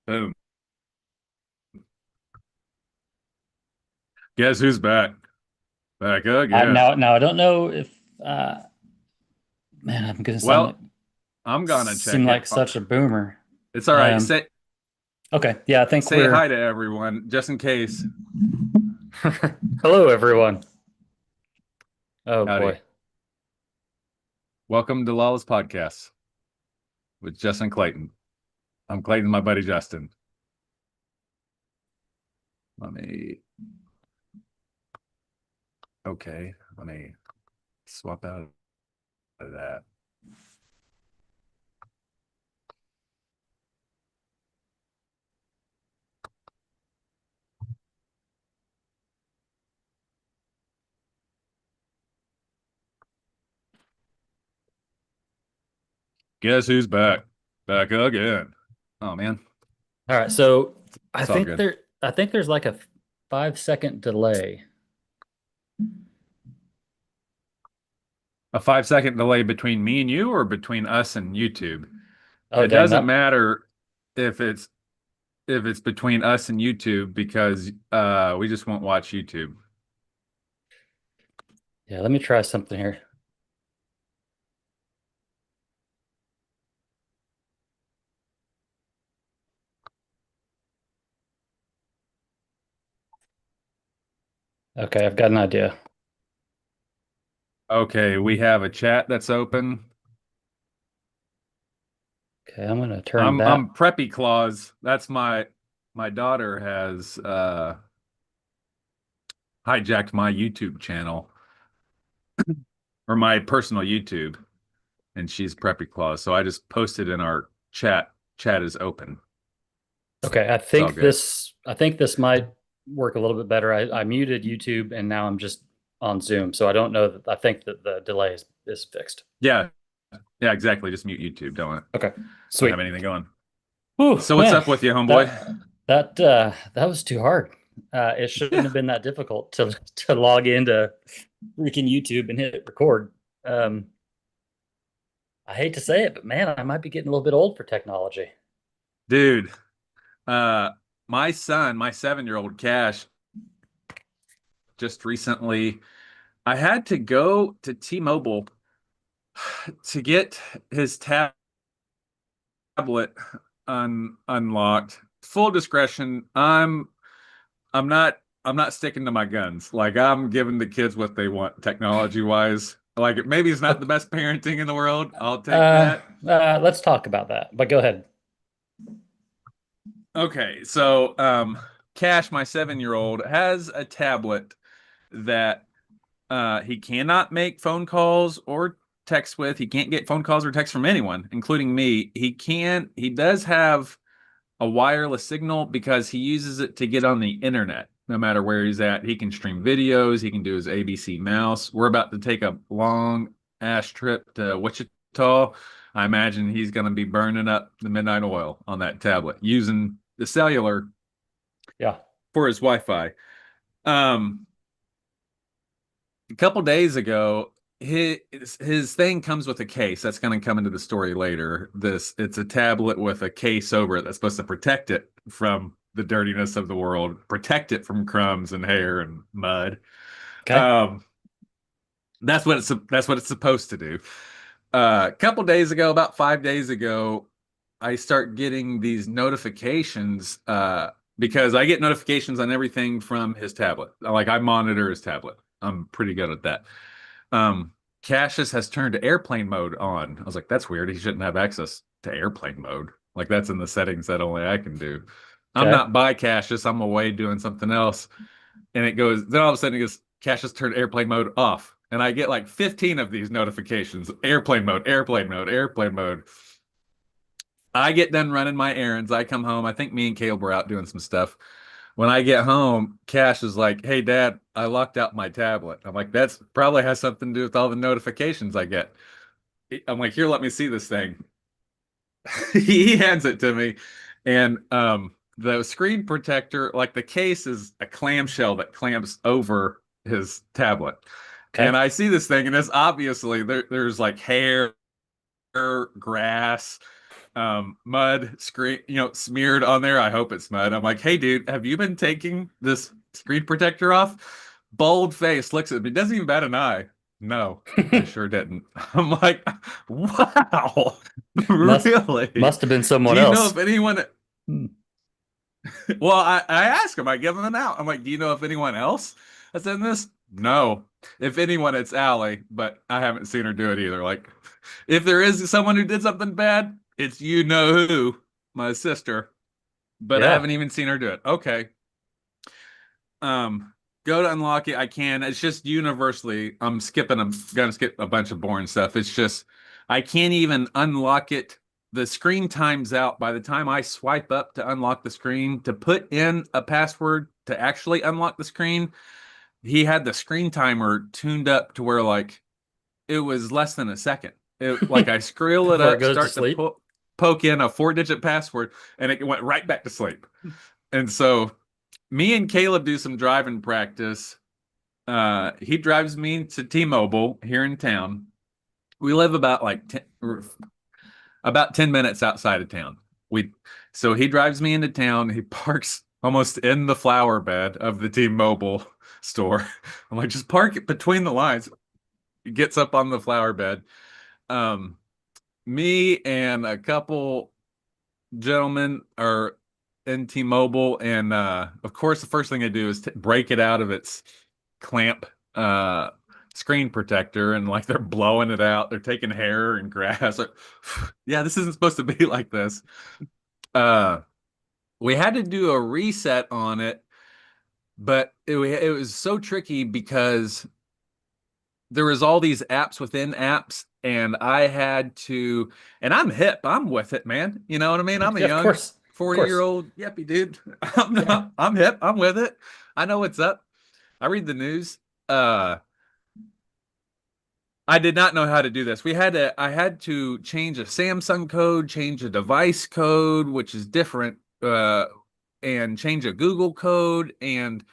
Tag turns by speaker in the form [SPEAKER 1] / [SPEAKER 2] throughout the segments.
[SPEAKER 1] Boom. Guess who's back? Back again.
[SPEAKER 2] Now I don't know if uh man, I'm gonna
[SPEAKER 1] Well, I'm gonna
[SPEAKER 2] seem
[SPEAKER 1] check it.
[SPEAKER 2] like such a boomer.
[SPEAKER 1] It's all right.
[SPEAKER 2] Um,
[SPEAKER 1] Say
[SPEAKER 2] okay, yeah, I think
[SPEAKER 1] say
[SPEAKER 2] we're
[SPEAKER 1] hi to everyone, just in case.
[SPEAKER 2] hello everyone. Oh
[SPEAKER 1] Howdy.
[SPEAKER 2] boy.
[SPEAKER 1] Welcome to Lawless Podcast with Justin Clayton. I'm Clayton, my buddy Justin. Let me okay. Let me swap out of that. Guess who's back? Back again. Oh man,
[SPEAKER 2] All right, so
[SPEAKER 1] it's all good.
[SPEAKER 2] I think there's like a 5 second delay.
[SPEAKER 1] A 5 second delay between me and you, or between us and YouTube.
[SPEAKER 2] Oh
[SPEAKER 1] It
[SPEAKER 2] dang
[SPEAKER 1] doesn't
[SPEAKER 2] that.
[SPEAKER 1] matter if it's between us and YouTube because we just won't watch YouTube.
[SPEAKER 2] Yeah, let me try something here. Okay, I've got an idea.
[SPEAKER 1] Okay, we have a chat that's open.
[SPEAKER 2] Okay, I'm gonna turn
[SPEAKER 1] I'm
[SPEAKER 2] that.
[SPEAKER 1] Preppy Claus. That's my daughter has hijacked my YouTube channel or my personal YouTube, and she's Preppy Claus. So I just posted in our chat. Chat is open.
[SPEAKER 2] Okay,
[SPEAKER 1] It's all good.
[SPEAKER 2] I think this might work a little bit better. I muted YouTube and now I'm just on Zoom, so I don't know that I think that the delay is fixed.
[SPEAKER 1] Yeah, yeah, exactly. Just mute YouTube.
[SPEAKER 2] Okay,
[SPEAKER 1] Don't have
[SPEAKER 2] sweet.
[SPEAKER 1] anything going.
[SPEAKER 2] Whew,
[SPEAKER 1] So what's
[SPEAKER 2] man,
[SPEAKER 1] up with you, homeboy?
[SPEAKER 2] that was too hard. It shouldn't have been that difficult to to log into freaking YouTube and hit record. Um, I hate to say it, but man, I might be getting a little bit old for technology.
[SPEAKER 1] Dude, uh my son, my 7-year old Cash, just recently I had to go to T-Mobile to get his tablet unlocked. Full discretion, I'm not sticking to my guns. Like, I'm giving the kids what they want technology wise. Like, maybe it's not the
[SPEAKER 2] Okay,
[SPEAKER 1] best parenting in the world. I'll take that.
[SPEAKER 2] let's talk about that. But go ahead.
[SPEAKER 1] Okay, so Cash, my 7-year old, has a tablet that he cannot make phone calls or text with. He can't get phone calls or texts from anyone, including me. He does have a wireless signal because he uses it to get on the internet. No matter where he's at, he can stream videos. He can do his ABC mouse. We're about to take a long ass trip to Wichita. I imagine he's going to be burning up the midnight oil on that tablet using the cellular
[SPEAKER 2] Yeah.
[SPEAKER 1] for his Wi-Fi. Um, a couple days ago, his thing comes with a case. That's going to come into the story later. It's a tablet with a case over it that's supposed to protect it from the dirtiness of the world, protect it from crumbs and hair and mud.
[SPEAKER 2] Okay.
[SPEAKER 1] Um, that's what it's supposed to do. A couple days ago, about 5 days ago, I start getting these notifications because I get notifications on everything from his tablet. Like, I monitor his tablet. I'm pretty good at that. Um, Cassius has turned airplane mode on. I was like, that's weird. He shouldn't have access to airplane mode. Like, that's in the settings that only I can do. I'm
[SPEAKER 2] Okay.
[SPEAKER 1] not by Cassius. I'm away doing something else. And it goes, then all of a sudden it goes, Cassius turned airplane mode off. And I get like 15 of these notifications: airplane mode, airplane mode, airplane mode. I get done running my errands. I come home. I think me and Caleb were out doing some stuff. When I get home, Cash is like, "Hey, Dad, I locked out my tablet." I'm like, "That's probably has something to do with all the notifications I get." I'm like, "Here, let me see this thing." He hands it to me, and the screen protector, like the case, is a clamshell that clamps over his tablet. And
[SPEAKER 2] Okay.
[SPEAKER 1] I see this thing, and it's obviously there's like hair, grass. mud screen, smeared on there. I hope it's mud. I'm like, hey, dude, have you been taking this screen protector off? Bold face looks at me, doesn't even bat an eye. No, I sure didn't. I'm like, wow,
[SPEAKER 2] must
[SPEAKER 1] really?
[SPEAKER 2] must have been
[SPEAKER 1] Do
[SPEAKER 2] someone
[SPEAKER 1] you know if
[SPEAKER 2] else.
[SPEAKER 1] anyone?
[SPEAKER 2] Hmm.
[SPEAKER 1] Well, I ask him, I give him an out. I'm like, do you know if anyone else has done this? No. If anyone, it's Allie, but I haven't seen her do it either. Like, if there is someone who did something bad, it's you know who, my sister, but I
[SPEAKER 2] Yeah.
[SPEAKER 1] haven't even seen her do it. Okay. Um, Go to unlock it. I can. It's just universally. I'm gonna skip a bunch of boring stuff. It's just I can't even unlock it. The screen times out by the time I swipe up to unlock the screen to put in a password to actually unlock the screen. He had the screen timer tuned up to where like it was less than a second. Like I scroll it
[SPEAKER 2] Before it
[SPEAKER 1] up,
[SPEAKER 2] goes to
[SPEAKER 1] start to
[SPEAKER 2] sleep.
[SPEAKER 1] poke in a 4-digit password, and it went right back to sleep. And so me and Caleb do some driving practice. He drives me to T-Mobile here in town. We live about 10 minutes outside of town. We So he drives me into town. He parks almost in the flower bed of the T-Mobile store. I'm like, just park it between the lines. He gets up on the flower bed. Um, Me and a couple gentlemen are in T-Mobile, and of course, the first thing they do is break it out of its clamp uh, screen protector, and like they're blowing it out. They're taking hair and grass. Like, yeah, this isn't supposed to be like this. Uh, we had to do a reset on it, but it was so tricky because there was all these apps within apps, and I had to, and I'm hip, I'm with it, man. You know what I mean? I'm a
[SPEAKER 2] Yeah, of
[SPEAKER 1] young
[SPEAKER 2] course. Of
[SPEAKER 1] 40 year
[SPEAKER 2] course.
[SPEAKER 1] old yuppie dude. I'm
[SPEAKER 2] Yeah.
[SPEAKER 1] not, I'm hip, I'm with it. I know what's up. I read the news. Uh, I did not know how to do this. I had to change a Samsung code, change a device code, which is different, and change a Google code, and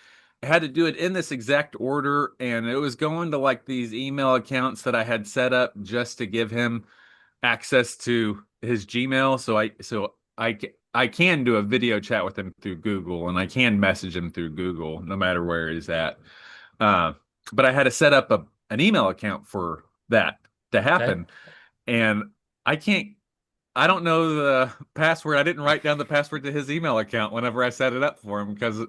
[SPEAKER 1] I had to do it in this exact order. And it was going to like these email accounts that I had set up just to give him access to his Gmail. I can do a video chat with him through Google, and I can message him through Google no matter where he's at. Uh, but I had to set up an email account for that to
[SPEAKER 2] Okay.
[SPEAKER 1] happen. And I can't, I don't know the password. I didn't write down the password to his email account whenever I set it up for him because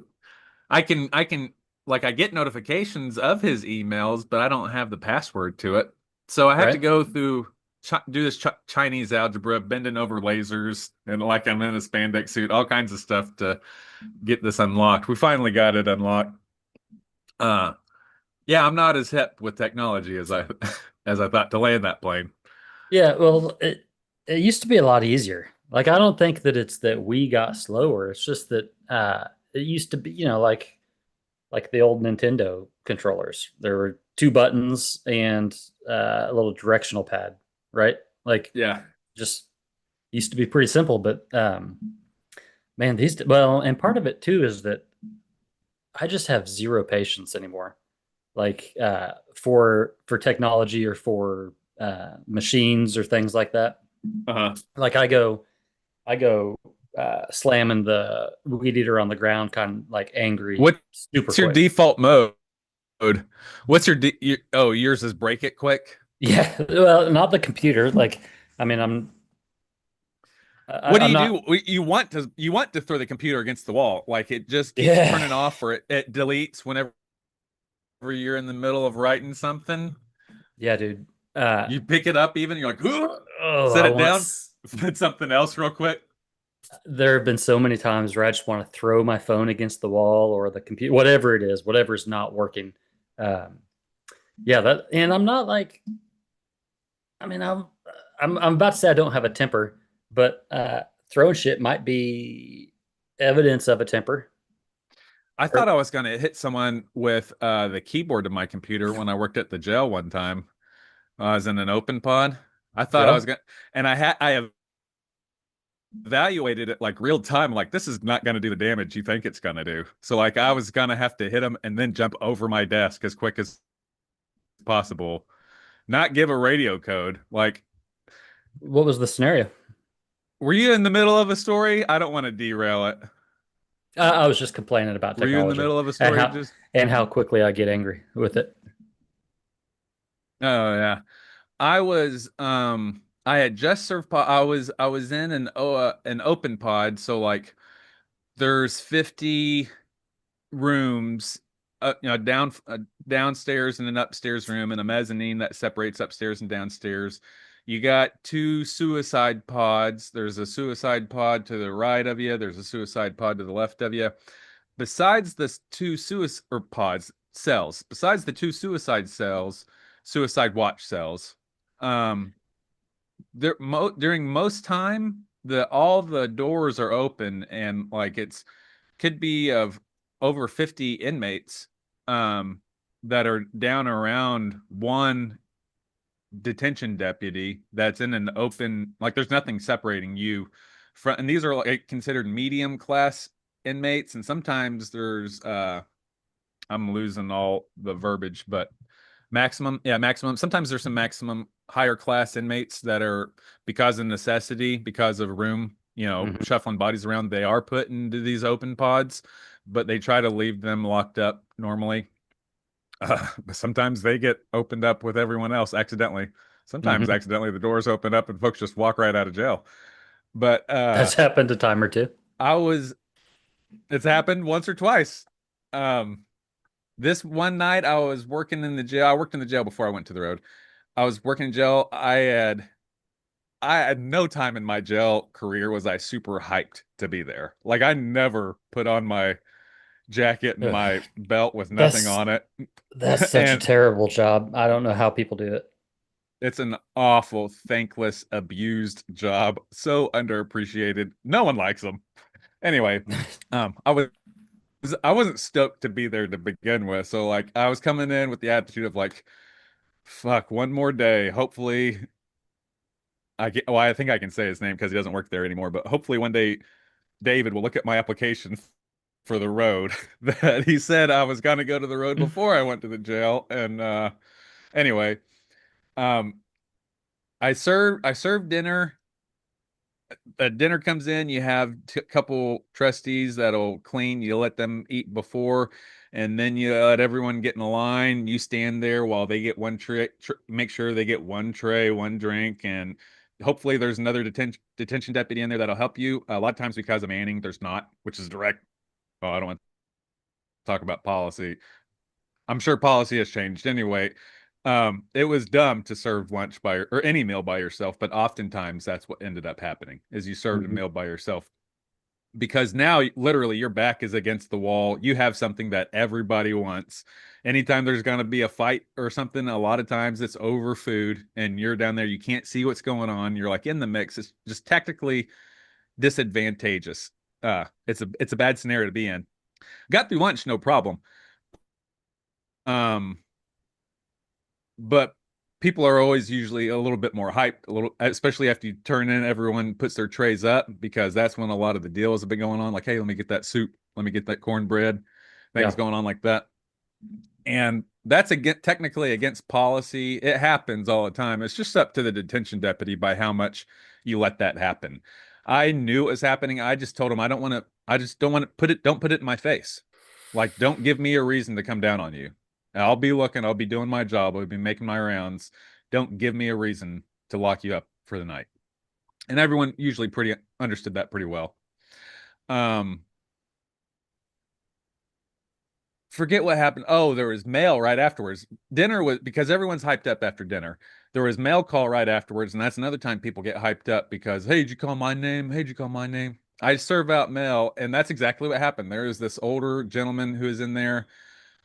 [SPEAKER 1] like, I get notifications of his emails, but I don't have the password to it. So I have to
[SPEAKER 2] Right.
[SPEAKER 1] go through, do this Chinese algebra, bending over lasers, and like I'm in a spandex suit, all kinds of stuff to get this unlocked. We finally got it unlocked. Uh, Yeah, I'm not as hip with technology as I as I thought to land that plane.
[SPEAKER 2] Yeah, well, it used to be a lot easier. Like I don't think that it's that we got slower. It's just that it used to be, like the old Nintendo controllers. There were two buttons and a little directional pad, right? Like
[SPEAKER 1] Yeah.
[SPEAKER 2] just used to be pretty simple, but man, well, and part of it too is that I just have zero patience anymore. Like for technology or for machines or things like that.
[SPEAKER 1] Uh-huh.
[SPEAKER 2] Like I go slamming the weed eater on the ground, kind of like angry,
[SPEAKER 1] What's
[SPEAKER 2] super
[SPEAKER 1] your
[SPEAKER 2] quick.
[SPEAKER 1] default mode? What's oh, yours is break it quick?
[SPEAKER 2] Yeah, well, not the computer. Like, I mean,
[SPEAKER 1] What do
[SPEAKER 2] I'm
[SPEAKER 1] you
[SPEAKER 2] not.
[SPEAKER 1] do? You want to throw the computer against the wall. Like it just keeps
[SPEAKER 2] Yeah,
[SPEAKER 1] turning off or it deletes whenever you're in the middle of writing something.
[SPEAKER 2] yeah, dude. Uh,
[SPEAKER 1] You pick it up even, you're like,
[SPEAKER 2] oh,
[SPEAKER 1] set
[SPEAKER 2] I
[SPEAKER 1] it
[SPEAKER 2] want.
[SPEAKER 1] down, put something else real quick.
[SPEAKER 2] There have been so many times where I just want to throw my phone against the wall or the computer, whatever it is, whatever's not working. Um, yeah, that, and I'm not like, I mean, I'm about to say I don't have a temper, but throwing shit might be evidence of a temper.
[SPEAKER 1] I
[SPEAKER 2] Or,
[SPEAKER 1] thought I was going to hit someone with the keyboard of my computer when I worked at the jail one time. I was in an open pod. I thought I
[SPEAKER 2] yeah,
[SPEAKER 1] was going to, and I evaluated it like real time. Like, this is not going to do the damage you think it's going to do. So, like, I was going to have to hit him and then jump over my desk as quick as possible, not give a radio code. Like,
[SPEAKER 2] what was the scenario?
[SPEAKER 1] Were you in the middle of a story? I don't want to derail it.
[SPEAKER 2] I was just complaining about
[SPEAKER 1] Were you in the
[SPEAKER 2] technology
[SPEAKER 1] middle of a
[SPEAKER 2] and
[SPEAKER 1] story?
[SPEAKER 2] how
[SPEAKER 1] Just
[SPEAKER 2] and how quickly I get angry with it.
[SPEAKER 1] oh yeah. I had just served pod. I was in an open pod, so like there's 50 rooms, downstairs and an upstairs room and a mezzanine that separates upstairs and downstairs. You got two suicide pods. There's a suicide pod to the right of you. There's a suicide pod to the left of you. Besides the two suicide or pods cells, besides the two suicide cells, suicide watch cells, um, during most time the all the doors are open and like it's could be of over 50 inmates um that are down around one detention deputy that's in an open, like there's nothing separating you from, and these are like considered medium class inmates, and sometimes there's I'm losing all the verbiage, but maximum, yeah, maximum. Sometimes there's some maximum higher class inmates that are because of necessity, because of room,
[SPEAKER 2] Hmm.
[SPEAKER 1] shuffling bodies around, they are put into these open pods, but they try to leave them locked up normally. But sometimes they get opened up with everyone else accidentally. Sometimes
[SPEAKER 2] Hmm.
[SPEAKER 1] accidentally the doors open up and folks just walk right out of jail. But
[SPEAKER 2] That's happened a time or two.
[SPEAKER 1] I was it's happened once or twice. Um This one night I was working in the jail. I worked in the jail before I went to the road. I was working in jail. I had no time in my jail career was I super hyped to be there. Like I never put on my jacket and
[SPEAKER 2] Ugh.
[SPEAKER 1] my belt with nothing
[SPEAKER 2] That's
[SPEAKER 1] on it.
[SPEAKER 2] that's such a
[SPEAKER 1] And
[SPEAKER 2] terrible job. I don't know how people do it.
[SPEAKER 1] it's an awful, thankless, abused job. So underappreciated. No one likes them. Anyway, I wasn't stoked to be there to begin with. So like I was coming in with the attitude of like, fuck, one more day. Hopefully well, I think I can say his name because he doesn't work there anymore, but hopefully one day David will look at my application for the road that he said I was going to go to the road before I went to the jail. And anyway, um I served dinner. Dinner comes in, you have a couple trustees that'll clean, you let them eat before, and then you let everyone get in a line. You stand there while they get one tray, make sure they get one tray, one drink, and hopefully there's another detention deputy in there that'll help you. A lot of times because of Manning, there's not, which is direct. Oh, I don't want to talk about policy. I'm sure policy has changed anyway. It was dumb to serve lunch or any meal by yourself, but oftentimes that's what ended up happening is you served a
[SPEAKER 2] Mhm.
[SPEAKER 1] meal by yourself because now literally your back is against the wall. You have something that everybody wants. Anytime there's going to be a fight or something, a lot of times it's over food and you're down there, you can't see what's going on. You're like in the mix. It's just tactically disadvantageous. It's a bad scenario to be in. Got through lunch, no problem. Um, but people are always usually a little bit more hyped, a little, especially after you turn in, everyone puts their trays up because that's when a lot of the deals have been going on. Like, hey, let me get that soup, let me get that cornbread, things
[SPEAKER 2] Yeah.
[SPEAKER 1] going on like that. And that's again technically against policy. It happens all the time. It's just up to the detention deputy by how much you let that happen. I knew it was happening. I just told him I just don't want to don't put it in my face. Like, don't give me a reason to come down on you. I'll be looking, I'll be doing my job, I'll be making my rounds. Don't give me a reason to lock you up for the night. And everyone usually pretty understood that pretty well. Um, Forget what happened. Oh, there was mail right afterwards. Dinner was because everyone's hyped up after dinner. There was mail call right afterwards, and that's another time people get hyped up because, hey, did you call my name? Hey, did you call my name? I serve out mail, and that's exactly what happened. There is this older gentleman who is in there.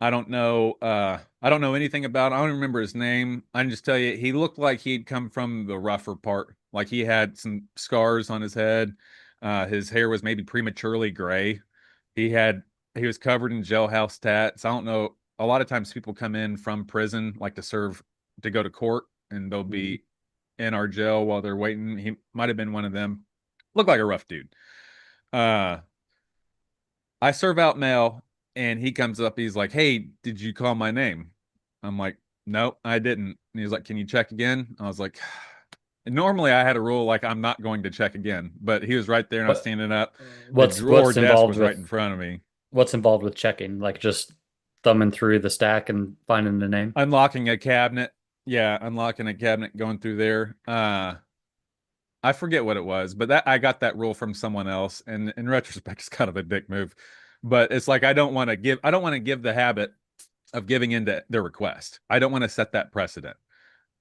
[SPEAKER 1] I don't know anything about. I don't remember his name. I can just tell you he looked like he'd come from the rougher part. Like he had some scars on his head. His hair was maybe prematurely gray. He had he was covered in jailhouse tats. I don't know. A lot of times people come in from prison like to serve to go to court and they'll
[SPEAKER 2] Mhm.
[SPEAKER 1] be in our jail while they're waiting. He might have been one of them. Looked like a rough dude. Uh I serve out mail and he comes up, he's like, "Hey, did you call my name?" I'm like, "No, I didn't." And he's like, "Can you check again?" I was like, Normally, I had a rule like I'm not going to check again, but he was right there and I was
[SPEAKER 2] What
[SPEAKER 1] standing up. The
[SPEAKER 2] what's
[SPEAKER 1] drawer
[SPEAKER 2] what's
[SPEAKER 1] desk
[SPEAKER 2] involved
[SPEAKER 1] was right
[SPEAKER 2] with
[SPEAKER 1] in front of me.
[SPEAKER 2] what's involved with checking? Like just thumbing through the stack and finding the name?
[SPEAKER 1] Unlocking a cabinet. Yeah, unlocking a cabinet, going through there. I forget what it was, but that I got that rule from someone else, and in retrospect, it's kind of a dick move. But it's like I don't want to give the habit of giving into their request. I don't want to set that precedent.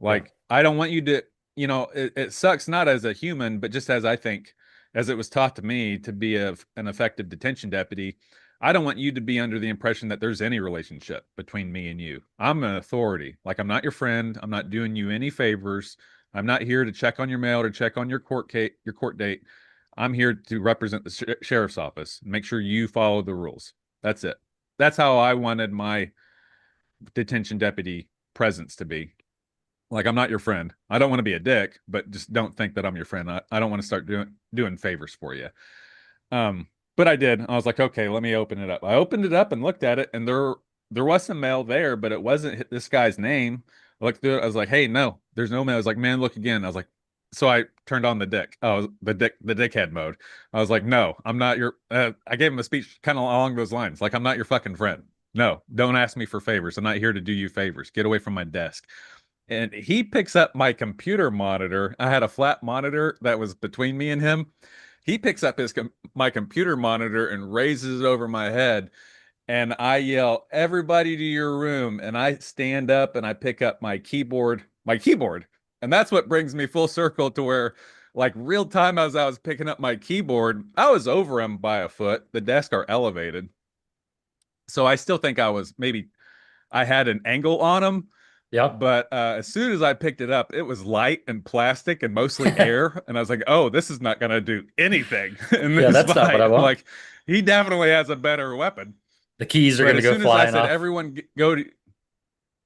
[SPEAKER 2] Yeah.
[SPEAKER 1] Like, I don't want you to, it sucks not as a human, but just as I think, as it was taught to me to be an effective detention deputy. I don't want you to be under the impression that there's any relationship between me and you. I'm an authority. Like, I'm not your friend. I'm not doing you any favors. I'm not here to check on your mail or check on your court date. I'm here to represent the sheriff's office, make sure you follow the rules. That's it. That's how I wanted my detention deputy presence to be. Like, I'm not your friend. I don't want to be a dick, but just don't think that I'm your friend. I don't want to start doing favors for you. Um, but I did. I was like, okay, let me open it up. I opened it up and looked at it, and there was some mail there, but it wasn't this guy's name. I looked through it. I was like, hey, no, there's no mail. I was like, man, look again. I was like, so I turned on the dick. Oh, the dickhead mode. I was like, no, I'm not your. I gave him a speech kind of along those lines. Like, I'm not your fucking friend. No, don't ask me for favors. I'm not here to do you favors. Get away from my desk. And he picks up my computer monitor. I had a flat monitor that was between me and him. He picks up my computer monitor and raises it over my head, and I yell, "Everybody to your room!" And I stand up and I pick up my keyboard, and that's what brings me full circle to where, like, real time as I was picking up my keyboard, I was over him by a foot. The desks are elevated, so I still think I had an angle on him,
[SPEAKER 2] Yep.
[SPEAKER 1] but as soon as I picked it up, it was light and plastic and mostly air. And I was like, oh, this is not going to do anything in
[SPEAKER 2] Yeah,
[SPEAKER 1] this
[SPEAKER 2] that's not what
[SPEAKER 1] fight.
[SPEAKER 2] I
[SPEAKER 1] I'm
[SPEAKER 2] want.
[SPEAKER 1] like, he definitely has a better weapon.
[SPEAKER 2] The keys are
[SPEAKER 1] But
[SPEAKER 2] going to
[SPEAKER 1] as
[SPEAKER 2] go
[SPEAKER 1] soon as I
[SPEAKER 2] flying
[SPEAKER 1] said,
[SPEAKER 2] off.
[SPEAKER 1] everyone go to,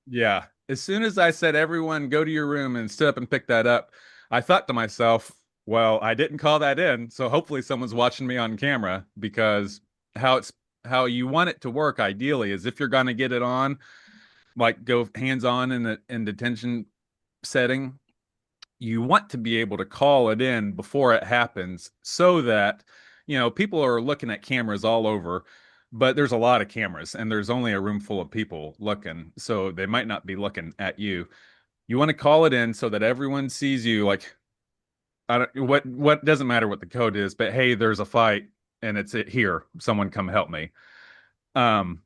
[SPEAKER 1] yeah, as soon as I said, everyone go to your room and stood up and pick that up, I thought to myself, well, I didn't call that in. So hopefully someone's watching me on camera, because how it's, how you want it to work ideally is if you're going to get it on, like, go hands on in the in detention setting, you want to be able to call it in before it happens so that, people are looking at cameras all over, but there's a lot of cameras and there's only a room full of people looking, so they might not be looking at you. You want to call it in so that everyone sees you, like, I don't what doesn't matter what the code is, but hey, there's a fight and it's it here, someone come help me. um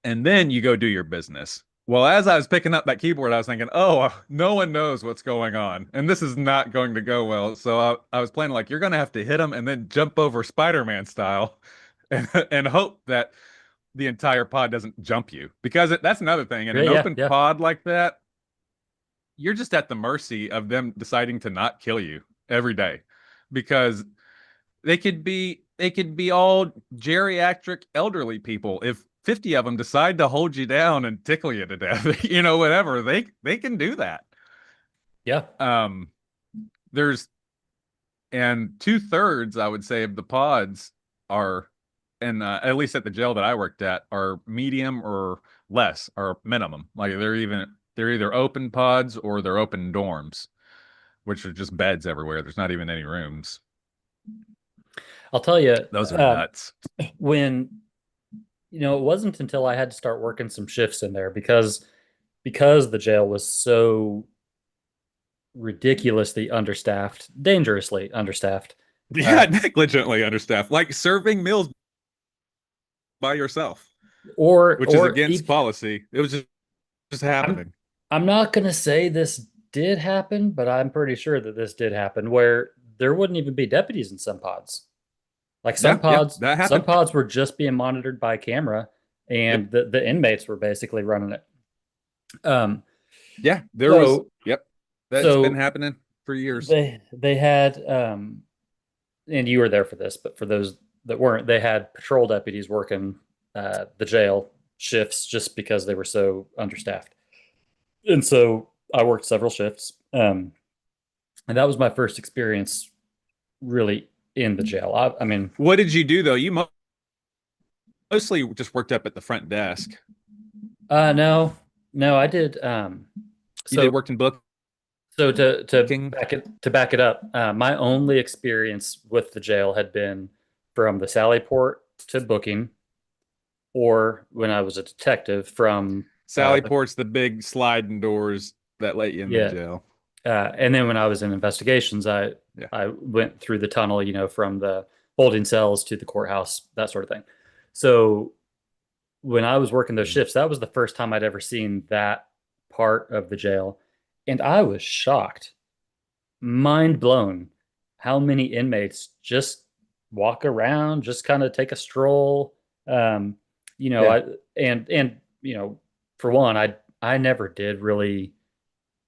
[SPEAKER 1] and then you go do your business. Well, as I was picking up that keyboard, I was thinking, oh, no one knows what's going on, and this is not going to go well. So I was planning, like, you're going to have to hit him and then jump over Spider-Man style, and hope that the entire pod doesn't jump you, because that's another thing. In
[SPEAKER 2] Yeah,
[SPEAKER 1] an
[SPEAKER 2] yeah,
[SPEAKER 1] open
[SPEAKER 2] yeah,
[SPEAKER 1] pod like that, you're just at the mercy of them deciding to not kill you every day, because they could be all geriatric elderly people. If 50 of them decide to hold you down and tickle you to death, whatever, they can do that.
[SPEAKER 2] yeah.
[SPEAKER 1] Um, there's and 2/3, I would say, of the pods are, and at least at the jail that I worked at, are medium or less, or minimum. Like, they're either open pods or they're open dorms, which are just beds everywhere. There's not even any rooms.
[SPEAKER 2] I'll tell you,
[SPEAKER 1] Those are
[SPEAKER 2] um,
[SPEAKER 1] nuts.
[SPEAKER 2] when it wasn't until I had to start working some shifts in there because the jail was so ridiculously understaffed, dangerously understaffed.
[SPEAKER 1] Yeah,
[SPEAKER 2] Um,
[SPEAKER 1] negligently understaffed, like serving meals by yourself,
[SPEAKER 2] or
[SPEAKER 1] which is
[SPEAKER 2] or
[SPEAKER 1] against
[SPEAKER 2] e-
[SPEAKER 1] policy. It was just
[SPEAKER 2] I'm
[SPEAKER 1] happening.
[SPEAKER 2] I'm not gonna say this did happen, but I'm pretty sure that this did happen where there wouldn't even be deputies in some pods. Like
[SPEAKER 1] Yeah, yeah, that
[SPEAKER 2] some
[SPEAKER 1] happened.
[SPEAKER 2] pods were just being monitored by camera,
[SPEAKER 1] Yep.
[SPEAKER 2] and the inmates were basically running it. Um,
[SPEAKER 1] Yeah, there was.
[SPEAKER 2] so
[SPEAKER 1] Yep, that's been
[SPEAKER 2] so
[SPEAKER 1] happening for years.
[SPEAKER 2] they had and you were there for this, but for those that weren't, they had patrol deputies working the jail shifts just because they were so understaffed. And so I worked several shifts, and that was my first experience really in the jail. I mean,
[SPEAKER 1] What did you do though? You mostly just worked up at the front desk.
[SPEAKER 2] no, no, I did.
[SPEAKER 1] You did
[SPEAKER 2] So
[SPEAKER 1] worked in both.
[SPEAKER 2] So
[SPEAKER 1] King.
[SPEAKER 2] to back it up, my only experience with the jail had been from the Sally Port to booking, or when I was a detective from
[SPEAKER 1] Sally
[SPEAKER 2] the
[SPEAKER 1] Port's the big sliding doors that let you in the
[SPEAKER 2] yeah,
[SPEAKER 1] jail.
[SPEAKER 2] and then when I was in investigations,
[SPEAKER 1] Yeah.
[SPEAKER 2] I went through the tunnel, from the holding cells to the courthouse, that sort of thing. So when I was working those
[SPEAKER 1] Mhm.
[SPEAKER 2] shifts, that was the first time I'd ever seen that part of the jail, and I was shocked, mind blown, how many inmates just walk around, just kind of take a stroll. Um, you know,
[SPEAKER 1] Yeah.
[SPEAKER 2] I and for one, I never did really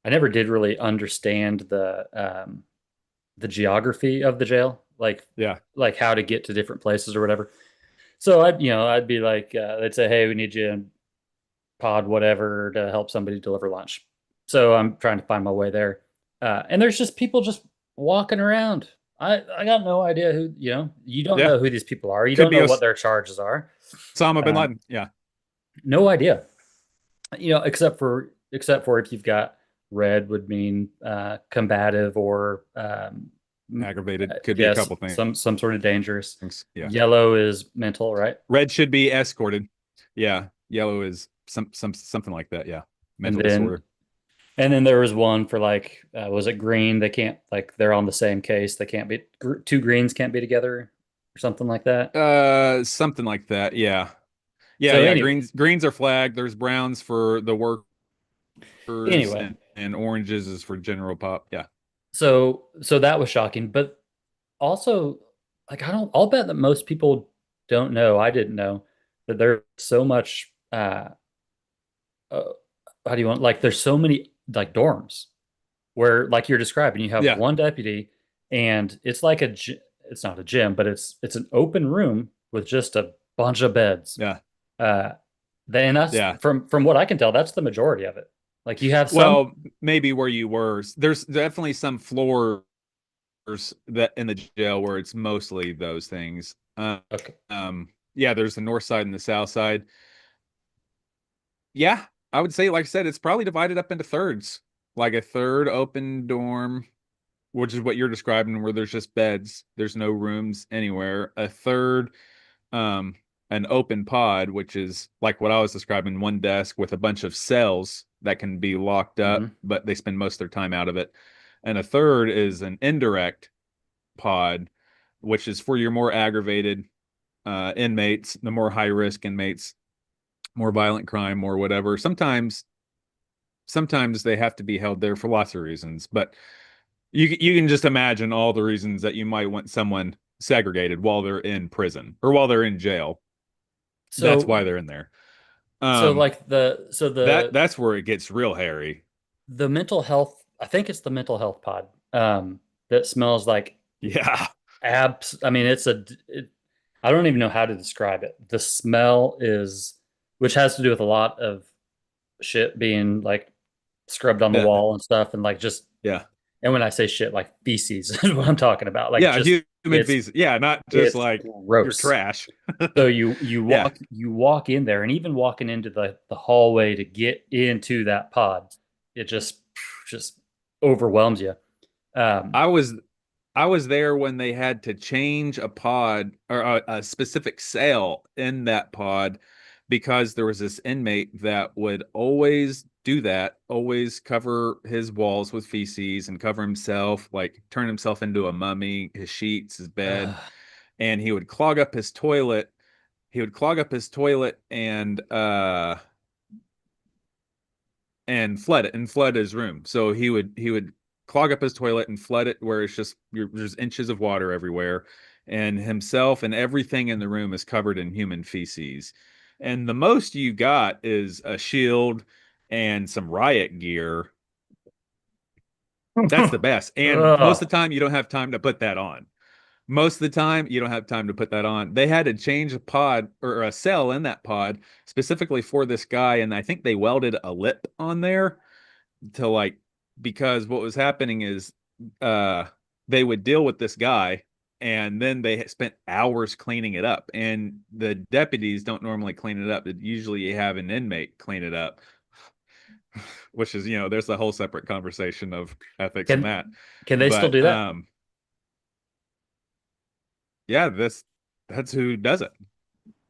[SPEAKER 2] understand the geography of the jail,
[SPEAKER 1] Yeah.
[SPEAKER 2] like how to get to different places or whatever. So I'd be like, they'd say, "Hey, we need you in pod whatever to help somebody deliver lunch." So I'm trying to find my way there, and there's just people just walking around. I got no idea who, you don't
[SPEAKER 1] Yeah.
[SPEAKER 2] know who these people are. You
[SPEAKER 1] Could
[SPEAKER 2] don't
[SPEAKER 1] be
[SPEAKER 2] know what their charges are.
[SPEAKER 1] Osama bin
[SPEAKER 2] Um,
[SPEAKER 1] Laden. Yeah.
[SPEAKER 2] no idea. Except for if you've got red would mean combative or
[SPEAKER 1] Aggravated. Could be a
[SPEAKER 2] yes,
[SPEAKER 1] couple
[SPEAKER 2] some sort of dangerous.
[SPEAKER 1] things. Yeah.
[SPEAKER 2] Yellow is mental, right?
[SPEAKER 1] Red should be escorted. Yeah. Yellow is something like that. Yeah.
[SPEAKER 2] And
[SPEAKER 1] Mental
[SPEAKER 2] then
[SPEAKER 1] disorder.
[SPEAKER 2] and then there was one for like was it green? They can't, like, they're on the same case. They can't be two greens can't be together or something like that.
[SPEAKER 1] Something like that. Yeah. Yeah,
[SPEAKER 2] So
[SPEAKER 1] yeah.
[SPEAKER 2] anyway,
[SPEAKER 1] Greens are flagged. There's browns for the workers
[SPEAKER 2] anyway,
[SPEAKER 1] and oranges is for general pop. Yeah.
[SPEAKER 2] so that was shocking, but also, like, I'll bet that most people don't know. I didn't know that there's so much uh how do you want, like, there's so many like dorms where, like you're describing, you have
[SPEAKER 1] Yeah.
[SPEAKER 2] one deputy, and it's like it's not a gym, but it's an open room with just a bunch of beds.
[SPEAKER 1] Yeah.
[SPEAKER 2] uh then that's
[SPEAKER 1] Yeah.
[SPEAKER 2] from what I can tell, that's the majority of it. Like, you have some.
[SPEAKER 1] Well, maybe where you were. There's definitely some floors that in the jail where it's mostly those things.
[SPEAKER 2] Okay.
[SPEAKER 1] Yeah, there's the north side and the south side. Yeah, I would say, like I said, it's probably divided up into thirds, like a third open dorm, which is what you're describing, where there's just beds, there's no rooms anywhere. A third, um, an open pod, which is like what I was describing, one desk with a bunch of cells that can be locked up,
[SPEAKER 2] Hmm.
[SPEAKER 1] but they spend most of their time out of it. And a third is an indirect pod, which is for your more aggravated inmates, the more high risk inmates, more violent crime, more whatever. Sometimes they have to be held there for lots of reasons, but you can just imagine all the reasons that you might want someone segregated while they're in prison or while they're in jail. That's
[SPEAKER 2] so
[SPEAKER 1] why they're in there.
[SPEAKER 2] so
[SPEAKER 1] Um,
[SPEAKER 2] like
[SPEAKER 1] that's where it gets real hairy.
[SPEAKER 2] the mental health, I think it's the mental health pod, that smells like
[SPEAKER 1] Yeah,
[SPEAKER 2] abs. I mean, I don't even know how to describe it. The smell is, which has to do with a lot of shit being like scrubbed on the
[SPEAKER 1] yeah,
[SPEAKER 2] wall and stuff, and like just,
[SPEAKER 1] yeah,
[SPEAKER 2] and when I say shit, like feces is what I'm talking about. Like,
[SPEAKER 1] yeah.
[SPEAKER 2] just
[SPEAKER 1] Human
[SPEAKER 2] it's
[SPEAKER 1] feces. Yeah, not just
[SPEAKER 2] it's
[SPEAKER 1] like your
[SPEAKER 2] gross.
[SPEAKER 1] trash.
[SPEAKER 2] So you
[SPEAKER 1] Yeah.
[SPEAKER 2] walk in there, and even walking into the hallway to get into that pod, it just overwhelms you. Um,
[SPEAKER 1] I was I was there when they had to change a pod or a specific cell in that pod because there was this inmate that would always do that, always cover his walls with feces and cover himself, like turn himself into a mummy, his sheets, his bed,
[SPEAKER 2] uh,
[SPEAKER 1] and he would clog up his toilet. He would clog up his toilet and flood his room. So he would clog up his toilet and flood it where it's just there's inches of water everywhere, and himself and everything in the room is covered in human feces. And the most you got is a shield and some riot gear. That's the best. And most of
[SPEAKER 2] ugh.
[SPEAKER 1] the time you don't have time to put that on. Most of the time you don't have time to put that on. They had to change a pod or a cell in that pod specifically for this guy, and I think they welded a lip on there to like because what was happening is uh they would deal with this guy and then they spent hours cleaning it up, and the deputies don't normally clean it up. Usually you have an inmate clean it up. which is, there's a whole separate conversation of ethics in
[SPEAKER 2] Can
[SPEAKER 1] that.
[SPEAKER 2] can they still
[SPEAKER 1] But
[SPEAKER 2] do that?
[SPEAKER 1] yeah, that's who does it.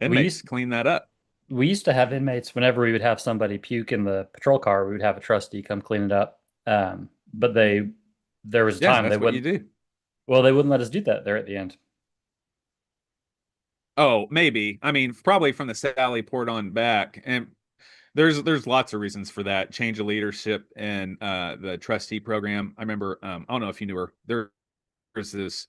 [SPEAKER 2] We used
[SPEAKER 1] Inmates clean that up.
[SPEAKER 2] we used to have inmates whenever we would have somebody puke in the patrol car, we would have a trustee come clean it up. But there was a
[SPEAKER 1] Yeah,
[SPEAKER 2] time
[SPEAKER 1] that's what you do.
[SPEAKER 2] they wouldn't let us do that there at the end.
[SPEAKER 1] Oh, maybe. I mean, probably from the Sally Port on back. And there's lots of reasons for that. Change of leadership and the trustee program. I remember, I don't know if you knew her. There was this,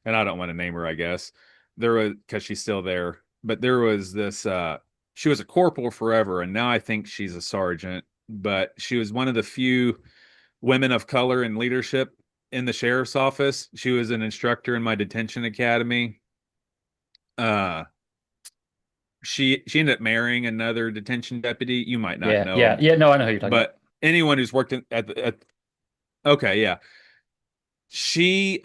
[SPEAKER 1] and I don't want to name her, I guess. There was, because she's still there, but there was this, she was a corporal forever, and now I think she's a sergeant, but she was one of the few women of color in leadership in the sheriff's office. She was an instructor in my detention academy. Uh, she ended up marrying another detention deputy. You might not
[SPEAKER 2] Yeah,
[SPEAKER 1] know
[SPEAKER 2] yeah,
[SPEAKER 1] him,
[SPEAKER 2] yeah. No, I know who you're talking about.
[SPEAKER 1] but anyone who's worked at okay, yeah, she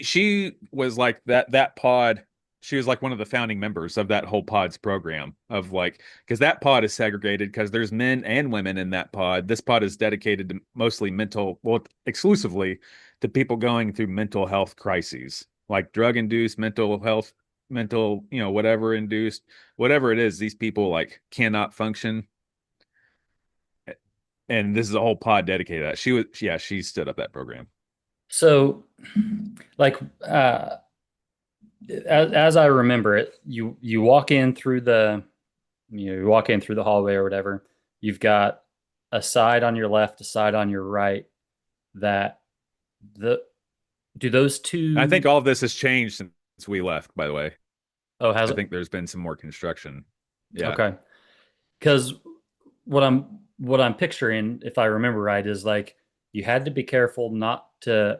[SPEAKER 1] she was like that pod. She was like one of the founding members of that whole pod's program of like, because that pod is segregated because there's men and women in that pod. This pod is dedicated to mostly mental, well, exclusively to people going through mental health crises, like drug induced mental health, mental, whatever induced, whatever it is, these people like cannot function. And this is a whole pod dedicated to that. Yeah, she stood up that program.
[SPEAKER 2] So, like, as I remember it, you walk in through you walk in through the hallway or whatever. You've got a side on your left, a side on your right. That the do those
[SPEAKER 1] I
[SPEAKER 2] two?
[SPEAKER 1] think all of this has changed since we left, by the way.
[SPEAKER 2] Oh, has
[SPEAKER 1] I
[SPEAKER 2] it?
[SPEAKER 1] think there's been some more construction. Yeah.
[SPEAKER 2] Okay. Because what I'm picturing, if I remember right, is like you had to be careful not to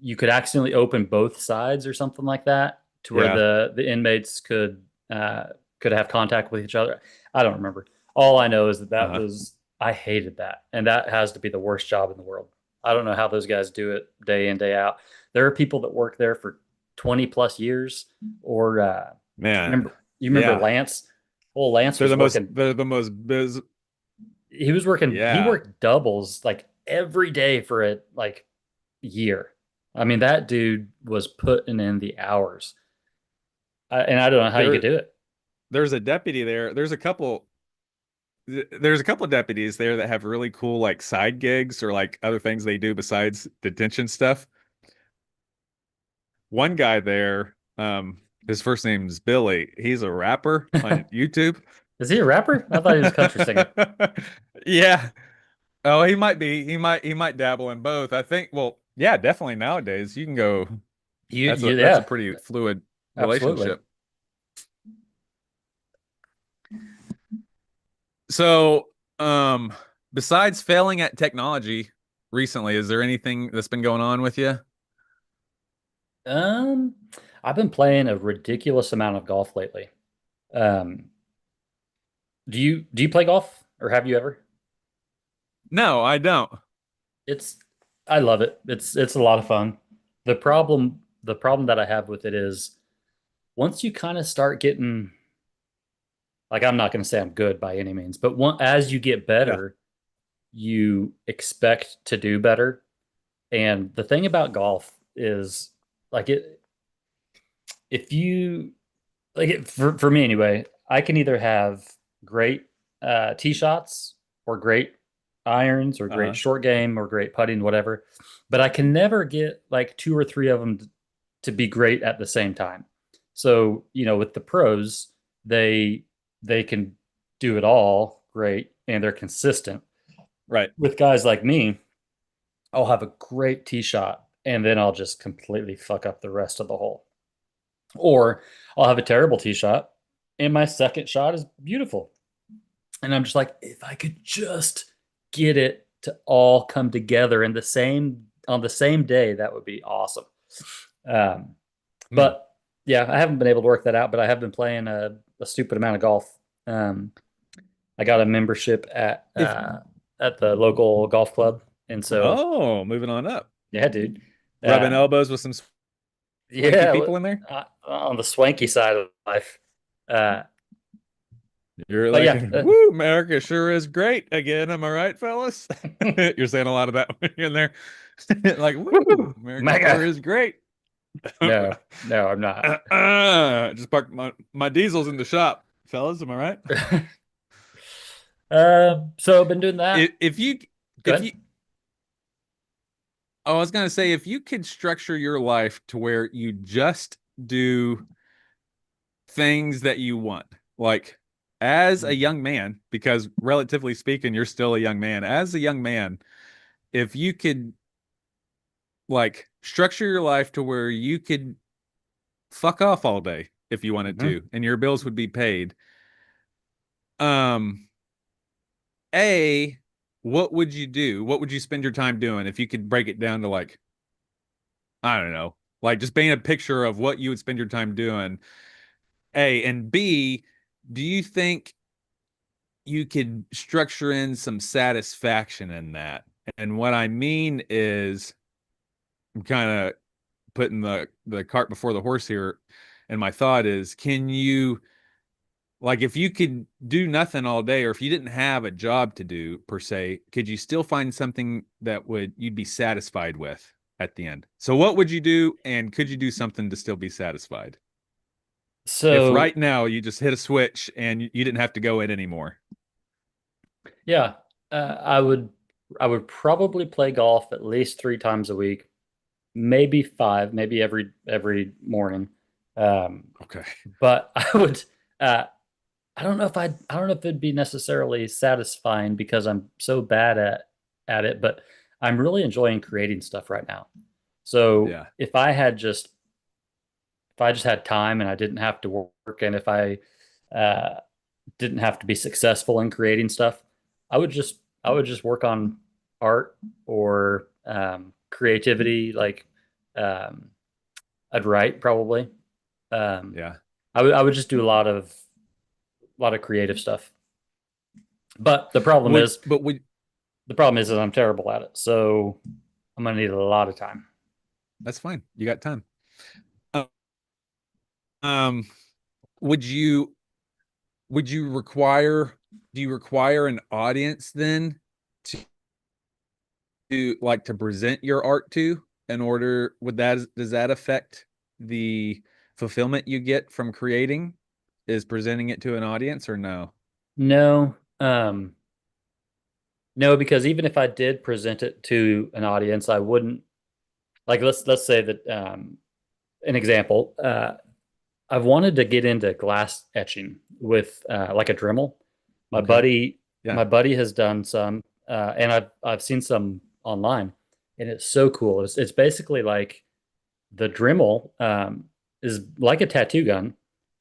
[SPEAKER 2] you could accidentally open both sides or something like that to where
[SPEAKER 1] Yeah.
[SPEAKER 2] the inmates could have contact with each other. I don't remember. All I know is that
[SPEAKER 1] Uh-huh.
[SPEAKER 2] was I hated that, and that has to be the worst job in the world. I don't know how those guys do it day in day out. There are people that work there for 20 plus years, or
[SPEAKER 1] Man.
[SPEAKER 2] you remember
[SPEAKER 1] Yeah.
[SPEAKER 2] Lance? Well, Lance was working
[SPEAKER 1] They're the most biz
[SPEAKER 2] he
[SPEAKER 1] yeah.
[SPEAKER 2] worked doubles like every day for a like year. I mean, that dude was putting in the hours. And I don't know how you could
[SPEAKER 1] There
[SPEAKER 2] do it.
[SPEAKER 1] there's a deputy there. There's a couple of deputies there that have really cool like side gigs or like other things they do besides detention stuff. One guy there, his first name's Billy. He's a rapper on YouTube.
[SPEAKER 2] Is he a rapper? I thought he was a country singer.
[SPEAKER 1] Yeah. Oh, he might be. He might dabble in both. I think, well, yeah, definitely nowadays you can go, that's a
[SPEAKER 2] Yeah,
[SPEAKER 1] pretty fluid
[SPEAKER 2] absolutely.
[SPEAKER 1] relationship. So, besides failing at technology recently, is there anything that's been going on with you?
[SPEAKER 2] Um, I've been playing a ridiculous amount of golf lately. Um, do you play golf or have you ever?
[SPEAKER 1] No, I don't.
[SPEAKER 2] It's I love it. It's a lot of fun. The problem that I have with it is once you kind of start getting like I'm not going to say I'm good by any means, but as you get
[SPEAKER 1] Yeah.
[SPEAKER 2] better, you expect to do better. And the thing about golf is like it if you like it for me anyway, I can either have great tee shots or great irons or great
[SPEAKER 1] Uh-huh.
[SPEAKER 2] short game or great putting, whatever. But I can never get like two or three of them to be great at the same time. So, with the pros, they they can do it all great and they're consistent.
[SPEAKER 1] Right.
[SPEAKER 2] With guys like me, I'll have a great tee shot and then I'll just completely fuck up the rest of the hole. Or I'll have a terrible tee shot and my second shot is beautiful. And I'm just like, if I could just get it to all come together in the same on the same day, that would be awesome. Um,
[SPEAKER 1] Hmm.
[SPEAKER 2] but yeah, I haven't been able to work that out, but I have been playing a stupid amount of golf. Um, I got a membership
[SPEAKER 1] If
[SPEAKER 2] at the local golf club, and so
[SPEAKER 1] Oh, moving on up.
[SPEAKER 2] yeah, dude.
[SPEAKER 1] Rubbing
[SPEAKER 2] Um,
[SPEAKER 1] elbows with some swanky
[SPEAKER 2] yeah,
[SPEAKER 1] people in there?
[SPEAKER 2] on the swanky side of life. Uh,
[SPEAKER 1] You're
[SPEAKER 2] But
[SPEAKER 1] like,
[SPEAKER 2] yeah,
[SPEAKER 1] woo, America sure is great again. Am I right, fellas? You're saying a lot of that when you're in there. Like, woo, America sure
[SPEAKER 2] mega.
[SPEAKER 1] is great.
[SPEAKER 2] No, no, I'm not.
[SPEAKER 1] Just parked my diesels in the shop, fellas. Am I right?
[SPEAKER 2] So I've been doing that.
[SPEAKER 1] If you, if
[SPEAKER 2] Good.
[SPEAKER 1] you, oh, I was gonna say, if you could structure your life to where you just do things that you want, like as a young man, because relatively speaking, you're still a young man. As a young man, if you could like structure your life to where you could fuck off all day if you wanted
[SPEAKER 2] Mhm.
[SPEAKER 1] to, and your bills would be paid. Um, A, what would you do? What would you spend your time doing if you could break it down to like, I don't know, like just paint a picture of what you would spend your time doing? A and B, do you think you could structure in some satisfaction in that? And what I mean is, I'm kind of putting the cart before the horse here. And my thought is, can you like if you could do nothing all day, or if you didn't have a job to do per se, could you still find something that would you'd be satisfied with at the end? So what would you do, and could you do something to still be satisfied? If
[SPEAKER 2] So
[SPEAKER 1] right now you just hit a switch and you didn't have to go in anymore.
[SPEAKER 2] yeah, I would probably play golf at least 3 times a week, maybe five, maybe every morning.
[SPEAKER 1] Okay.
[SPEAKER 2] But uh, I don't know if it'd be necessarily satisfying because I'm so bad at it, but I'm really enjoying creating stuff right now. So
[SPEAKER 1] Yeah.
[SPEAKER 2] if I just had time and I didn't have to work, and if I uh, didn't have to be successful in creating stuff, I would just work on art or creativity. Like um, I'd write probably. Um,
[SPEAKER 1] Yeah.
[SPEAKER 2] I would just do a lot of creative stuff. But
[SPEAKER 1] Would but would
[SPEAKER 2] the problem is that I'm terrible at it. So I'm gonna need a lot of time.
[SPEAKER 1] that's fine. You got time. Uh, Um, would you would you require do you require an audience then to like to present your art to in order would that does that affect the fulfillment you get from creating is presenting it to an audience or no?
[SPEAKER 2] No, no, because even if I did present it to an audience, I wouldn't like let's say that an example. I've wanted to get into glass etching with like a Dremel. My
[SPEAKER 1] Okay.
[SPEAKER 2] buddy,
[SPEAKER 1] Yeah.
[SPEAKER 2] my buddy has done some, and I've seen some online, and it's so cool. It's basically like the Dremel is like a tattoo gun,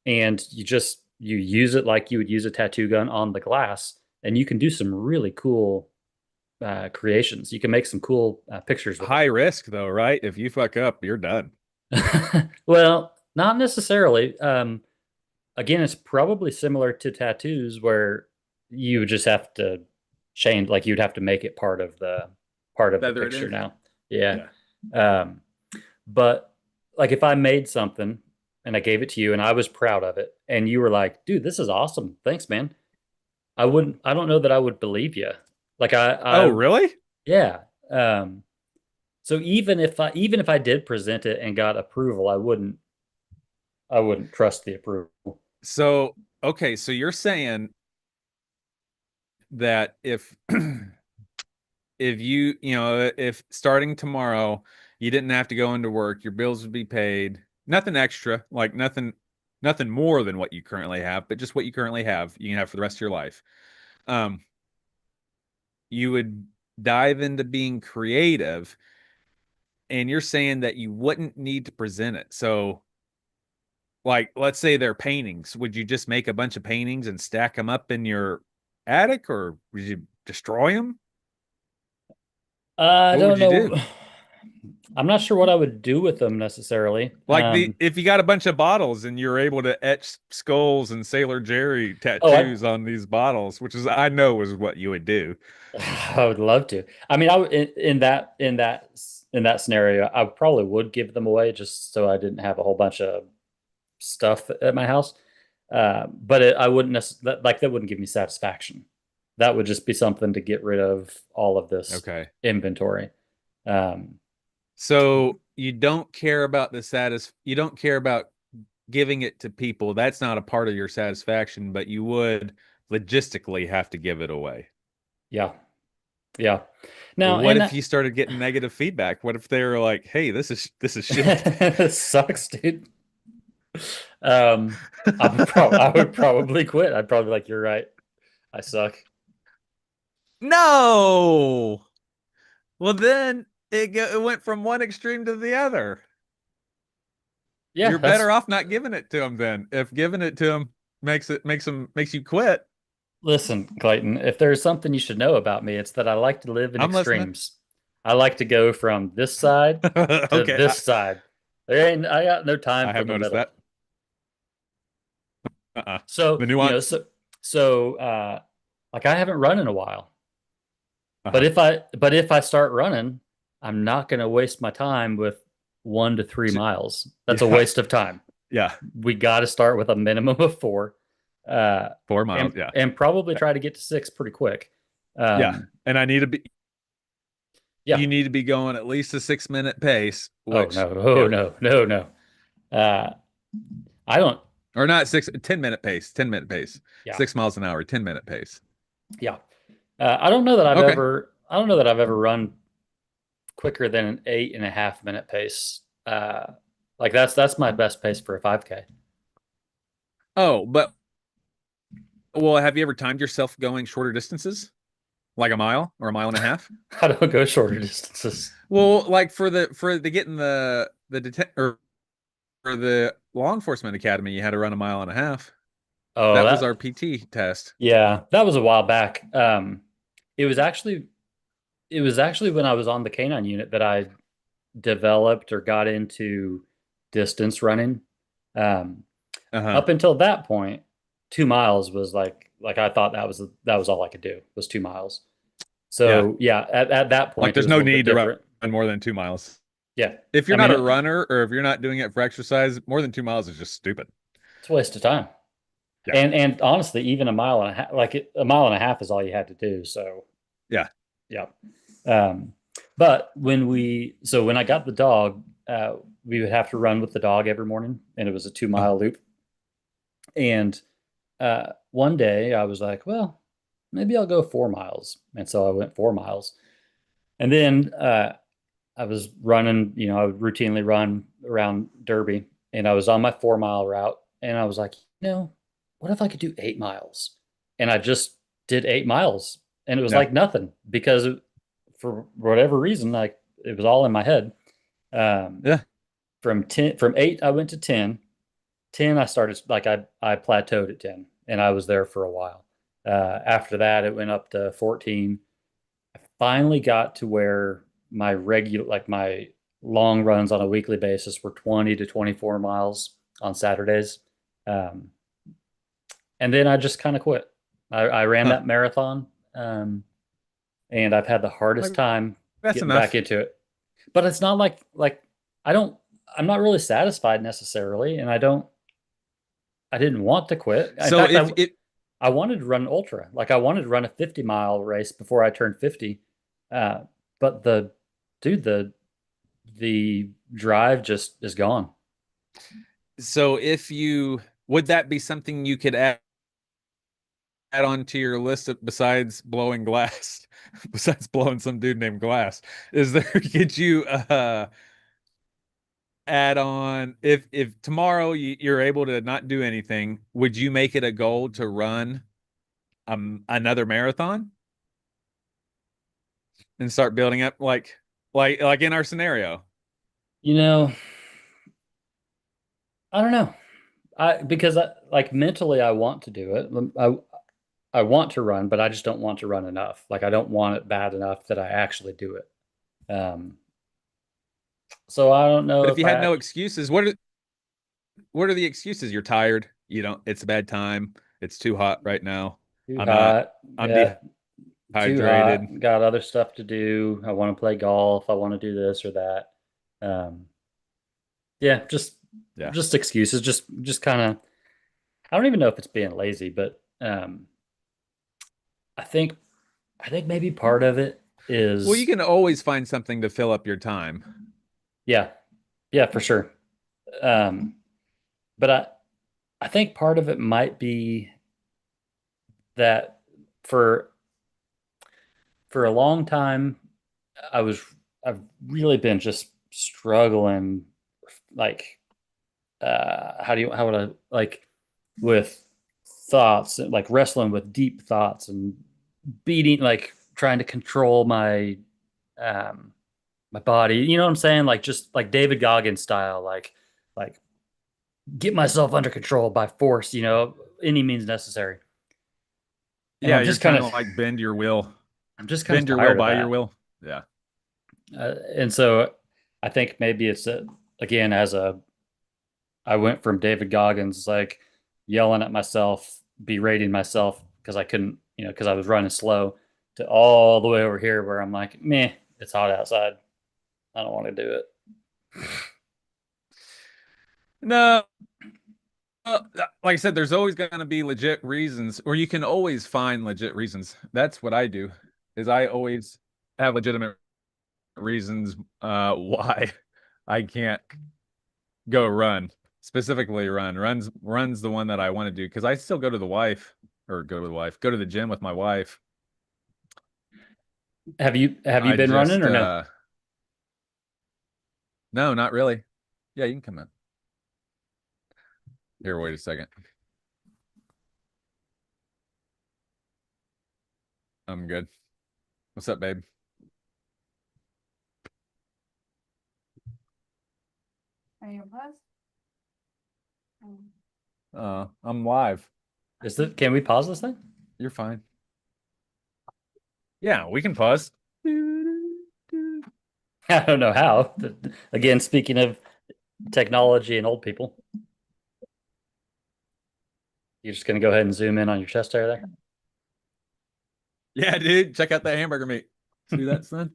[SPEAKER 2] and you use it like you would use a tattoo gun on the glass, and you can do some really cool creations. You can make some cool pictures with
[SPEAKER 1] High risk though, right? If you fuck up, you're done.
[SPEAKER 2] it. Well, not necessarily. Again, it's probably similar to tattoos where you would just have to change, like you'd have to make it part of the
[SPEAKER 1] Feather it
[SPEAKER 2] picture
[SPEAKER 1] in.
[SPEAKER 2] now. Yeah.
[SPEAKER 1] Yeah.
[SPEAKER 2] Um, but like if I made something and I gave it to you and I was proud of it and you were like, dude, this is awesome. Thanks, man. I don't know that I would believe you. Like
[SPEAKER 1] Oh,
[SPEAKER 2] I,
[SPEAKER 1] really?
[SPEAKER 2] yeah. Um, so even if I did present it and got approval, I wouldn't trust the approval.
[SPEAKER 1] So, okay, so you're saying that if if starting tomorrow you didn't have to go into work, your bills would be paid, nothing extra, like nothing more than what you currently have, but just what you currently have, you can have for the rest of your life. Um, you would dive into being creative, and you're saying that you wouldn't need to present it. So, like, let's say they're paintings, would you just make a bunch of paintings and stack them up in your attic, or would you destroy them?
[SPEAKER 2] I
[SPEAKER 1] What would
[SPEAKER 2] don't
[SPEAKER 1] you
[SPEAKER 2] know.
[SPEAKER 1] do?
[SPEAKER 2] I'm not sure what I would do with them necessarily.
[SPEAKER 1] Like the if you got a bunch of bottles and you're able to etch skulls and Sailor Jerry
[SPEAKER 2] Oh,
[SPEAKER 1] tattoos on these bottles, which is I know is what you would do.
[SPEAKER 2] I would love to. I mean, I would in that scenario, I probably would give them away just so I didn't have a whole bunch of stuff at my house. I wouldn't necessarily like that wouldn't give me satisfaction. That would just be something to get rid of all of this
[SPEAKER 1] Okay.
[SPEAKER 2] inventory. Um,
[SPEAKER 1] So you don't care about you don't care about giving it to people. That's not a part of your satisfaction, but you would logistically have to give it away.
[SPEAKER 2] yeah, yeah.
[SPEAKER 1] Well,
[SPEAKER 2] Now,
[SPEAKER 1] what
[SPEAKER 2] and
[SPEAKER 1] if you started getting negative feedback? What if they were like, "Hey, this is shit."
[SPEAKER 2] that sucks, dude. I would probably quit. I'd probably be like, you're right. I suck.
[SPEAKER 1] No. Well, then it went from one extreme to the other.
[SPEAKER 2] Yeah,
[SPEAKER 1] You're better off not giving it to them then. If giving it to them makes you quit.
[SPEAKER 2] listen, Clayton, if there's something you should know about me, it's that I like to live in
[SPEAKER 1] I'm listening.
[SPEAKER 2] extremes. I like to go from this side to
[SPEAKER 1] Okay,
[SPEAKER 2] this side. I got no time
[SPEAKER 1] I
[SPEAKER 2] for
[SPEAKER 1] have
[SPEAKER 2] the
[SPEAKER 1] noticed
[SPEAKER 2] middle.
[SPEAKER 1] that. Uh-uh.
[SPEAKER 2] So,
[SPEAKER 1] The
[SPEAKER 2] you know,
[SPEAKER 1] nuance.
[SPEAKER 2] like I haven't run in a while.
[SPEAKER 1] Uh-huh.
[SPEAKER 2] But if I start running, I'm not going to waste my time with 1 to 3 miles. That's a
[SPEAKER 1] Yeah.
[SPEAKER 2] waste of time.
[SPEAKER 1] Yeah.
[SPEAKER 2] We got to start with a minimum of four,
[SPEAKER 1] 4 miles. Yeah.
[SPEAKER 2] and probably try to get to six pretty quick.
[SPEAKER 1] Yeah.
[SPEAKER 2] Um,
[SPEAKER 1] And
[SPEAKER 2] yeah.
[SPEAKER 1] you need to be going at least a 6 minute pace,
[SPEAKER 2] Oh
[SPEAKER 1] which
[SPEAKER 2] no, no,
[SPEAKER 1] yeah,
[SPEAKER 2] no, no, no. Uh, I don't.
[SPEAKER 1] or not 10 minute pace, 10 minute pace,
[SPEAKER 2] Yeah,
[SPEAKER 1] 6 miles an hour, 10 minute pace.
[SPEAKER 2] yeah. I don't know that
[SPEAKER 1] Okay.
[SPEAKER 2] I don't know that I've ever run quicker than an 8.5 minute pace. Like that's my best pace for a 5K.
[SPEAKER 1] Oh, but well, have you ever timed yourself going shorter distances? Like a mile or a mile and a half?
[SPEAKER 2] I don't go shorter distances.
[SPEAKER 1] Well, like for the getting the or the law enforcement academy, you had to run a mile and a half.
[SPEAKER 2] Oh,
[SPEAKER 1] That was our PT test.
[SPEAKER 2] yeah, that was a while back. It was actually it was actually when I was on the canine unit that I developed or got into distance running. Um,
[SPEAKER 1] Uh-huh.
[SPEAKER 2] Up until that point, 2 miles was like I thought that was all I could do was 2 miles.
[SPEAKER 1] Yeah.
[SPEAKER 2] So yeah, at that
[SPEAKER 1] Like
[SPEAKER 2] point it
[SPEAKER 1] there's
[SPEAKER 2] was a
[SPEAKER 1] no
[SPEAKER 2] little bit
[SPEAKER 1] need to run
[SPEAKER 2] different.
[SPEAKER 1] more than 2 miles.
[SPEAKER 2] Yeah,
[SPEAKER 1] If
[SPEAKER 2] I
[SPEAKER 1] you're
[SPEAKER 2] mean
[SPEAKER 1] not a runner or if you're not doing it for exercise, more than 2 miles is just stupid.
[SPEAKER 2] it's a waste of time.
[SPEAKER 1] Yeah.
[SPEAKER 2] And honestly, even a mile and a half, a mile and a half is all you had to do. So
[SPEAKER 1] Yeah.
[SPEAKER 2] yeah. Um, but when I got the dog, we would have to run with the dog every morning, and it was a 2 mile loop. And one day I was like, well, maybe I'll go 4 miles. And so I went 4 miles. And then I was running, I would routinely run around Derby, and I was on my 4 mile route. And I was like, what if I could do 8 miles? And I just did 8 miles, and it was
[SPEAKER 1] Yeah.
[SPEAKER 2] like nothing because for whatever reason, like it was all in my head. Um,
[SPEAKER 1] Yeah.
[SPEAKER 2] from eight, I went to 10. 10, I started like I plateaued at 10, and I was there for a while. After that, it went up to 14. I finally got to where my long runs on a weekly basis were 20 to 24 miles on Saturdays. Um, and then I just kind of quit. I ran
[SPEAKER 1] Huh.
[SPEAKER 2] that marathon, and I've had the hardest
[SPEAKER 1] Like
[SPEAKER 2] time
[SPEAKER 1] that's
[SPEAKER 2] getting back
[SPEAKER 1] enough.
[SPEAKER 2] into it. But it's not like I don't I'm not really satisfied necessarily, and I didn't want to quit. In
[SPEAKER 1] So
[SPEAKER 2] fact,
[SPEAKER 1] if it
[SPEAKER 2] I wanted to run an ultra. Like I wanted to run a 50-mile race before I turned 50. Uh, but the drive just is gone.
[SPEAKER 1] so if you would that be something you could add on to your list besides blowing glass, besides blowing some dude named Glass? Is there could you add on if tomorrow you're able to not do anything, would you make it a goal to run another marathon and start building up like in our scenario?
[SPEAKER 2] You know, I don't know. Because like mentally I want to do it. I want to run, but I just don't want to run enough. Like I don't want it bad enough that I actually do it. Um, so I don't know
[SPEAKER 1] But if
[SPEAKER 2] if
[SPEAKER 1] you
[SPEAKER 2] I
[SPEAKER 1] had no
[SPEAKER 2] actually
[SPEAKER 1] excuses, what are the excuses? You're tired. You don't. It's a bad time. It's too hot right now.
[SPEAKER 2] too
[SPEAKER 1] I'm not.
[SPEAKER 2] hot.
[SPEAKER 1] I'm
[SPEAKER 2] Yeah, too
[SPEAKER 1] dehydrated.
[SPEAKER 2] hot. Got other stuff to do. I want to play golf. I want to do this or that. Um, yeah,
[SPEAKER 1] Yeah.
[SPEAKER 2] just excuses. Just kind of I don't even know if it's being lazy, but I think I think maybe part of it
[SPEAKER 1] Well, you
[SPEAKER 2] is
[SPEAKER 1] can always find something to fill up your time.
[SPEAKER 2] yeah, yeah, for sure. Um, but I think part of it might be that for for a long time I was I've really been just struggling like how would I like with thoughts, like wrestling with deep thoughts and beating, like trying to control um my body. You know what I'm saying? Like just like David Goggins style, like get myself under control by force, any means necessary. And
[SPEAKER 1] Yeah, you're trying to like
[SPEAKER 2] I'm just kind of
[SPEAKER 1] bend your will
[SPEAKER 2] tired of
[SPEAKER 1] by your
[SPEAKER 2] that.
[SPEAKER 1] will. Yeah.
[SPEAKER 2] And so I think maybe it's again as a I went from David Goggins like yelling at myself, berating myself because I couldn't, because I was running slow, to all the way over here where I'm like, meh, it's hot outside. I don't want to do it.
[SPEAKER 1] No, like I said, there's always going to be legit reasons, or you can always find legit reasons. That's what I do, is I always have legitimate reasons why I can't go run, specifically run. Runs the one that I want to do because I still go to the gym with my wife.
[SPEAKER 2] Have you
[SPEAKER 1] I
[SPEAKER 2] been running
[SPEAKER 1] just
[SPEAKER 2] or no?
[SPEAKER 1] no, not really. Yeah, you can come in. Here, wait a second. I'm good. What's up, babe? I'm live.
[SPEAKER 2] Can we pause this thing?
[SPEAKER 1] You're fine. Yeah, we can pause.
[SPEAKER 2] I don't know how. Again, speaking of technology and old people, you're just gonna go ahead and zoom in on your chest hair
[SPEAKER 1] Yeah, dude, check out that hamburger meat. See that, son?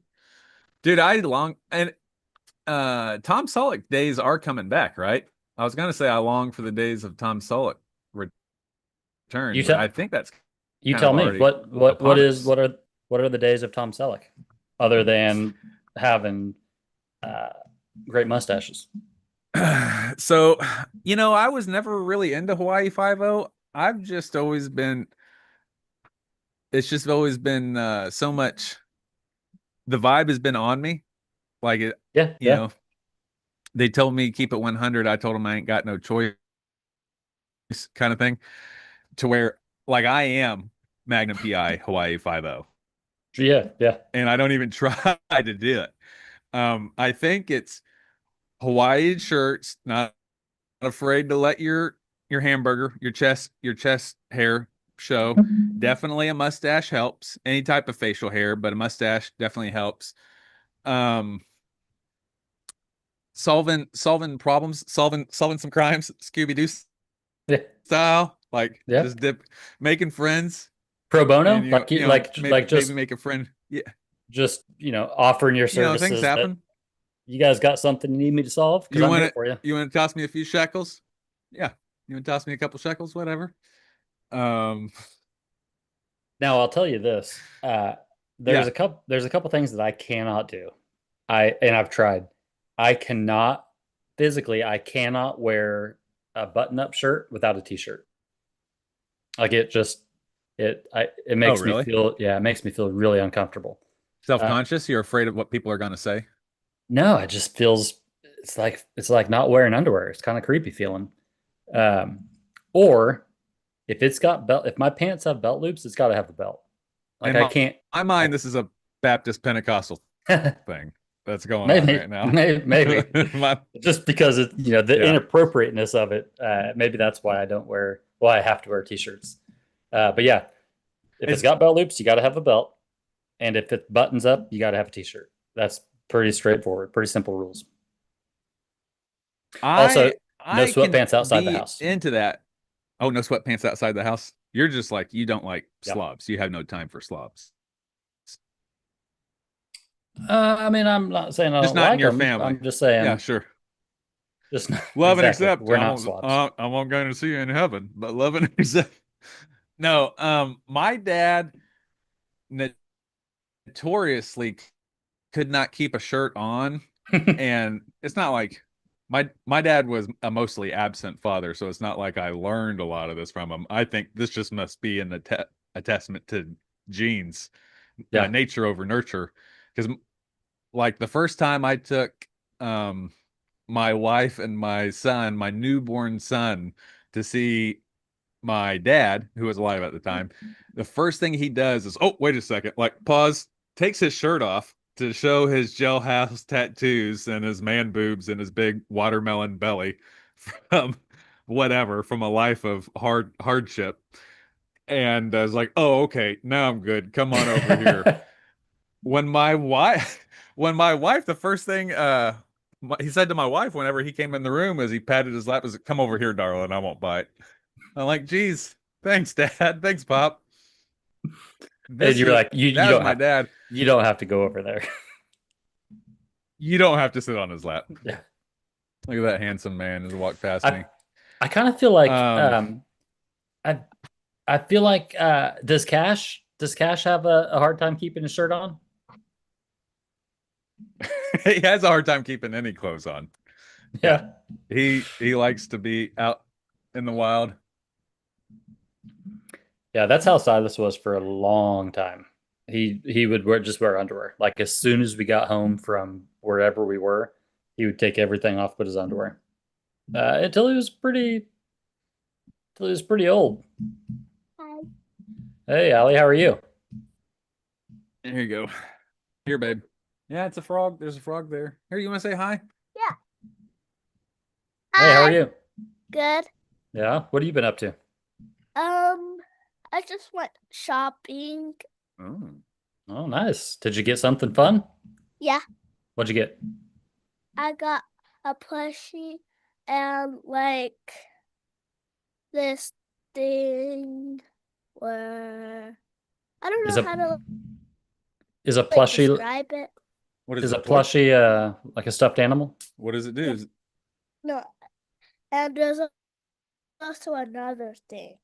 [SPEAKER 1] Dude, Tom Selleck days are coming back, right? I was gonna say I long for the days of Tom Selleck
[SPEAKER 2] You
[SPEAKER 1] return, but I
[SPEAKER 2] tell
[SPEAKER 1] think that's
[SPEAKER 2] you
[SPEAKER 1] kind of
[SPEAKER 2] tell me
[SPEAKER 1] already
[SPEAKER 2] what
[SPEAKER 1] upon
[SPEAKER 2] is
[SPEAKER 1] us.
[SPEAKER 2] what are the days of Tom Selleck other than having uh, great mustaches?
[SPEAKER 1] So, I was never really into Hawaii Five-O. I've just always been it's just always been so much the vibe has been on me. Like it,
[SPEAKER 2] Yeah,
[SPEAKER 1] you
[SPEAKER 2] yeah.
[SPEAKER 1] know, they told me keep it 100. I told them I ain't got no choice kind of thing to where like I am Magnum PI Hawaii 50
[SPEAKER 2] Yeah, yeah.
[SPEAKER 1] and I don't even try to do it. I think it's Hawaiian shirts, not afraid to let your hamburger, your chest hair show. Definitely a mustache helps. Any type of facial hair, but a mustache definitely helps. Um, solving problems, solving some crimes, Scooby Doo
[SPEAKER 2] Yeah,
[SPEAKER 1] style, like
[SPEAKER 2] yeah.
[SPEAKER 1] just dip, making friends,
[SPEAKER 2] Pro
[SPEAKER 1] and
[SPEAKER 2] bono, like
[SPEAKER 1] maybe make a friend. Yeah,
[SPEAKER 2] just offering your
[SPEAKER 1] things
[SPEAKER 2] services that
[SPEAKER 1] happen.
[SPEAKER 2] you guys got something you need me to solve because
[SPEAKER 1] You
[SPEAKER 2] I'm
[SPEAKER 1] want
[SPEAKER 2] here
[SPEAKER 1] to
[SPEAKER 2] for you.
[SPEAKER 1] you want to toss me a few shekels? Yeah, you want to toss me a couple shekels, whatever. Um,
[SPEAKER 2] Now I'll tell you this:
[SPEAKER 1] yeah.
[SPEAKER 2] there's a couple things that I cannot do. I've tried. I cannot physically. I cannot wear a button-up shirt without a t-shirt. Like it
[SPEAKER 1] Oh,
[SPEAKER 2] makes me
[SPEAKER 1] really?
[SPEAKER 2] feel yeah, it makes me feel really uncomfortable. Uh,
[SPEAKER 1] Self-conscious? You're afraid of what people are going to say?
[SPEAKER 2] no, it just feels it's like not wearing underwear. It's kind of creepy feeling. Um, or if my pants have belt loops, it's got to have a belt. Like
[SPEAKER 1] In
[SPEAKER 2] I
[SPEAKER 1] my,
[SPEAKER 2] can't.
[SPEAKER 1] my
[SPEAKER 2] I,
[SPEAKER 1] mind, this is a Baptist Pentecostal thing that's going on
[SPEAKER 2] maybe,
[SPEAKER 1] right now.
[SPEAKER 2] maybe
[SPEAKER 1] My,
[SPEAKER 2] just because the
[SPEAKER 1] yeah.
[SPEAKER 2] inappropriateness of it. Maybe that's why I have to wear t-shirts. But yeah, if it's
[SPEAKER 1] It's
[SPEAKER 2] got belt loops, you got to have a belt, and if it buttons up, you got to have a t-shirt. That's pretty straightforward, pretty simple rules. Also,
[SPEAKER 1] I
[SPEAKER 2] no
[SPEAKER 1] I can
[SPEAKER 2] sweatpants outside the
[SPEAKER 1] be
[SPEAKER 2] house.
[SPEAKER 1] into that. Oh, no sweatpants outside the house. You're just like you don't like
[SPEAKER 2] Yeah.
[SPEAKER 1] slobs. You have no time for slobs.
[SPEAKER 2] I mean, I'm not saying I
[SPEAKER 1] Just
[SPEAKER 2] don't
[SPEAKER 1] not in
[SPEAKER 2] like
[SPEAKER 1] your
[SPEAKER 2] them.
[SPEAKER 1] family.
[SPEAKER 2] I'm just
[SPEAKER 1] Yeah,
[SPEAKER 2] saying
[SPEAKER 1] sure.
[SPEAKER 2] Just not,
[SPEAKER 1] Love and
[SPEAKER 2] exactly.
[SPEAKER 1] accept.
[SPEAKER 2] We're not swabs.
[SPEAKER 1] I'm not going to see you in heaven, but love and accept. No, my dad notoriously could not keep a shirt on, and it's not like my dad was a mostly absent father, so it's not like I learned a lot of this from him. I think this just must be a testament to genes,
[SPEAKER 2] Yeah.
[SPEAKER 1] nature over nurture. Because like the first time I took um my wife and my son, my newborn son, to see my dad, who was alive at the time, the first thing he does is, oh, wait a second, like pause, takes his shirt off to show his jailhouse tattoos and his man boobs and his big watermelon belly from whatever, from a life of hardship. And I was like, oh, okay, now I'm good. Come on over here. When my wife, when my wife, the first thing he said to my wife whenever he came in the room as he patted his lap was, come over here, darling, I won't bite. I'm like, geez, thanks, Dad. Thanks, Pop.
[SPEAKER 2] And
[SPEAKER 1] This
[SPEAKER 2] you're
[SPEAKER 1] is
[SPEAKER 2] like,
[SPEAKER 1] that was my dad.
[SPEAKER 2] you don't have to go over there.
[SPEAKER 1] You don't have to sit on his lap.
[SPEAKER 2] Yeah.
[SPEAKER 1] Look at that handsome man as he walked past
[SPEAKER 2] I
[SPEAKER 1] me.
[SPEAKER 2] I kind of feel like
[SPEAKER 1] Um,
[SPEAKER 2] I I feel like does Cash have a hard time keeping his shirt on?
[SPEAKER 1] he has a hard time keeping any clothes on. Yeah,
[SPEAKER 2] Yeah.
[SPEAKER 1] he likes to be out in the wild.
[SPEAKER 2] Yeah, that's how Silas was for a long time. He would just wear underwear. Like as soon as we got home from wherever we were, he would take everything off but his underwear. Until he was pretty old.
[SPEAKER 3] Hi.
[SPEAKER 2] Hey, Allie, how are you?
[SPEAKER 1] Here you go. Here, babe. Yeah, it's a frog. There's a frog there. Here, you want to say hi?
[SPEAKER 3] Yeah.
[SPEAKER 2] Hey, how are
[SPEAKER 3] Hi.
[SPEAKER 2] you?
[SPEAKER 3] Good.
[SPEAKER 2] Yeah, what have you been up to?
[SPEAKER 3] I just went shopping.
[SPEAKER 1] Oh.
[SPEAKER 2] Oh, nice. Did you get something fun?
[SPEAKER 3] Yeah,
[SPEAKER 2] What'd you get?
[SPEAKER 3] I got a plushie and like this thing where I don't
[SPEAKER 2] Is
[SPEAKER 3] know
[SPEAKER 2] a
[SPEAKER 3] how to
[SPEAKER 2] is a
[SPEAKER 3] like
[SPEAKER 2] plushie
[SPEAKER 3] describe it.
[SPEAKER 1] What is
[SPEAKER 2] is a
[SPEAKER 1] it? What?
[SPEAKER 2] plushie like a stuffed animal?
[SPEAKER 1] What does it do?
[SPEAKER 3] Yeah. No, and there's also another thing,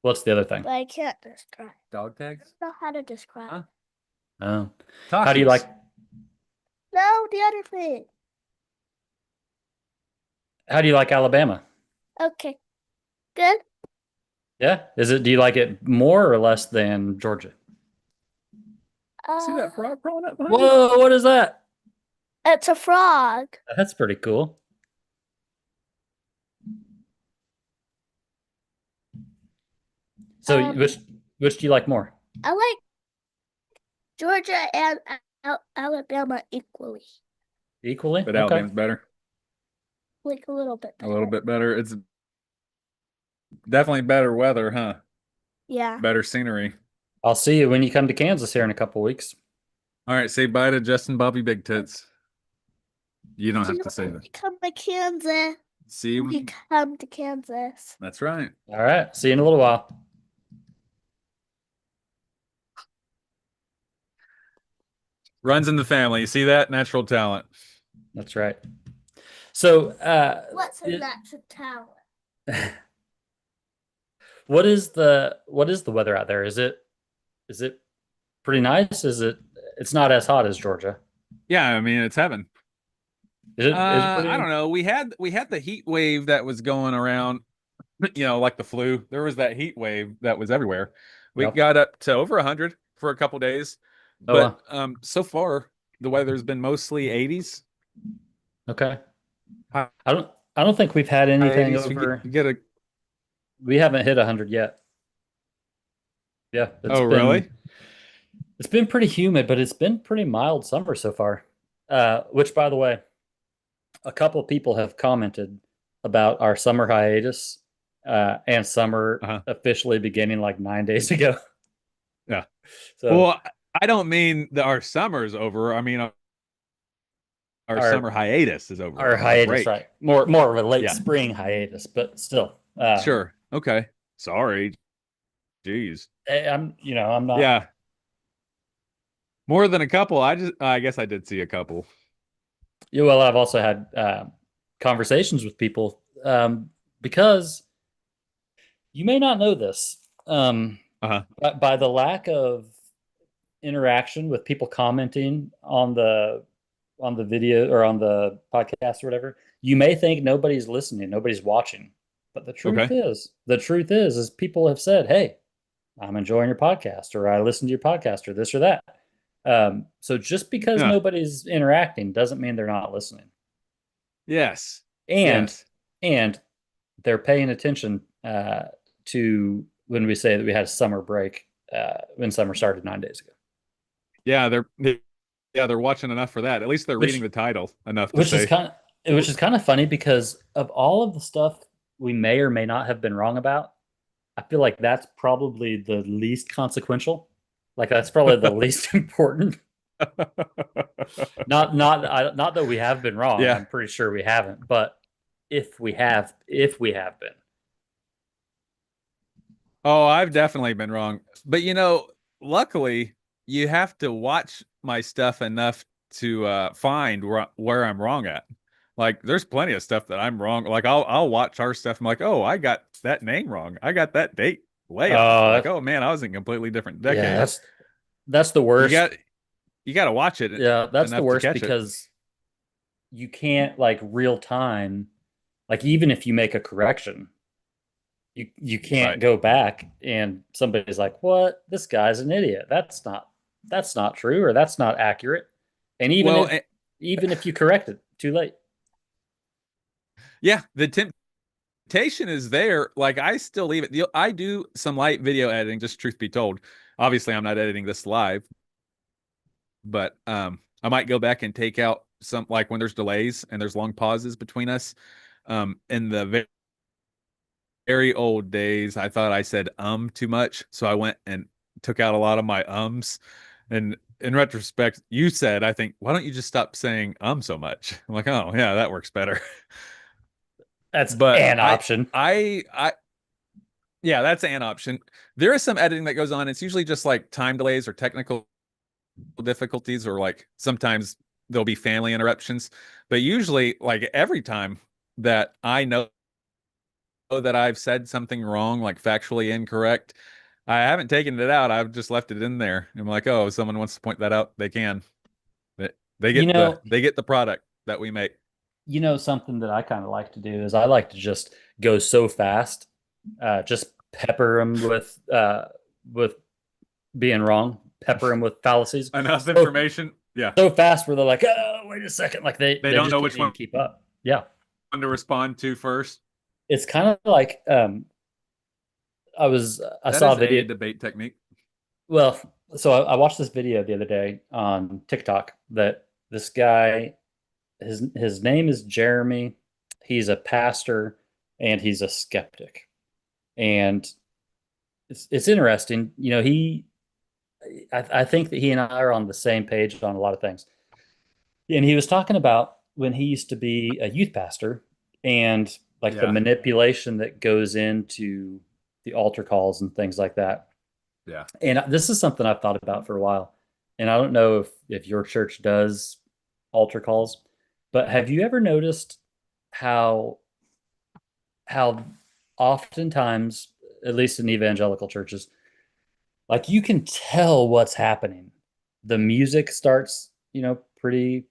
[SPEAKER 2] What's the other thing?
[SPEAKER 3] but I can't describe.
[SPEAKER 1] Dog
[SPEAKER 3] I
[SPEAKER 1] tags?
[SPEAKER 3] don't know how to describe.
[SPEAKER 1] Huh?
[SPEAKER 2] Oh. How do you
[SPEAKER 1] Takis.
[SPEAKER 2] like
[SPEAKER 3] No, the other thing.
[SPEAKER 2] Alabama?
[SPEAKER 3] Okay, good.
[SPEAKER 2] Yeah. Do you like it more or less than Georgia?
[SPEAKER 1] See that frog crawling up behind you?
[SPEAKER 2] Whoa, what is that?
[SPEAKER 3] It's a frog.
[SPEAKER 2] That's pretty cool. So
[SPEAKER 3] Um,
[SPEAKER 2] which do you like more?
[SPEAKER 3] I like Georgia and Alabama equally,
[SPEAKER 2] Equally?
[SPEAKER 1] But
[SPEAKER 2] Okay.
[SPEAKER 1] Alabama's better.
[SPEAKER 3] like a little bit
[SPEAKER 1] A
[SPEAKER 3] better.
[SPEAKER 1] little bit better. It's definitely better weather, huh?
[SPEAKER 3] Yeah.
[SPEAKER 1] Better scenery.
[SPEAKER 2] I'll see you when you come to Kansas here in a couple weeks.
[SPEAKER 1] All right, say bye to Justin Bobby Big Tits. You don't have to say that.
[SPEAKER 3] Come to Kansas.
[SPEAKER 1] See you.
[SPEAKER 3] You come to Kansas.
[SPEAKER 1] That's right.
[SPEAKER 2] All right. See you in a little while.
[SPEAKER 1] Runs in the family. You see that? Natural talent.
[SPEAKER 2] That's right. So
[SPEAKER 3] What's a natural talent?
[SPEAKER 2] what is the weather out there? Is it pretty nice? It's not as hot as Georgia.
[SPEAKER 1] Yeah, I mean it's heaven.
[SPEAKER 2] Is it pretty
[SPEAKER 1] I don't know. We had the heat wave that was going around, like the flu. There was that heat wave that was everywhere. We
[SPEAKER 2] Yep.
[SPEAKER 1] got up to over 100 for a couple days,
[SPEAKER 2] Oh,
[SPEAKER 1] but
[SPEAKER 2] wow.
[SPEAKER 1] so far the weather's been mostly 80s.
[SPEAKER 2] Okay.
[SPEAKER 1] High
[SPEAKER 2] I don't think we've had anything
[SPEAKER 1] 80s.
[SPEAKER 2] over.
[SPEAKER 1] You get a.
[SPEAKER 2] We haven't hit 100 yet. Yeah,
[SPEAKER 1] Oh, really?
[SPEAKER 2] it's been pretty humid, but it's been pretty mild summer so far. Which, by the way, a couple of people have commented about our summer hiatus and summer
[SPEAKER 1] Uh-huh.
[SPEAKER 2] officially beginning like 9 days ago.
[SPEAKER 1] Yeah.
[SPEAKER 2] So
[SPEAKER 1] Well, I don't mean that our summer's over. I mean our summer hiatus is over.
[SPEAKER 2] our
[SPEAKER 1] Our
[SPEAKER 2] hiatus,
[SPEAKER 1] break.
[SPEAKER 2] right? More of a late
[SPEAKER 1] Yeah.
[SPEAKER 2] spring hiatus, but still.
[SPEAKER 1] Sure. Okay. Sorry. Jeez.
[SPEAKER 2] I'm not.
[SPEAKER 1] Yeah. More than a couple. I guess I did see a couple.
[SPEAKER 2] Yeah, well, I've also had conversations with people, because you may not know this, by the lack of interaction with people commenting on the video or on the podcast or whatever, you may think nobody's listening, nobody's watching. But
[SPEAKER 1] Okay.
[SPEAKER 2] the truth is people have said, "Hey, I'm enjoying your podcast," or "I listen to your podcast," or this or that. So just because
[SPEAKER 1] Yeah.
[SPEAKER 2] nobody's interacting doesn't mean they're not listening.
[SPEAKER 1] Yes.
[SPEAKER 2] And
[SPEAKER 1] Yes.
[SPEAKER 2] and they're paying attention to when we say that we had a summer break when summer started 9 days ago.
[SPEAKER 1] Yeah, they're watching enough for that. At least they're reading
[SPEAKER 2] Which
[SPEAKER 1] the title enough to
[SPEAKER 2] which is
[SPEAKER 1] say,
[SPEAKER 2] kind which is kind of funny because of all of the stuff we may or may not have been wrong about, I feel like that's probably the least consequential. Like that's probably the least important. Not that we have been wrong.
[SPEAKER 1] yeah.
[SPEAKER 2] I'm pretty sure we haven't, but if we have been.
[SPEAKER 1] Oh, I've definitely been wrong. But luckily you have to watch my stuff enough to find where I'm wrong at. Like there's plenty of stuff that I'm wrong. Like I'll watch our stuff. I'm like, oh, I got that name wrong. I got that date way off. Like, oh man, I was in a completely different
[SPEAKER 2] Yeah,
[SPEAKER 1] decade.
[SPEAKER 2] that's the
[SPEAKER 1] You
[SPEAKER 2] worst.
[SPEAKER 1] got you got to watch it
[SPEAKER 2] Yeah, that's the
[SPEAKER 1] enough to
[SPEAKER 2] worst
[SPEAKER 1] catch it.
[SPEAKER 2] because you can't like real time, like even if you make a correction, you can't
[SPEAKER 1] Right.
[SPEAKER 2] go back and somebody's like, "What? This guy's an idiot. That's not true or that's not accurate." And
[SPEAKER 1] Well,
[SPEAKER 2] even if you correct it, too late.
[SPEAKER 1] yeah, the temptation is there. Like I still leave it. I do some light video editing, just truth be told. Obviously, I'm not editing this live, but I might go back and take out some, like when there's delays and there's long pauses between us. In the very old days, I thought I said too much, so I went and took out a lot of my ums. And in retrospect, you said, I think, why don't you just stop saying so much? I'm like, oh yeah, that works better.
[SPEAKER 2] That's
[SPEAKER 1] But
[SPEAKER 2] an option.
[SPEAKER 1] yeah, that's an option. There is some editing that goes on. It's usually just like time delays or technical difficulties, or like sometimes there'll be family interruptions. But usually, like every time that I know that I've said something wrong, like factually incorrect, I haven't taken it out. I've just left it in there. I'm like, oh, if someone wants to point that out, they can. They
[SPEAKER 2] You
[SPEAKER 1] get
[SPEAKER 2] know,
[SPEAKER 1] the product that we make.
[SPEAKER 2] something that I kind of like to do is I like to just go so fast, just pepper them with being wrong, pepper them with fallacies.
[SPEAKER 1] Enough
[SPEAKER 2] So,
[SPEAKER 1] information. Yeah.
[SPEAKER 2] so fast where they're like, "Oh, wait a second!" Like
[SPEAKER 1] They
[SPEAKER 2] they
[SPEAKER 1] don't
[SPEAKER 2] just
[SPEAKER 1] know
[SPEAKER 2] can't
[SPEAKER 1] which
[SPEAKER 2] even
[SPEAKER 1] one
[SPEAKER 2] keep up. Yeah,
[SPEAKER 1] to respond to first.
[SPEAKER 2] it's kind of like I
[SPEAKER 1] That
[SPEAKER 2] saw a
[SPEAKER 1] is a
[SPEAKER 2] video.
[SPEAKER 1] debate technique.
[SPEAKER 2] Well, so I watched this video the other day on TikTok that this guy, his name is Jeremy. He's a pastor and he's a skeptic. And it's interesting. I think that he and I are on the same page on a lot of things. And he was talking about when he used to be a youth pastor and like the
[SPEAKER 1] Yeah.
[SPEAKER 2] manipulation that goes into the altar calls and things like that.
[SPEAKER 1] Yeah.
[SPEAKER 2] And this is something I've thought about for a while. And I don't know if your church does altar calls, but have you ever noticed how how oftentimes, at least in evangelical churches, like you can tell what's happening. The music starts, pretty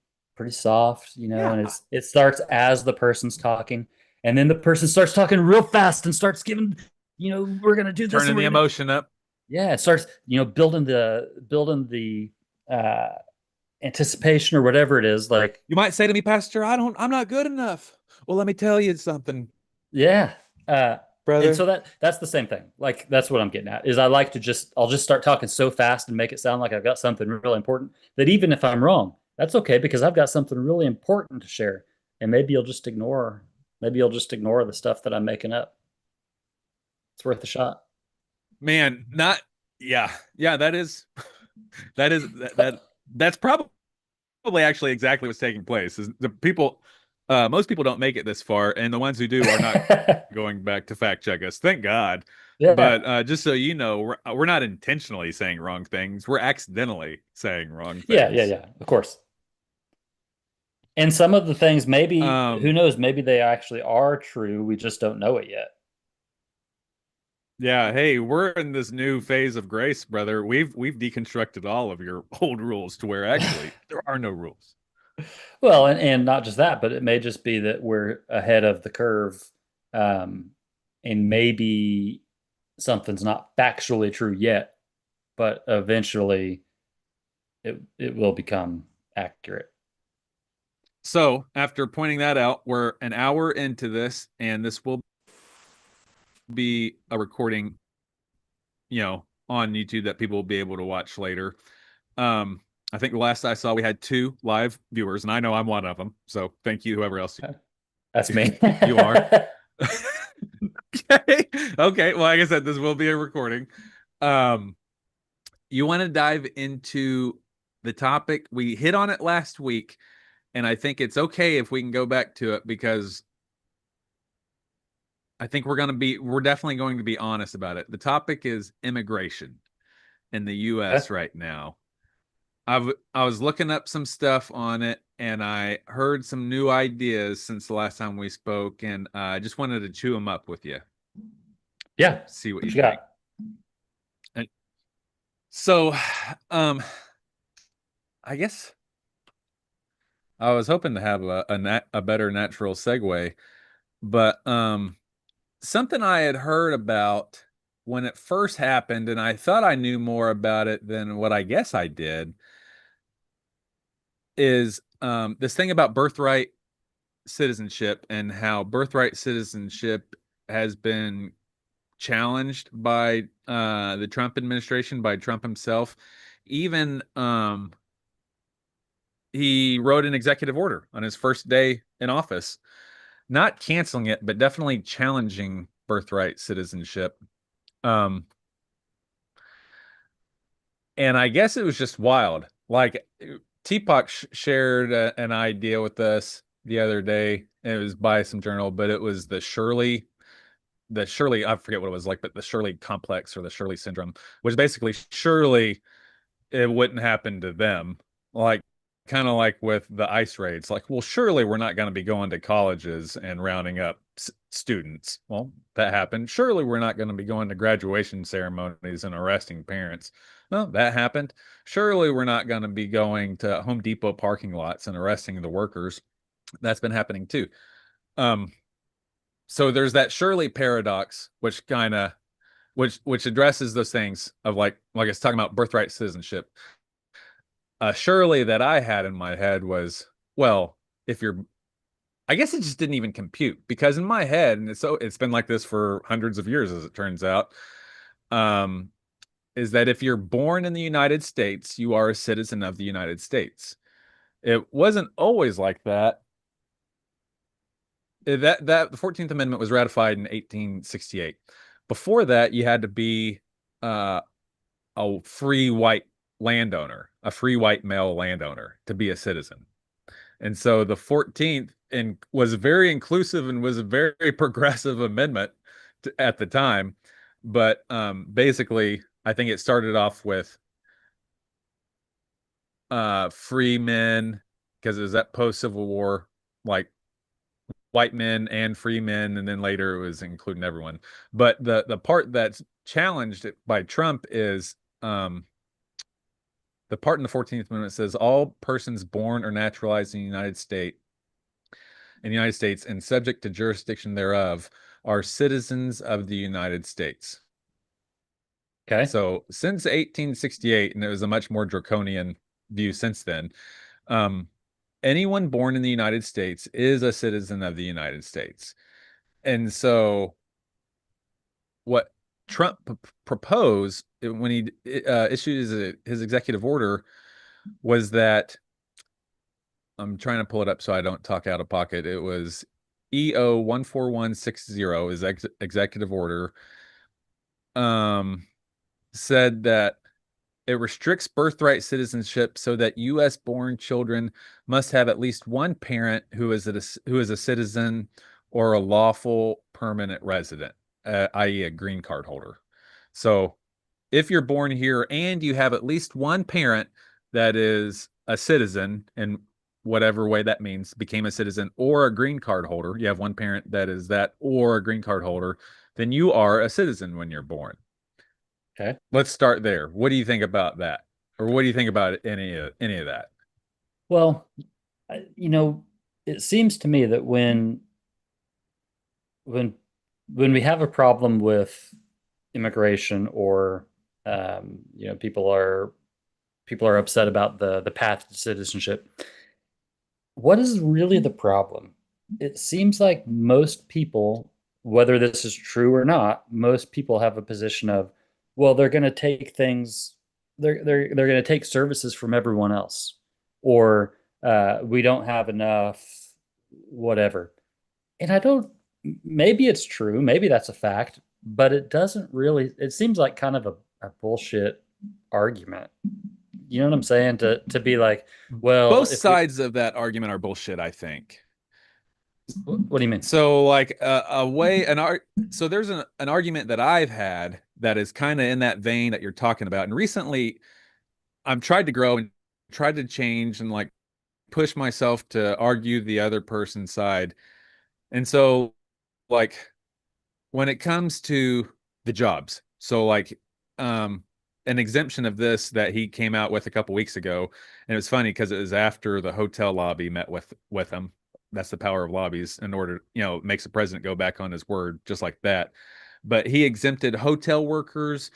[SPEAKER 2] soft,
[SPEAKER 1] Yeah.
[SPEAKER 2] and it starts as the person's talking, and then the person starts talking real fast and starts giving, we're gonna do this,
[SPEAKER 1] Turning
[SPEAKER 2] and
[SPEAKER 1] the emotion up.
[SPEAKER 2] yeah, it starts, building the uh anticipation or whatever it is, like,
[SPEAKER 1] You might say to me, Pastor, I'm not good enough. Well, let me tell you something,
[SPEAKER 2] yeah. And
[SPEAKER 1] brother.
[SPEAKER 2] so that's the same thing. Like that's what I'm getting at is I'll just start talking so fast and make it sound like I've got something really important that even if I'm wrong, that's okay because I've got something really important to share. And maybe you'll just ignore the stuff that I'm making up. It's worth a shot.
[SPEAKER 1] Man, not yeah. Yeah, that's probably actually exactly what's taking place. Is the people most people don't make it this far, and the ones who do are not going back to fact check us. Thank God.
[SPEAKER 2] Yeah.
[SPEAKER 1] But just so you know, we're not intentionally saying wrong things. We're accidentally saying wrong
[SPEAKER 2] Yeah, yeah,
[SPEAKER 1] things.
[SPEAKER 2] yeah. Of course. And some of the things, maybe, who
[SPEAKER 1] Um,
[SPEAKER 2] knows, maybe they actually are true. We just don't know it yet.
[SPEAKER 1] yeah, hey, we're in this new phase of grace, brother. We've deconstructed all of your old rules to where actually there are no rules.
[SPEAKER 2] Well, and not just that, but it may just be that we're ahead of the curve, um, and maybe something's not factually true yet, but eventually it will become accurate.
[SPEAKER 1] So, after pointing that out, we're an hour into this, and this will be a recording, on YouTube that people will be able to watch later. I think the last I saw, we had 2 live viewers, and I know I'm one of them. So, thank you, whoever else
[SPEAKER 2] That's me.
[SPEAKER 1] you are. Okay. Okay. Well, like I said, this will be a recording. Um, you want to dive into the topic? We hit on it last week, and I think it's okay if we can go back to it because I think we're definitely going to be honest about it. The topic is immigration in the US
[SPEAKER 2] Okay.
[SPEAKER 1] right now. I was looking up some stuff on it and I heard some new ideas since the last time we spoke, and I just wanted to chew them up with you,
[SPEAKER 2] Yeah.
[SPEAKER 1] see what
[SPEAKER 2] What
[SPEAKER 1] you
[SPEAKER 2] you
[SPEAKER 1] think.
[SPEAKER 2] got?
[SPEAKER 1] And so, um, I guess I was hoping to have a better natural segue, but something I had heard about when it first happened, and I thought I knew more about it than what I guess I did, is this thing about birthright citizenship and how birthright citizenship has been challenged by the Trump administration, by Trump himself. Even he wrote an executive order on his first day in office, not canceling it, but definitely challenging birthright citizenship. Um, and I guess it was just wild. Like Teapot shared an idea with us the other day. It was by some journal, but it was the Shirley, I forget what it was like, but the Shirley complex or the Shirley syndrome, which basically surely it wouldn't happen to them. Like kind of like with the ICE raids, like, well, surely we're not going to be going to colleges and rounding up students. Well, that happened. Surely we're not going to be going to graduation ceremonies and arresting parents. Well, that happened. Surely we're not going to be going to Home Depot parking lots and arresting the workers. That's been happening too. Um, so there's that Shirley paradox, which kind of which addresses those things of like it's talking about birthright citizenship. Shirley that I had in my head was, well, if you're, I guess it just didn't even compute because in my head, and it's been like this for hundreds of years, as it turns out, um, is that if you're born in the United States, you are a citizen of the United States. It wasn't always like that. That the 14th Amendment was ratified in 1868. Before that, you had to be uh, a free white landowner, a free white male landowner to be a citizen. And so the 14th was very inclusive and was a very progressive amendment at the time. But basically, I think it started off with free men because it was that post Civil War, like white men and free men, and then later it was including everyone. But the part that's challenged by Trump is the part in the 14th Amendment says all persons born or naturalized in the United States and subject to jurisdiction thereof are citizens of the United States.
[SPEAKER 2] Okay.
[SPEAKER 1] So since 1868, and it was a much more draconian view since then, um, anyone born in the United States is a citizen of the United States. And so what Trump proposed when he issued his executive order was that I'm trying to pull it up so I don't talk out of pocket. It was EO 14160 is executive order. Um, said that it restricts birthright citizenship so that U.S. born children must have at least one parent who is a citizen or a lawful permanent resident, i.e., a green card holder. So if you're born here and you have at least one parent that is a citizen, and whatever way that means, became a citizen or a green card holder, you have one parent that is that or a green card holder, then you are a citizen when you're born.
[SPEAKER 2] Okay.
[SPEAKER 1] Let's start there. What do you think about that? Or what do you think about any of that?
[SPEAKER 2] Well, it seems to me that when when we have a problem with immigration or people are upset about the path to citizenship, what is really the problem? It seems like most people, whether this is true or not, most people have a position of, well, they're going to take things, they're going to take services from everyone else, or we don't have enough, whatever. And I don't, maybe it's true, maybe that's a fact, but it doesn't really, it seems like kind of a bullshit argument. You know what I'm saying? To be like, well,
[SPEAKER 1] Both sides of that argument are bullshit, I think.
[SPEAKER 2] What do you mean?
[SPEAKER 1] So like so there's an argument that I've had that is kind of in that vein that you're talking about. And recently I've tried to grow and tried to change and like push myself to argue the other person's side. And so like when it comes to the jobs, so like an exemption of this that he came out with a couple weeks ago, and it was funny because it was after the hotel lobby met with him. That's the power of lobbies in order, makes the president go back on his word just like that. But he exempted hotel workers,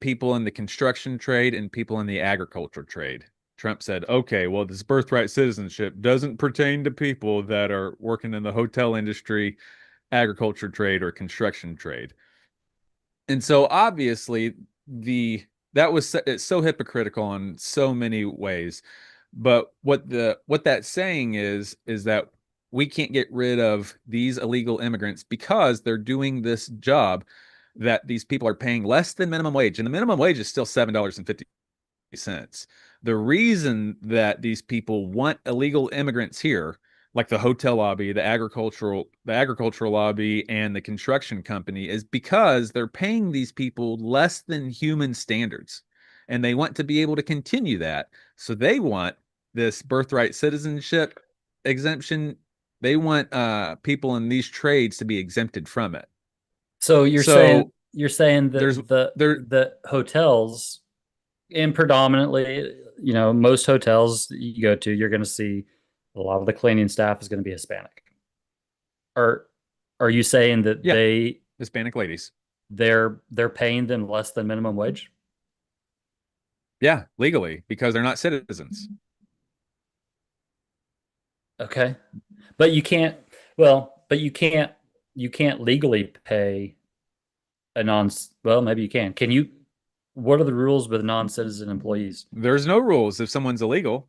[SPEAKER 1] people in the construction trade, and people in the agriculture trade. Trump said, okay, well, this birthright citizenship doesn't pertain to people that are working in the hotel industry, agriculture trade, or construction trade. And so obviously it's so hypocritical in so many ways. But what that's saying is that we can't get rid of these illegal immigrants because they're doing this job that these people are paying less than minimum wage, and the minimum wage is still $7.50. The reason that these people want illegal immigrants here, like the hotel lobby, the agricultural lobby, and the construction company, is because they're paying these people less than human standards, and they want to be able to continue that. So they want this birthright citizenship exemption. They want people in these trades to be exempted from it.
[SPEAKER 2] So you're saying
[SPEAKER 1] there's
[SPEAKER 2] that the
[SPEAKER 1] there
[SPEAKER 2] the hotels, and predominantly, most hotels that you go to, you're going to see a lot of the cleaning staff is going to be Hispanic. Are are you saying that
[SPEAKER 1] yeah, Hispanic ladies.
[SPEAKER 2] they're paying them less than minimum wage?
[SPEAKER 1] Yeah, legally, because they're not citizens.
[SPEAKER 2] Okay. But you can't, but you can't legally pay a non, well, maybe you can. Can you, what are the rules with non-citizen employees?
[SPEAKER 1] There's no rules if someone's illegal.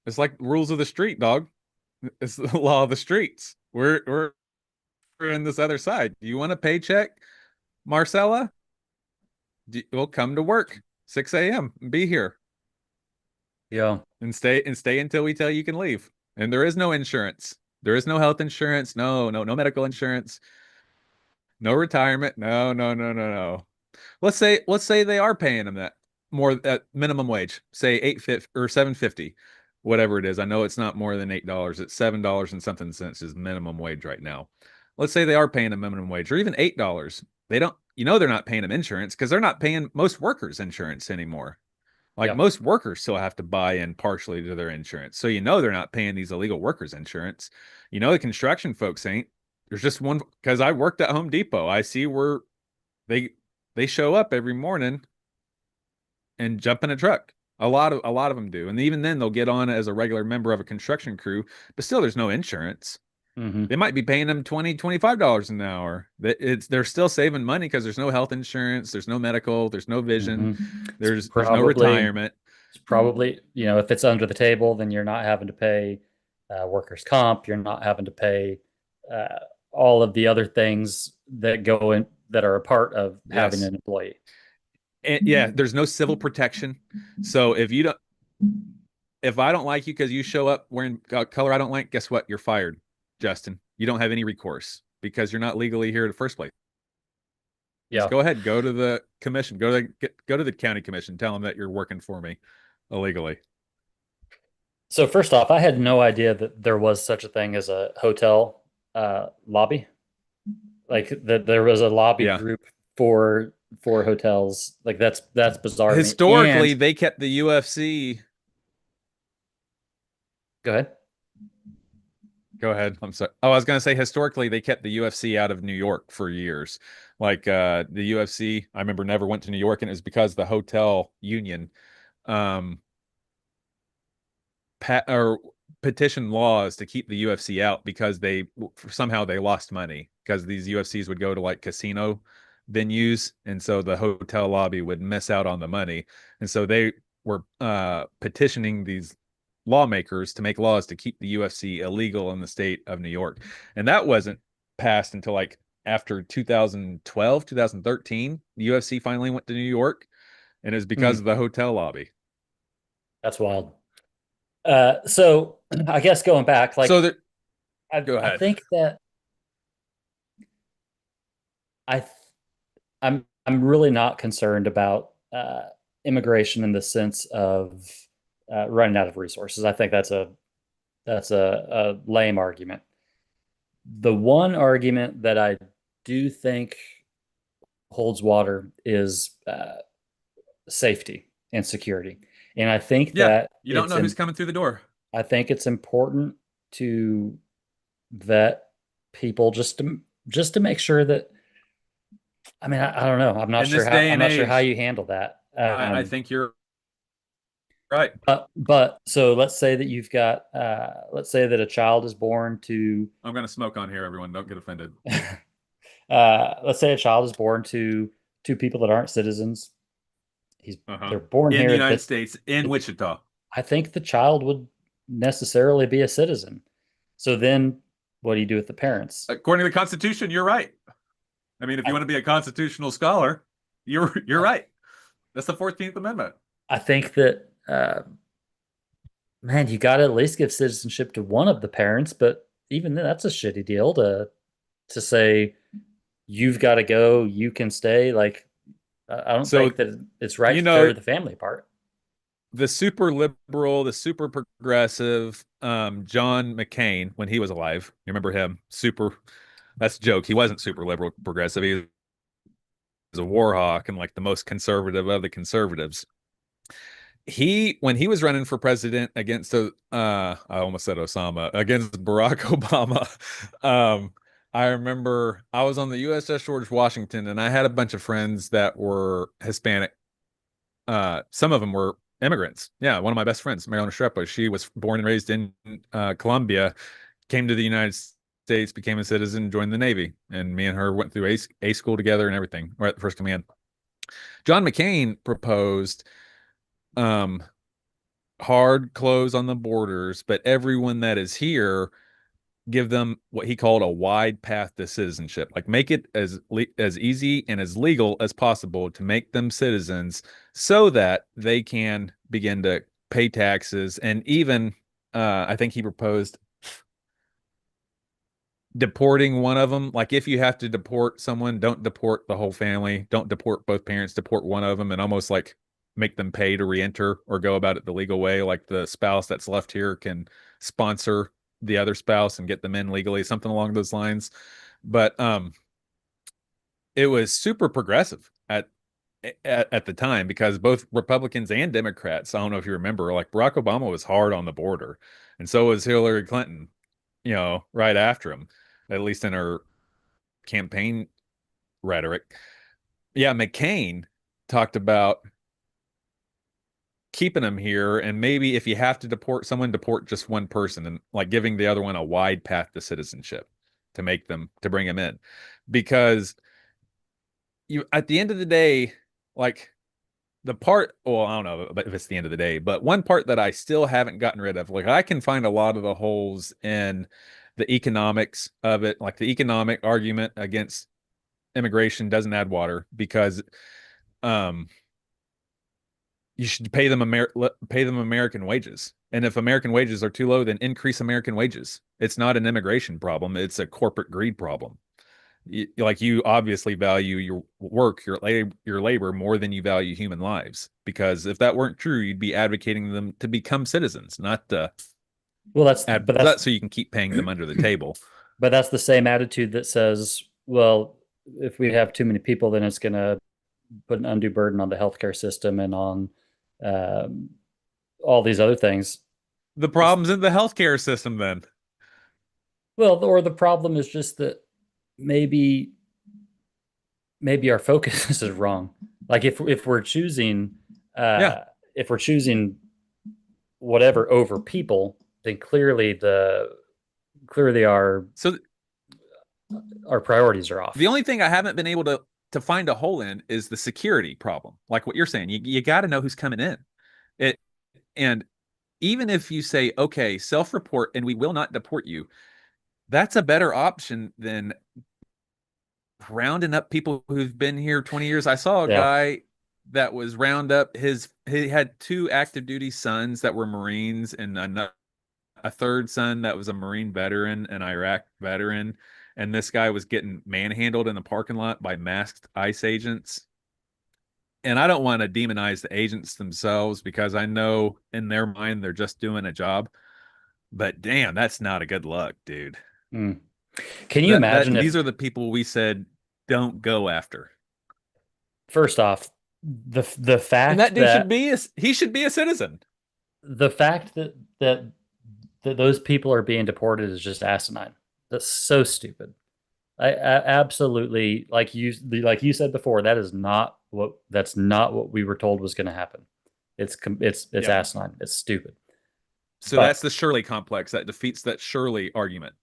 [SPEAKER 1] It's like rules of the street, dog. It's the law of the streets. We're in this other side. Do you want a paycheck, Marcella? We'll come to work 6 a.m. and be here
[SPEAKER 2] Yeah.
[SPEAKER 1] and stay until we tell you can leave. And there is no insurance. There is no health insurance. No medical insurance. No retirement. No. Let's say they are paying them that more at minimum wage, say 850 or 750, whatever it is. I know it's not more than $8. It's $7 and something cents is minimum wage right now. Let's say they are paying a minimum wage or even $8. They don't, they're not paying them insurance because they're not paying most workers insurance anymore. Like
[SPEAKER 2] Yeah.
[SPEAKER 1] most workers still have to buy in partially to their insurance. So they're not paying these illegal workers insurance. The construction folks ain't. There's just one because I worked at Home Depot. I see where they they show up every morning and jump in a truck. A lot of them do. And even then they'll get on as a regular member of a construction crew, but still there's no insurance.
[SPEAKER 2] Mm-hmm.
[SPEAKER 1] They might be paying them $20-$25 an hour. They're still saving money because there's no health insurance, there's no medical, there's no vision,
[SPEAKER 2] Mm-hmm.
[SPEAKER 1] there's no retirement.
[SPEAKER 2] It's probably, if it's under the table, then you're not having to pay workers' comp. You're not having to pay uh, all of the other things that go in that are a part of having
[SPEAKER 1] Yes.
[SPEAKER 2] an employee.
[SPEAKER 1] And yeah, there's no civil protection. So if I don't like you because you show up wearing a color I don't like, guess what? You're fired, Justin. You don't have any recourse because you're not legally here in the first place.
[SPEAKER 2] Yeah.
[SPEAKER 1] Just go ahead, go to the commission, go to the county commission, tell them that you're working for me illegally.
[SPEAKER 2] So first off, I had no idea that there was such a thing as a hotel lobby. Like that there was a lobby
[SPEAKER 1] Yeah.
[SPEAKER 2] group for hotels. Like that's bizarre to me.
[SPEAKER 1] Historically,
[SPEAKER 2] And
[SPEAKER 1] they kept the UFC.
[SPEAKER 2] go ahead.
[SPEAKER 1] Go ahead. I'm sorry. Oh, I was going to say historically, they kept the UFC out of New York for years. Like the UFC, I remember never went to New York, and it was because the hotel union um, or petition laws to keep the UFC out because they somehow they lost money because these UFCs would go to like casino venues, and so the hotel lobby would miss out on the money, and so they were petitioning these lawmakers to make laws to keep the UFC illegal in the state of New York, and that wasn't passed until like after 2012, 2013. The UFC finally went to New York, and it's because of the hotel lobby.
[SPEAKER 2] That's wild. So I guess going back,
[SPEAKER 1] So
[SPEAKER 2] like
[SPEAKER 1] there,
[SPEAKER 2] I,
[SPEAKER 1] go
[SPEAKER 2] I
[SPEAKER 1] ahead.
[SPEAKER 2] think that I th- I'm really not concerned about immigration in the sense of running out of resources. I think that's a lame argument. The one argument that I do think holds water is safety and security, and I think
[SPEAKER 1] Yeah,
[SPEAKER 2] that
[SPEAKER 1] you don't know who's coming through the door.
[SPEAKER 2] I think it's important to vet people just to make sure that I mean I don't know.
[SPEAKER 1] In this day
[SPEAKER 2] I'm
[SPEAKER 1] and
[SPEAKER 2] not sure how
[SPEAKER 1] age,
[SPEAKER 2] you handle that.
[SPEAKER 1] I think you're right.
[SPEAKER 2] But so let's say that you've got let's say that a child is born to
[SPEAKER 1] I'm going to smoke on here, everyone. Don't get offended.
[SPEAKER 2] let's say a child is born to two people that aren't citizens.
[SPEAKER 1] Uh-huh.
[SPEAKER 2] They're born
[SPEAKER 1] In the
[SPEAKER 2] here.
[SPEAKER 1] United
[SPEAKER 2] That
[SPEAKER 1] States, in Wichita.
[SPEAKER 2] I think the child would necessarily be a citizen. So then what do you do with the parents?
[SPEAKER 1] According to the Constitution, you're right. I mean, if you
[SPEAKER 2] I,
[SPEAKER 1] want to be a constitutional scholar, you're right. That's the 14th Amendment.
[SPEAKER 2] I think that man, you got to at least give citizenship to one of the parents, but even then, that's a shitty deal to say you've got to go, you can stay. Like, I don't
[SPEAKER 1] So,
[SPEAKER 2] think that it's right
[SPEAKER 1] you
[SPEAKER 2] to tear
[SPEAKER 1] know,
[SPEAKER 2] the family apart.
[SPEAKER 1] the super liberal, the super progressive, John McCain, when he was alive, you remember him? Super, that's a joke. He wasn't super liberal progressive. He was a war hawk and like the most conservative of the conservatives. When he was running for president against I almost said Osama, against Barack Obama. I remember I was on the USS George Washington, and I had a bunch of friends that were Hispanic. Some of them were immigrants. Yeah, one of my best friends, Marilyn Strepa, she was born and raised in Colombia, came to the United States, became a citizen, joined the Navy, and me and her went through A school together and everything. We're at the first command. John McCain proposed um hard close on the borders, but everyone that is here, give them what he called a wide path to citizenship. Like make it as easy and as legal as possible to make them citizens, so that they can begin to pay taxes, and even I think he proposed deporting one of them. Like if you have to deport someone, don't deport the whole family, don't deport both parents, deport one of them, and almost like make them pay to re-enter or go about it the legal way. Like the spouse that's left here can sponsor the other spouse and get them in legally, something along those lines. But it was super progressive at the time, because both Republicans and Democrats, I don't know if you remember, like Barack Obama was hard on the border, and so was Hillary Clinton, right after him, at least in her campaign rhetoric. Yeah, McCain talked about keeping them here, and maybe if you have to deport someone, deport just one person, and like giving the other one a wide path to citizenship to bring them in. Because you, at the end of the day, like the part, well, I don't know if it's the end of the day, but one part that I still haven't gotten rid of, like I can find a lot of the holes in the economics of it, like the economic argument against immigration doesn't add water, because um you should pay them American wages. And if American wages are too low, then increase American wages. It's not an immigration problem, it's a corporate greed problem. Like you obviously value your work, your labor more than you value human lives. Because if that weren't true, you'd be advocating them to become citizens, not
[SPEAKER 2] Well, that's
[SPEAKER 1] so you can keep paying them under the table.
[SPEAKER 2] but that's the same attitude that says, well, if we have too many people, then it's going to put an undue burden on the healthcare system and on um, all these other things.
[SPEAKER 1] The problems in the healthcare system, then.
[SPEAKER 2] Well, or the problem is just that maybe our focus is wrong. Like if we're choosing
[SPEAKER 1] Yeah.
[SPEAKER 2] if we're choosing whatever over people, then clearly
[SPEAKER 1] So
[SPEAKER 2] our priorities are off.
[SPEAKER 1] the only thing I haven't been able to find a hole in is the security problem. Like what you're saying, you got to know who's coming in. It and even if you say, okay, self-report and we will not deport you, that's a better option than rounding up people who've been here 20 years. I saw a
[SPEAKER 2] Yeah.
[SPEAKER 1] guy that was round up he had two active duty sons that were Marines and a third son that was a Marine veteran, an Iraq veteran, and this guy was getting manhandled in the parking lot by masked ICE agents. And I don't want to demonize the agents themselves because I know in their mind they're just doing a job. But damn, that's not a good look, dude.
[SPEAKER 2] Mm. Can you imagine
[SPEAKER 1] these are the people we said don't go after?
[SPEAKER 2] First off, the fact
[SPEAKER 1] And that dude
[SPEAKER 2] that
[SPEAKER 1] he should be a citizen.
[SPEAKER 2] the fact that those people are being deported is just asinine. That's so stupid. I absolutely, like you said before, that's not what we were told was going to happen. It's
[SPEAKER 1] Yep.
[SPEAKER 2] asinine. It's stupid.
[SPEAKER 1] So
[SPEAKER 2] But-
[SPEAKER 1] that's the Shirley complex that defeats that Shirley argument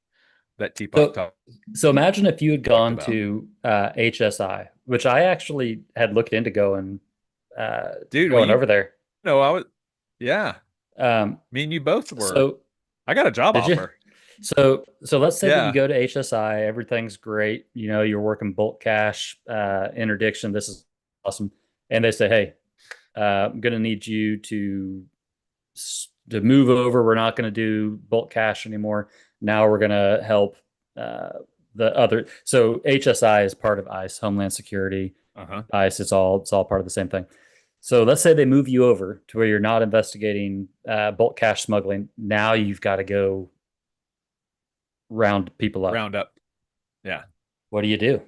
[SPEAKER 1] that Teapot talked.
[SPEAKER 2] So imagine if you had gone
[SPEAKER 1] about.
[SPEAKER 2] to HSI, which I actually had looked into going
[SPEAKER 1] Dude,
[SPEAKER 2] going over there.
[SPEAKER 1] No, I was. Yeah, me and you both were.
[SPEAKER 2] So
[SPEAKER 1] I got a job
[SPEAKER 2] did you?
[SPEAKER 1] offer.
[SPEAKER 2] So let's say that
[SPEAKER 1] Yeah.
[SPEAKER 2] you go to HSI, everything's great. You know, you're working bulk cash, interdiction. This is awesome. And they say, hey, I'm going to need you to move over. We're not going to do bulk cash anymore. Now we're going to help the other. So HSI is part of ICE, Homeland Security. ICE, it's all part of the same thing. So let's say they move you over to where you're not investigating bulk cash smuggling. Now you've got to go round people up.
[SPEAKER 1] Round up. Yeah.
[SPEAKER 2] What do you do?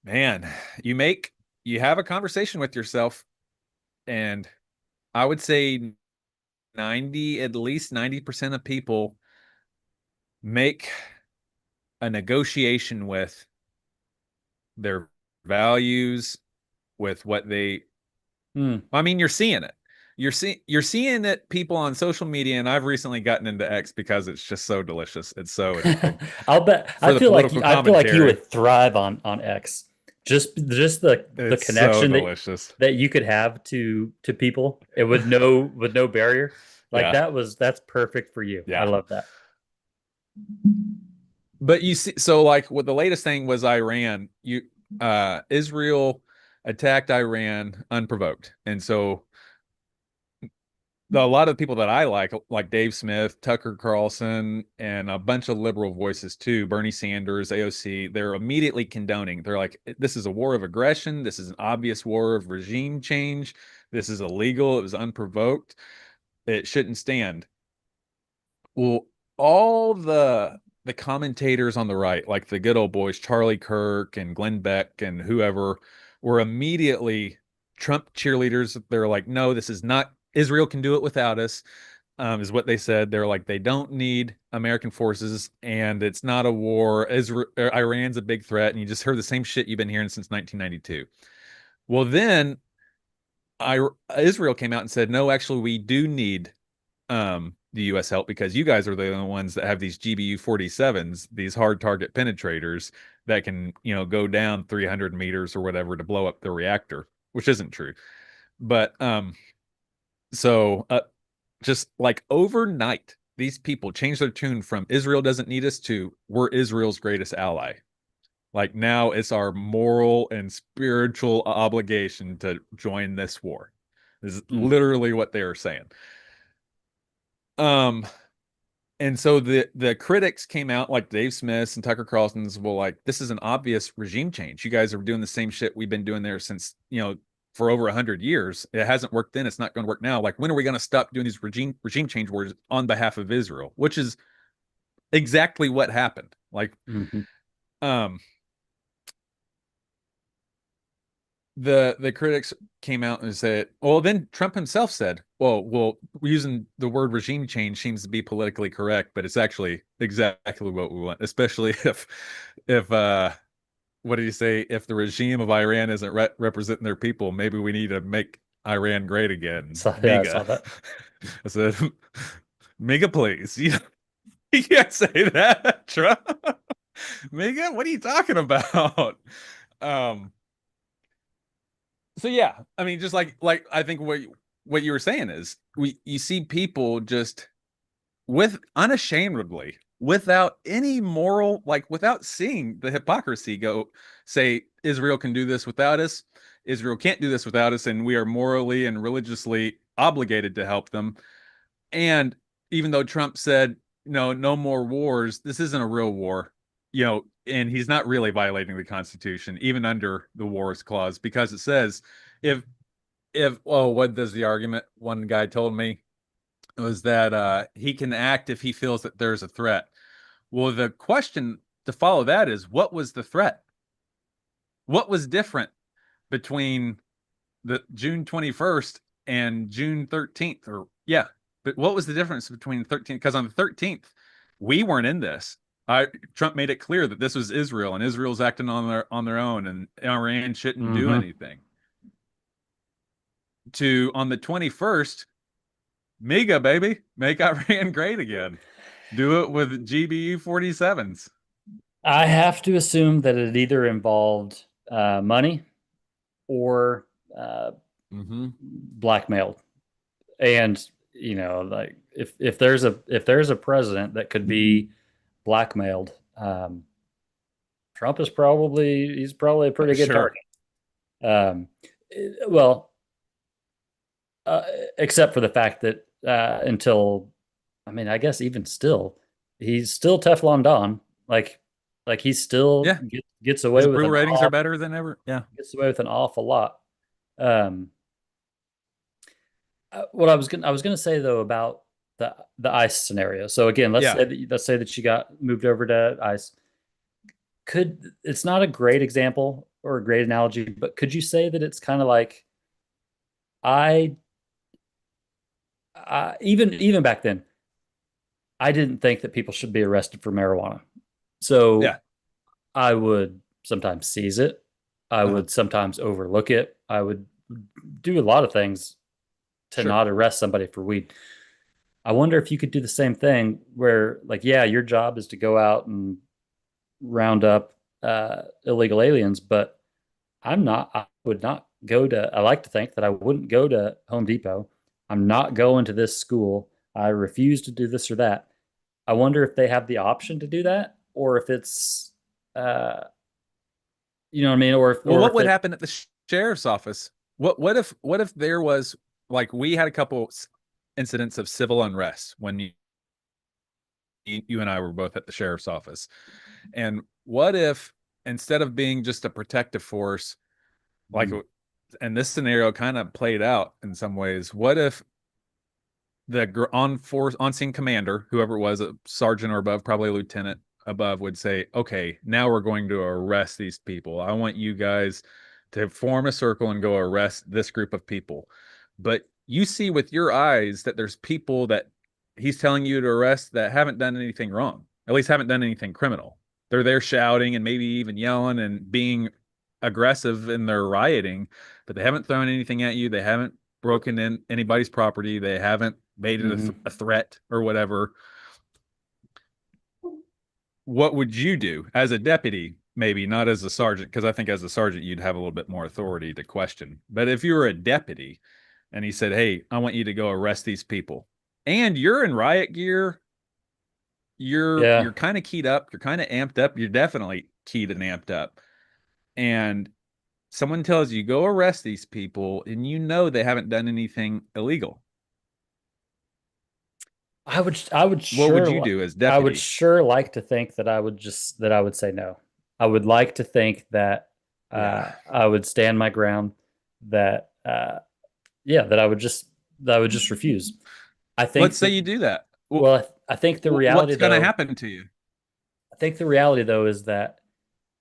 [SPEAKER 1] Man, you have a conversation with yourself, and I would say at least 90% of people make a negotiation with their values, with what they I mean, you're seeing it. You're seeing it, people on social media, and I've recently gotten into X because it's just so delicious. It's so addicting.
[SPEAKER 2] I'll bet. I feel like you would thrive on X. Just the connection
[SPEAKER 1] so
[SPEAKER 2] that you could have to people, it with no barrier. Like that's perfect for you.
[SPEAKER 1] Yeah.
[SPEAKER 2] I love that.
[SPEAKER 1] But you see, so like what the latest thing was Iran. Israel attacked Iran unprovoked. And so a lot of the people that I like Dave Smith, Tucker Carlson, and a bunch of liberal voices too, Bernie Sanders, AOC, they're immediately condoning. They're like, this is a war of aggression. This is an obvious war of regime change. This is illegal. It was unprovoked. It shouldn't stand. Well, all the commentators on the right, like the good old boys, Charlie Kirk and Glenn Beck and whoever, were immediately Trump cheerleaders. They're like, no, this is not, Israel can do it without us, is what they said. They're like, they don't need American forces, and it's not a war. Iran's a big threat, and you just heard the same shit you've been hearing since 1992. Well, then Israel came out and said, no, actually, we do need the U.S. help because you guys are the only ones that have these GBU-47s, these hard target penetrators that can, go down 300 meters or whatever to blow up the reactor, which isn't true. But so just like overnight, these people changed their tune from Israel doesn't need us to we're Israel's greatest ally. Like now it's our moral and spiritual obligation to join this war. This is literally what they are saying. And And so the critics came out like Dave Smith's and Tucker Carlson's, well, like, this is an obvious regime change. You guys are doing the same shit we've been doing there since, for over 100 years. It hasn't worked then. It's not going to work now. Like, when are we going to stop doing these regime change wars on behalf of Israel? Which is exactly what happened. Like, um, the critics came out and said, well, then Trump himself said, well, using the word regime change seems to be politically correct, but it's actually exactly what we want, especially if what did you say? If the regime of Iran isn't representing their people, maybe we need to make Iran great again.
[SPEAKER 2] So, yeah, I saw
[SPEAKER 1] Mega.
[SPEAKER 2] that.
[SPEAKER 1] I said, mega, please. You can't say that, Trump. Mega, what are you talking about? Um, so yeah, I mean, just like I think what you were saying is you see people just with unashamedly, without any moral, like without seeing the hypocrisy, go say Israel can do this without us, Israel can't do this without us, and we are morally and religiously obligated to help them. And even though Trump said no more wars, this isn't a real war, and he's not really violating the Constitution, even under the wars clause, because it says if what does the argument? One guy told me was that he can act if he feels that there's a threat. Well, the question to follow that is, what was the threat? What was different between the June 21st and June 13th? Or yeah, but what was the difference between 13th? Because on the 13th, we weren't in this. Trump made it clear that this was Israel, and Israel's acting on their own, and Iran shouldn't do anything. To on the 21st, MAGA, baby, make Iran great again. Do it with GBU 47s.
[SPEAKER 2] I have to assume that it either involved money or blackmailed. And like if there's a president that could be blackmailed, Trump is probably a pretty good
[SPEAKER 1] Sure.
[SPEAKER 2] target. Well, except for the fact that I guess even still, he's still Teflon Don. Like he still gets away
[SPEAKER 1] His
[SPEAKER 2] with
[SPEAKER 1] approval ratings are better than ever. Yeah,
[SPEAKER 2] gets away with an awful lot. What I was gonna say though about the ICE scenario. So again, let's say that she got moved over to ICE. It's not a great example or a great analogy, but could you say that it's kind of like I even back then, I didn't think that people should be arrested for marijuana. So
[SPEAKER 1] yeah,
[SPEAKER 2] I would sometimes seize it. I would sometimes overlook it. I would do a lot of things to not arrest somebody for weed. I wonder if you could do the same thing where, like, yeah, your job is to go out and round up illegal aliens, but I would not go to, I like to think that I wouldn't go to Home Depot. I'm not going to this school. I refuse to do this or that. I wonder if they have the option to do that, or if it's, you know what I mean?
[SPEAKER 1] What would happen at the sheriff's office? What if there was, like, we had a couple incidents of civil unrest when you and I were both at the sheriff's office, and what if instead of being just a protective force, like, and this scenario kind of played out in some ways, what if the on scene commander, whoever it was, a sergeant or above, probably a lieutenant above, would say, okay, now we're going to arrest these people. I want you guys to form a circle and go arrest this group of people. But you see with your eyes that there's people that he's telling you to arrest that haven't done anything wrong, at least haven't done anything criminal. They're there shouting and maybe even yelling and being aggressive in their rioting, but they haven't thrown anything at you. They haven't broken in anybody's property. They haven't made it a threat or whatever. What would you do as a deputy? Maybe not as a sergeant, because I think as a sergeant you'd have a little bit more authority to question. But if you were a deputy and he said, hey, I want you to go arrest these people, and you're in riot gear, you're kind of keyed up, you're kind of amped up, you're definitely keyed and amped up, and someone tells you go arrest these people and they haven't done anything illegal.
[SPEAKER 2] I would
[SPEAKER 1] What would
[SPEAKER 2] sure
[SPEAKER 1] you do as
[SPEAKER 2] I would
[SPEAKER 1] deputy?
[SPEAKER 2] sure like to think that I would say no. I would like to think that
[SPEAKER 1] Yeah.
[SPEAKER 2] I would stand my ground, that yeah, that I would just refuse. I
[SPEAKER 1] Let's
[SPEAKER 2] think
[SPEAKER 1] say
[SPEAKER 2] that
[SPEAKER 1] you do that.
[SPEAKER 2] well, I think the reality
[SPEAKER 1] What's going to
[SPEAKER 2] though,
[SPEAKER 1] happen to you?
[SPEAKER 2] I think the reality though is that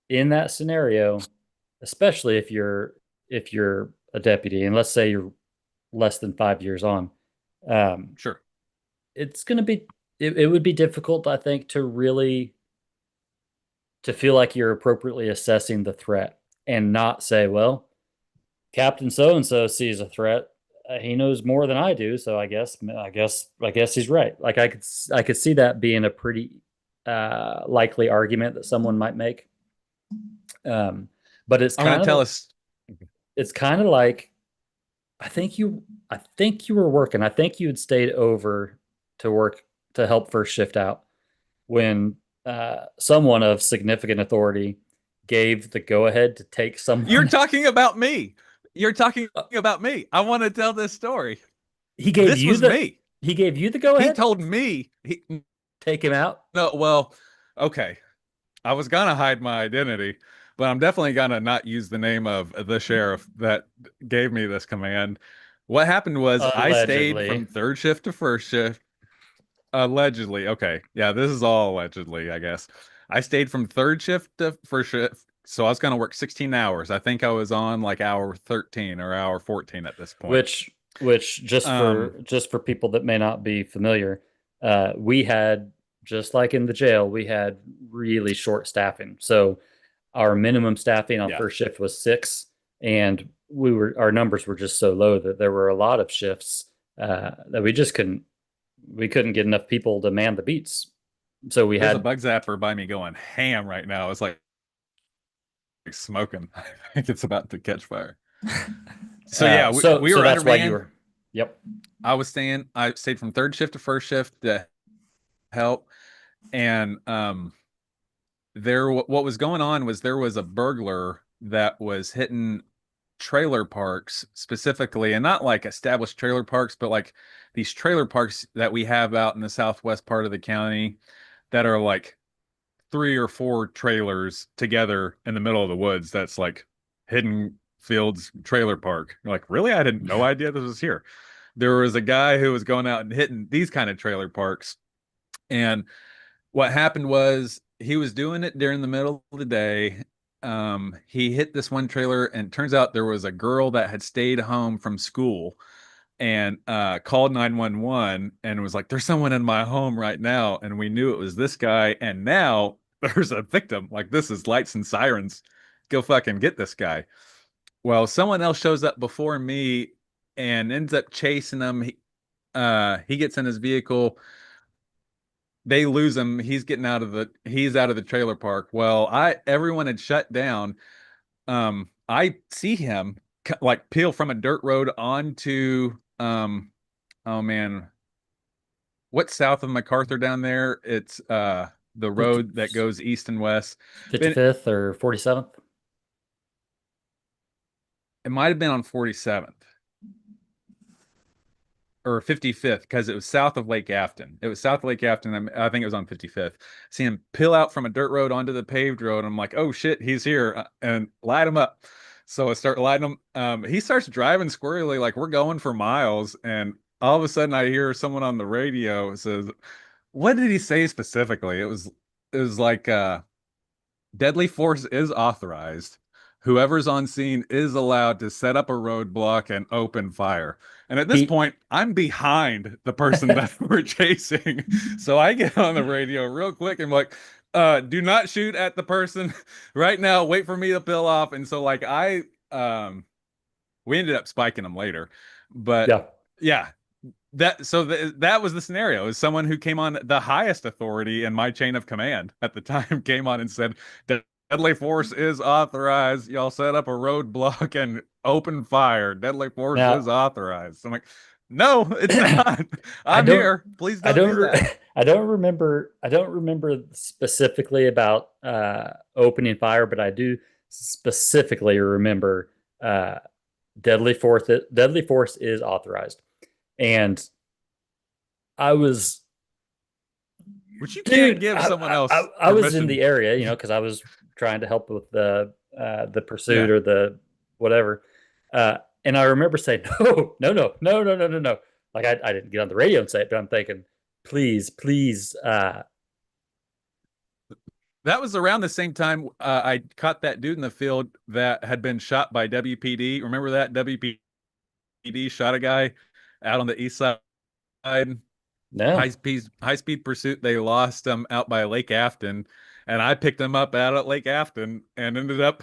[SPEAKER 2] in that scenario, especially if you're a deputy, and let's say you're less than 5 years on, um,
[SPEAKER 1] Sure.
[SPEAKER 2] it's going to be it would be difficult, I think, to really to feel like you're appropriately assessing the threat and not say, well, Captain so and so sees a threat. He knows more than I do, so I guess he's right. Like I could see that being a pretty likely argument that someone might make. Um, but
[SPEAKER 1] I'm going to tell us.
[SPEAKER 2] it's kind of like I think you were working. I think you had stayed over to work to help first shift out when someone of significant authority gave the go ahead to take
[SPEAKER 1] You're
[SPEAKER 2] someone.
[SPEAKER 1] talking about me. You're talking about me. I want to tell this story.
[SPEAKER 2] He gave
[SPEAKER 1] This
[SPEAKER 2] you
[SPEAKER 1] was me.
[SPEAKER 2] the go
[SPEAKER 1] He
[SPEAKER 2] ahead.
[SPEAKER 1] told me.
[SPEAKER 2] Take him out.
[SPEAKER 1] No, well, okay. I was gonna hide my identity, but I'm definitely gonna not use the name of the sheriff that gave me this command. What happened was I stayed
[SPEAKER 2] Allegedly.
[SPEAKER 1] from third shift to first shift. Allegedly. Okay. Yeah, this is all allegedly, I guess. I stayed from third shift to first shift. So I was gonna work 16 hours. I think I was on like hour 13 or hour 14 at this point.
[SPEAKER 2] Which
[SPEAKER 1] Um,
[SPEAKER 2] just for people that may not be familiar, we had just like in the jail, we had really short staffing. So our minimum staffing on
[SPEAKER 1] yeah.
[SPEAKER 2] first shift was 6, and our numbers were just so low that there were a lot of shifts that we couldn't get enough people to man the beats. So we
[SPEAKER 1] There's a
[SPEAKER 2] had
[SPEAKER 1] bug zapper by me going ham right now. It's like smoking. I think it's about to catch fire. So yeah, we
[SPEAKER 2] so
[SPEAKER 1] were
[SPEAKER 2] that's why you
[SPEAKER 1] undermanned.
[SPEAKER 2] were. Yep.
[SPEAKER 1] I stayed from third shift to first shift to help. And what was going on was there was a burglar that was hitting trailer parks specifically, and not like established trailer parks, but like these trailer parks that we have out in the southwest part of the county that are like 3 or 4 trailers together in the middle of the woods. That's like hidden fields trailer park. You're like, really? I didn't no idea this was here. There was a guy who was going out and hitting these kind of trailer parks. And what happened was he was doing it during the middle of the day. He hit this one trailer, and it turns out there was a girl that had stayed home from school and called 911 and was like, there's someone in my home right now. And we knew it was this guy. And now there's a victim. Like, this is lights and sirens. Go fucking get this guy. Well, someone else shows up before me and ends up chasing him. He gets in his vehicle. They lose him. He's out of the trailer park. Well, everyone had shut down. I see him like peel from a dirt road onto oh man, what's south of MacArthur down there? It's the
[SPEAKER 2] 50,
[SPEAKER 1] road that goes east and west. Been
[SPEAKER 2] 55th or 47th.
[SPEAKER 1] It might have been on 47th or 55th because it was south of Lake Afton. It was south of Lake Afton. I think it was on 55th. See him peel out from a dirt road onto the paved road. I'm like, oh shit, he's here, and light him up. So I start lighting him. He starts driving squirrely, like we're going for miles, and all of a sudden I hear someone on the radio says, "What did he say specifically?" It was like deadly force is authorized. Whoever's on scene is allowed to set up a roadblock and open fire. And at this
[SPEAKER 2] He
[SPEAKER 1] point, I'm behind the person that we're chasing. So I get on the radio real quick and I'm like, do not shoot at the person right now. Wait for me to peel off. And so like we ended up spiking them later. But
[SPEAKER 2] yeah.
[SPEAKER 1] yeah, that was the scenario. Is someone who came on the highest authority in my chain of command at the time came on and said, deadly force is authorized. Y'all set up a roadblock and open fire. Deadly force is
[SPEAKER 2] Now
[SPEAKER 1] authorized. So I'm like, no, it's not.
[SPEAKER 2] I
[SPEAKER 1] I'm
[SPEAKER 2] don't
[SPEAKER 1] here. Please don't do that.
[SPEAKER 2] I don't remember specifically about opening fire, but I do specifically remember uh, deadly force is authorized. And I was
[SPEAKER 1] which you can't
[SPEAKER 2] Dude,
[SPEAKER 1] give someone else
[SPEAKER 2] I was in
[SPEAKER 1] permission.
[SPEAKER 2] the area, because I was trying to help with the pursuit
[SPEAKER 1] Yeah.
[SPEAKER 2] or the whatever. And I remember saying, no, no, no, no, no, no, no, no. Like I didn't get on the radio and say it, but I'm thinking, please, please.
[SPEAKER 1] That was around the same time I caught that dude in the field that had been shot by WPD. Remember that WPD shot a guy out on the east side?
[SPEAKER 2] No.
[SPEAKER 1] High speed pursuit. They lost him out by Lake Afton, and I picked him up out at Lake Afton and ended up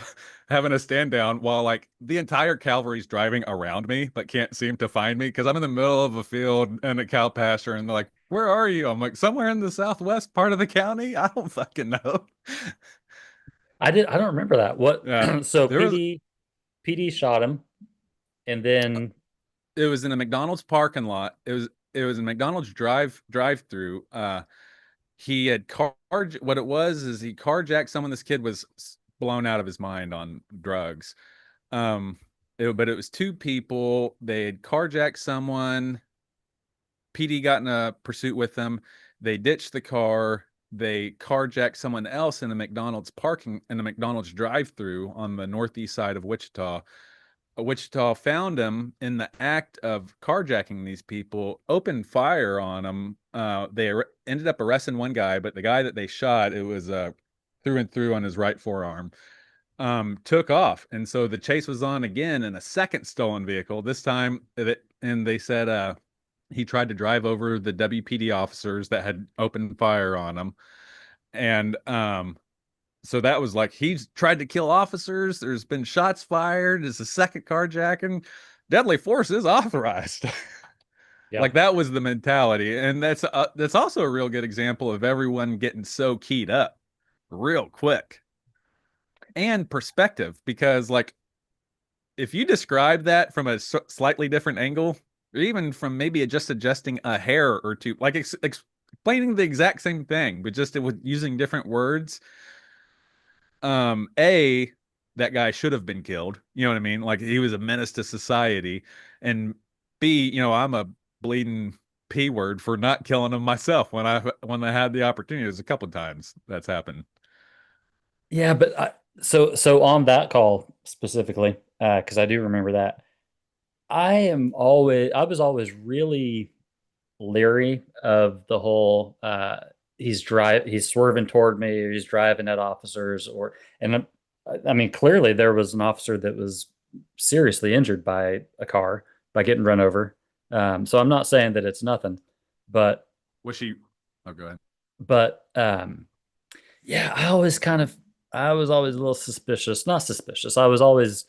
[SPEAKER 1] having a stand down while like the entire cavalry's driving around me but can't seem to find me because I'm in the middle of a field and a cow pasture, and they're like, "Where are you?" I'm like, "Somewhere in the southwest part of the county." I don't fucking know.
[SPEAKER 2] I don't remember that. What
[SPEAKER 1] Yeah,
[SPEAKER 2] so
[SPEAKER 1] there was.
[SPEAKER 2] PD shot him and then
[SPEAKER 1] It was in a McDonald's parking lot. It was a McDonald's drive through. He had what it was is he carjacked someone. This kid was blown out of his mind on drugs. Um, but it was two people. They had carjacked someone. PD got in a pursuit with them. They ditched the car. They carjacked someone else in the McDonald's drive-through on the northeast side of Wichita. Wichita found him in the act of carjacking these people, opened fire on them. They ended up arresting one guy, but the guy that they shot, it was through and through on his right forearm, took off. And so the chase was on again in a second stolen vehicle. This time, and they said he tried to drive over the WPD officers that had opened fire on him. And so that was like he's tried to kill officers. There's been shots fired. It's a second carjacking. Deadly force is authorized.
[SPEAKER 2] yeah.
[SPEAKER 1] Like that was the mentality, and that's also a real good example of everyone getting so keyed up real quick and perspective. Because like if you describe that from a slightly different angle, or even from maybe just adjusting a hair or two, like explaining the exact same thing, but just with using different words, a that guy should have been killed. You know what I mean? Like he was a menace to society, and B, I'm a bleeding p word for not killing him myself when I had the opportunity. There's a couple of times that's happened.
[SPEAKER 2] Yeah, but so on that call specifically, because I do remember that. I was always really leery of the whole he's swerving toward me or he's driving at officers and I mean clearly there was an officer that was seriously injured by a car by getting run over. So I'm not saying that it's nothing, but
[SPEAKER 1] Was she? Oh, go ahead.
[SPEAKER 2] but yeah, I was always a little suspicious, not suspicious. I was always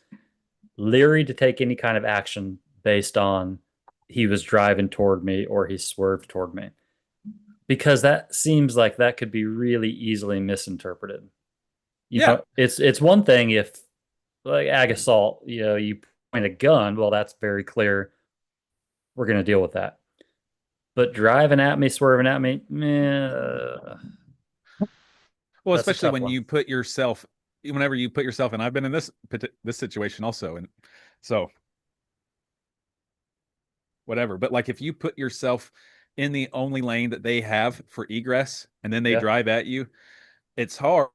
[SPEAKER 2] leery to take any kind of action based on he was driving toward me or he swerved toward me because that seems like that could be really easily misinterpreted.
[SPEAKER 1] Yeah,
[SPEAKER 2] It's one thing if like ag assault, you point a gun, well, that's very clear. We're going to deal with that. But driving at me, swerving at me,
[SPEAKER 1] well,
[SPEAKER 2] that's a
[SPEAKER 1] especially
[SPEAKER 2] tough
[SPEAKER 1] when
[SPEAKER 2] one.
[SPEAKER 1] whenever you put yourself, and I've been in this situation also, and so whatever. But like if you put yourself in the only lane that they have for egress, and then they
[SPEAKER 2] Yeah.
[SPEAKER 1] drive at you, it's hard.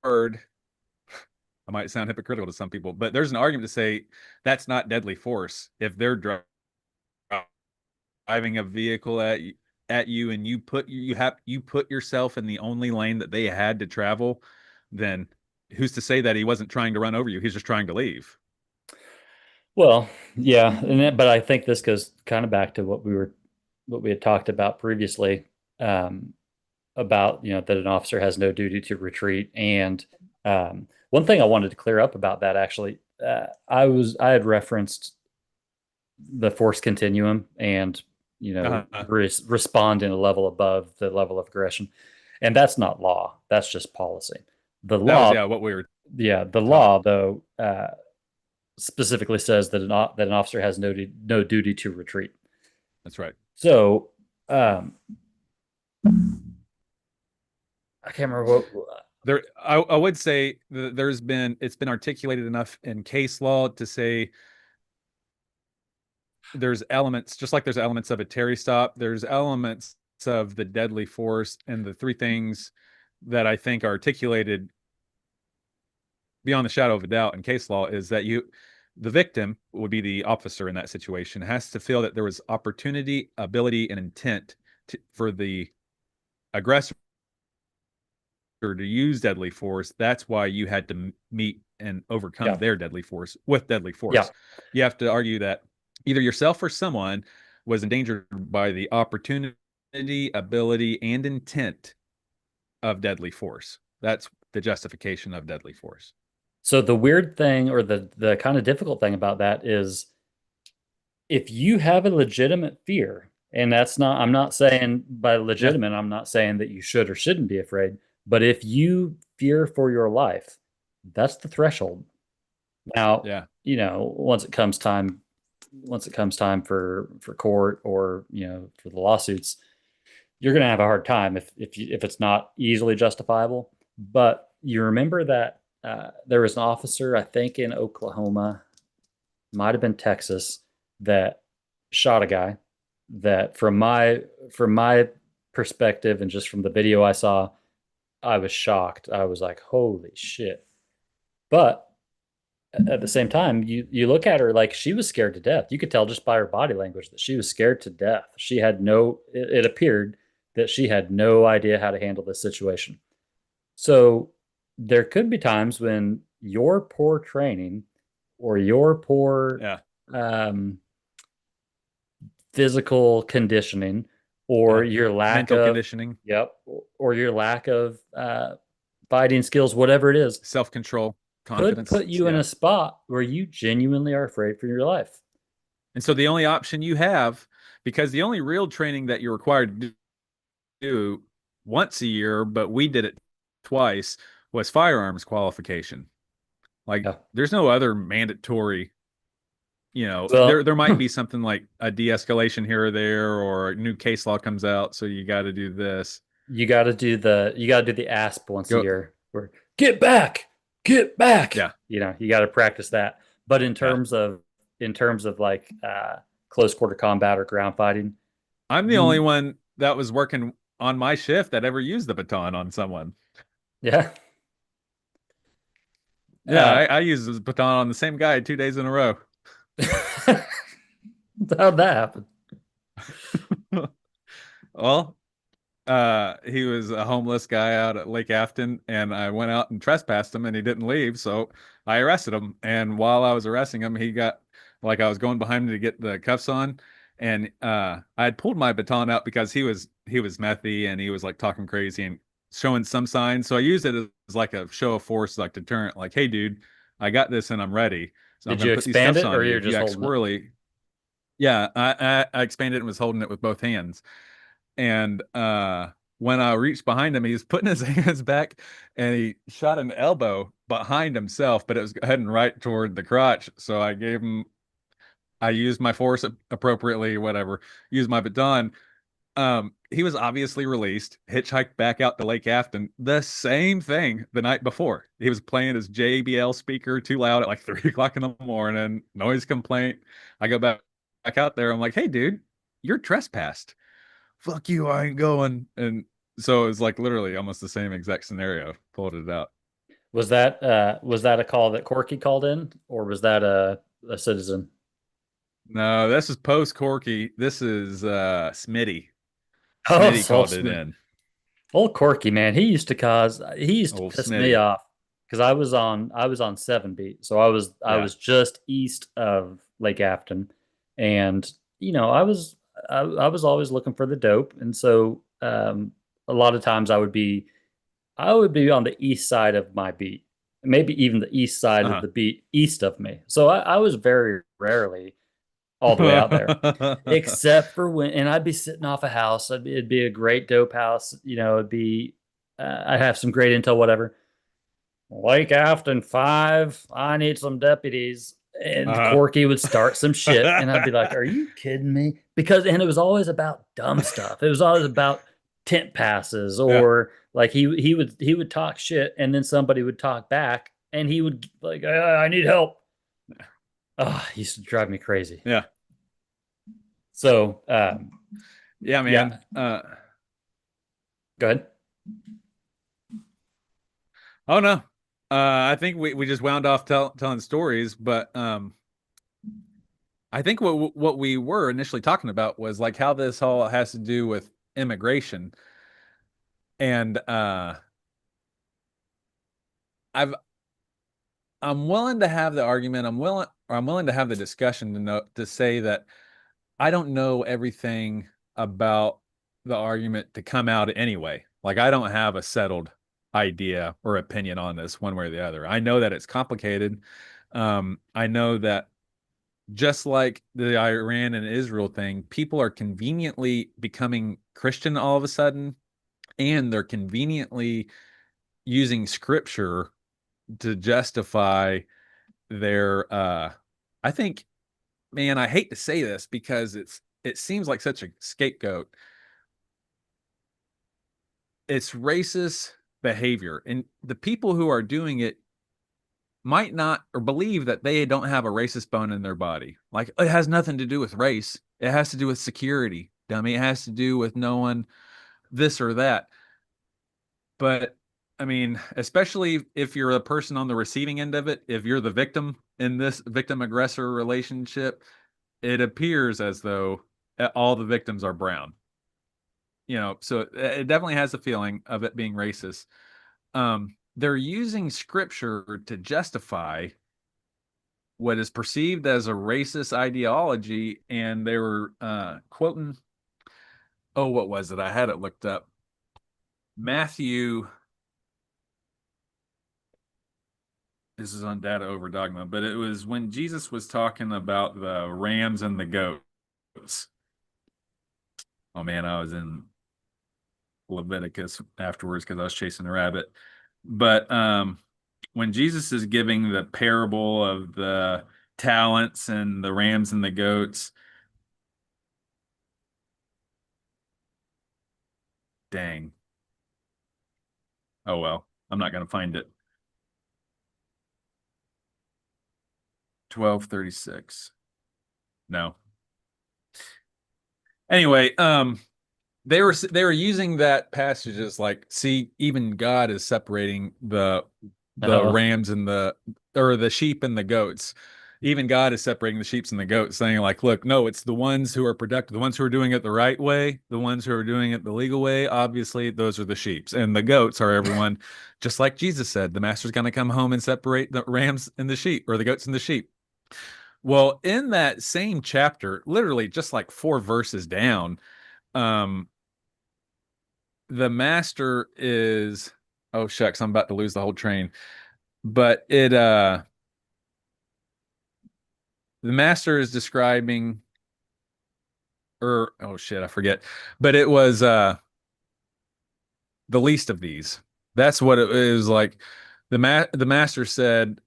[SPEAKER 1] I might sound hypocritical to some people, but there's an argument to say that's not deadly force if they're driving a vehicle at you and you put yourself in the only lane that they had to travel, then who's to say that he wasn't trying to run over you? He's just trying to leave.
[SPEAKER 2] Well, yeah, but I think this goes kind of back to what we had talked about previously, about that an officer has no duty to retreat. And one thing I wanted to clear up about that actually, I had referenced the force continuum and
[SPEAKER 1] Uh-huh.
[SPEAKER 2] respond in a level above the level of aggression, and that's not law. That's just policy. The
[SPEAKER 1] That was,
[SPEAKER 2] law,
[SPEAKER 1] yeah, what we were
[SPEAKER 2] yeah, the
[SPEAKER 1] taught.
[SPEAKER 2] law though specifically says that an officer has no duty to retreat.
[SPEAKER 1] That's right.
[SPEAKER 2] So I can't remember what.
[SPEAKER 1] I would say it's been articulated enough in case law to say there's elements, just like there's elements of a Terry stop, there's elements of the deadly force, and the three things that I think are articulated beyond the shadow of a doubt in case law is that the victim would be the officer in that situation, has to feel that there was opportunity, ability, and intent for the aggressor to use deadly force. That's why you had to meet and overcome their deadly force with deadly force. You have to argue that either yourself or someone was endangered by the opportunity, ability, and intent of deadly force. That's the justification of deadly force.
[SPEAKER 2] So the weird thing, or the kind of difficult thing about that is, if you have a legitimate fear, and that's not, I'm not saying by legitimate, I'm not saying that you should or shouldn't be afraid, but if you fear for your life, that's the threshold. Now, you know, once it comes time for court, or, you know, for the lawsuits, you're going to have a hard time if it's not easily justifiable. But you remember that there was an officer, I think in Oklahoma, might have been Texas, that shot a guy that, from my perspective and just from the video I saw, I was shocked. I was like, holy shit. But at the same time, you look at her, like, she was scared to death. You could tell just by her body language that she was scared to death. She had it appeared that she had no idea how to handle this situation. So there could be times when your poor training, or your poor physical conditioning, or your lack
[SPEAKER 1] mental
[SPEAKER 2] of
[SPEAKER 1] conditioning,
[SPEAKER 2] or your lack of fighting skills, whatever it is,
[SPEAKER 1] self-control, confidence,
[SPEAKER 2] could put you in a spot where you genuinely are afraid for your life.
[SPEAKER 1] And so the only option you have, because the only real training that you're required to do once a year, but we did it twice, was firearms qualification. Like, there's no other mandatory, you know, there might be something like a de-escalation here or there, or a new case law comes out, so you got to do this.
[SPEAKER 2] You got to do the ASP once a year, where get back.
[SPEAKER 1] Yeah.
[SPEAKER 2] You know, you got to practice that. But in terms of like close quarter combat or ground fighting,
[SPEAKER 1] I'm the only one that was working on my shift that ever used the baton on someone.
[SPEAKER 2] Yeah.
[SPEAKER 1] Yeah, I used the baton on the same guy 2 days in a row.
[SPEAKER 2] How'd that happen?
[SPEAKER 1] Well, he was a homeless guy out at Lake Afton, and I went out and trespassed him, and he didn't leave, so I arrested him. And while I was arresting him, he got, like, I was going behind him to get the cuffs on, and I had pulled my baton out because he was methy, and he was like talking crazy and showing some signs. So I used it as like a show of force, like deterrent, like, hey dude, I got this and I'm ready. So
[SPEAKER 2] Did you expand it, or you're just holding
[SPEAKER 1] squirrely? It? Yeah, I expanded it and was holding it with both hands. And when I reached behind him, he was putting his hands back, and he shot an elbow behind himself, but it was heading right toward the crotch. So I used my force appropriately, whatever, used my baton. He was obviously released, hitchhiked back out to Lake Afton. The same thing the night before. He was playing his JBL speaker too loud at like 3 o'clock in the morning, noise complaint. I go back out there. I'm like, hey, dude, you're trespassed. Fuck you, I ain't going. And so it was like literally almost the same exact scenario. Pulled it out.
[SPEAKER 2] Was that a call that Corky called in, or was that a citizen?
[SPEAKER 1] No, this is post Corky. This is Smitty.
[SPEAKER 2] Oh,
[SPEAKER 1] Smitty called it in.
[SPEAKER 2] Old Corky, man, he used to piss
[SPEAKER 1] Smitty.
[SPEAKER 2] me off, because I was on 7 beat, so I was just east of Lake Afton, and you know, I was always looking for the dope, and so a lot of times I would be on the east side of my beat, maybe even the east side of the beat east of me. So I was very rarely all the way out there, except for and I'd be sitting off a house. It'd be a great dope house. You know, I'd have some great intel, whatever. Lake Afton 5, I need some deputies. And Corky would start some shit, and I'd be like, are you kidding me? And it was always about dumb stuff. It was always about tent passes, or like he would talk shit, and then somebody would talk back, and he would like, I need help. Oh, he used to drive me crazy.
[SPEAKER 1] Yeah.
[SPEAKER 2] So
[SPEAKER 1] yeah, man.
[SPEAKER 2] Go ahead.
[SPEAKER 1] Oh no. I think we just wound off telling stories, but I think what we were initially talking about was like how this all has to do with immigration. And I've I'm willing to have the argument. I'm willing to have the discussion to say that I don't know everything about the argument to come out anyway. Like I don't have a settled idea or opinion on this one way or the other. I know that it's complicated. I know that just like the Iran and Israel thing, people are conveniently becoming Christian all of a sudden, and they're conveniently using scripture to justify their I think, man, I hate to say this because it seems like such a scapegoat. It's racist behavior, and the people who are doing it might not or believe that they don't have a racist bone in their body. Like it has nothing to do with race. It has to do with security, dummy. It has to do with knowing this or that. But I mean, especially if you're a person on the receiving end of it, if you're the victim in this victim aggressor relationship, it appears as though all the victims are brown. So it definitely has a feeling of it being racist. They're using scripture to justify what is perceived as a racist ideology, and they were quoting, oh, what was it? I had it looked up. Matthew, this is on Data Over Dogma, but it was when Jesus was talking about the rams and the goats. Oh man, I was in Leviticus afterwards because I was chasing a rabbit. But when Jesus is giving the parable of the talents and the rams and the goats, dang. Oh well, I'm not gonna find it. 12:36. No. Anyway, they were using that passage as like, see, even God is separating the
[SPEAKER 2] Oh,
[SPEAKER 1] rams and the sheep and the goats. Even God is separating the sheep and the goats, saying like, look, no, it's the ones who are productive, the ones who are doing it the right way, the ones who are doing it the legal way. Obviously, those are the sheep, and the goats are everyone. Just like Jesus said, the master's going to come home and separate the rams and the sheep, or the goats and the sheep. Well, in that same chapter, literally just like 4 verses down, um, the master is, oh shucks, I'm about to lose the whole train. But the master is describing, or oh shit, I forget. But it was the least of these. That's what it was like. The master said,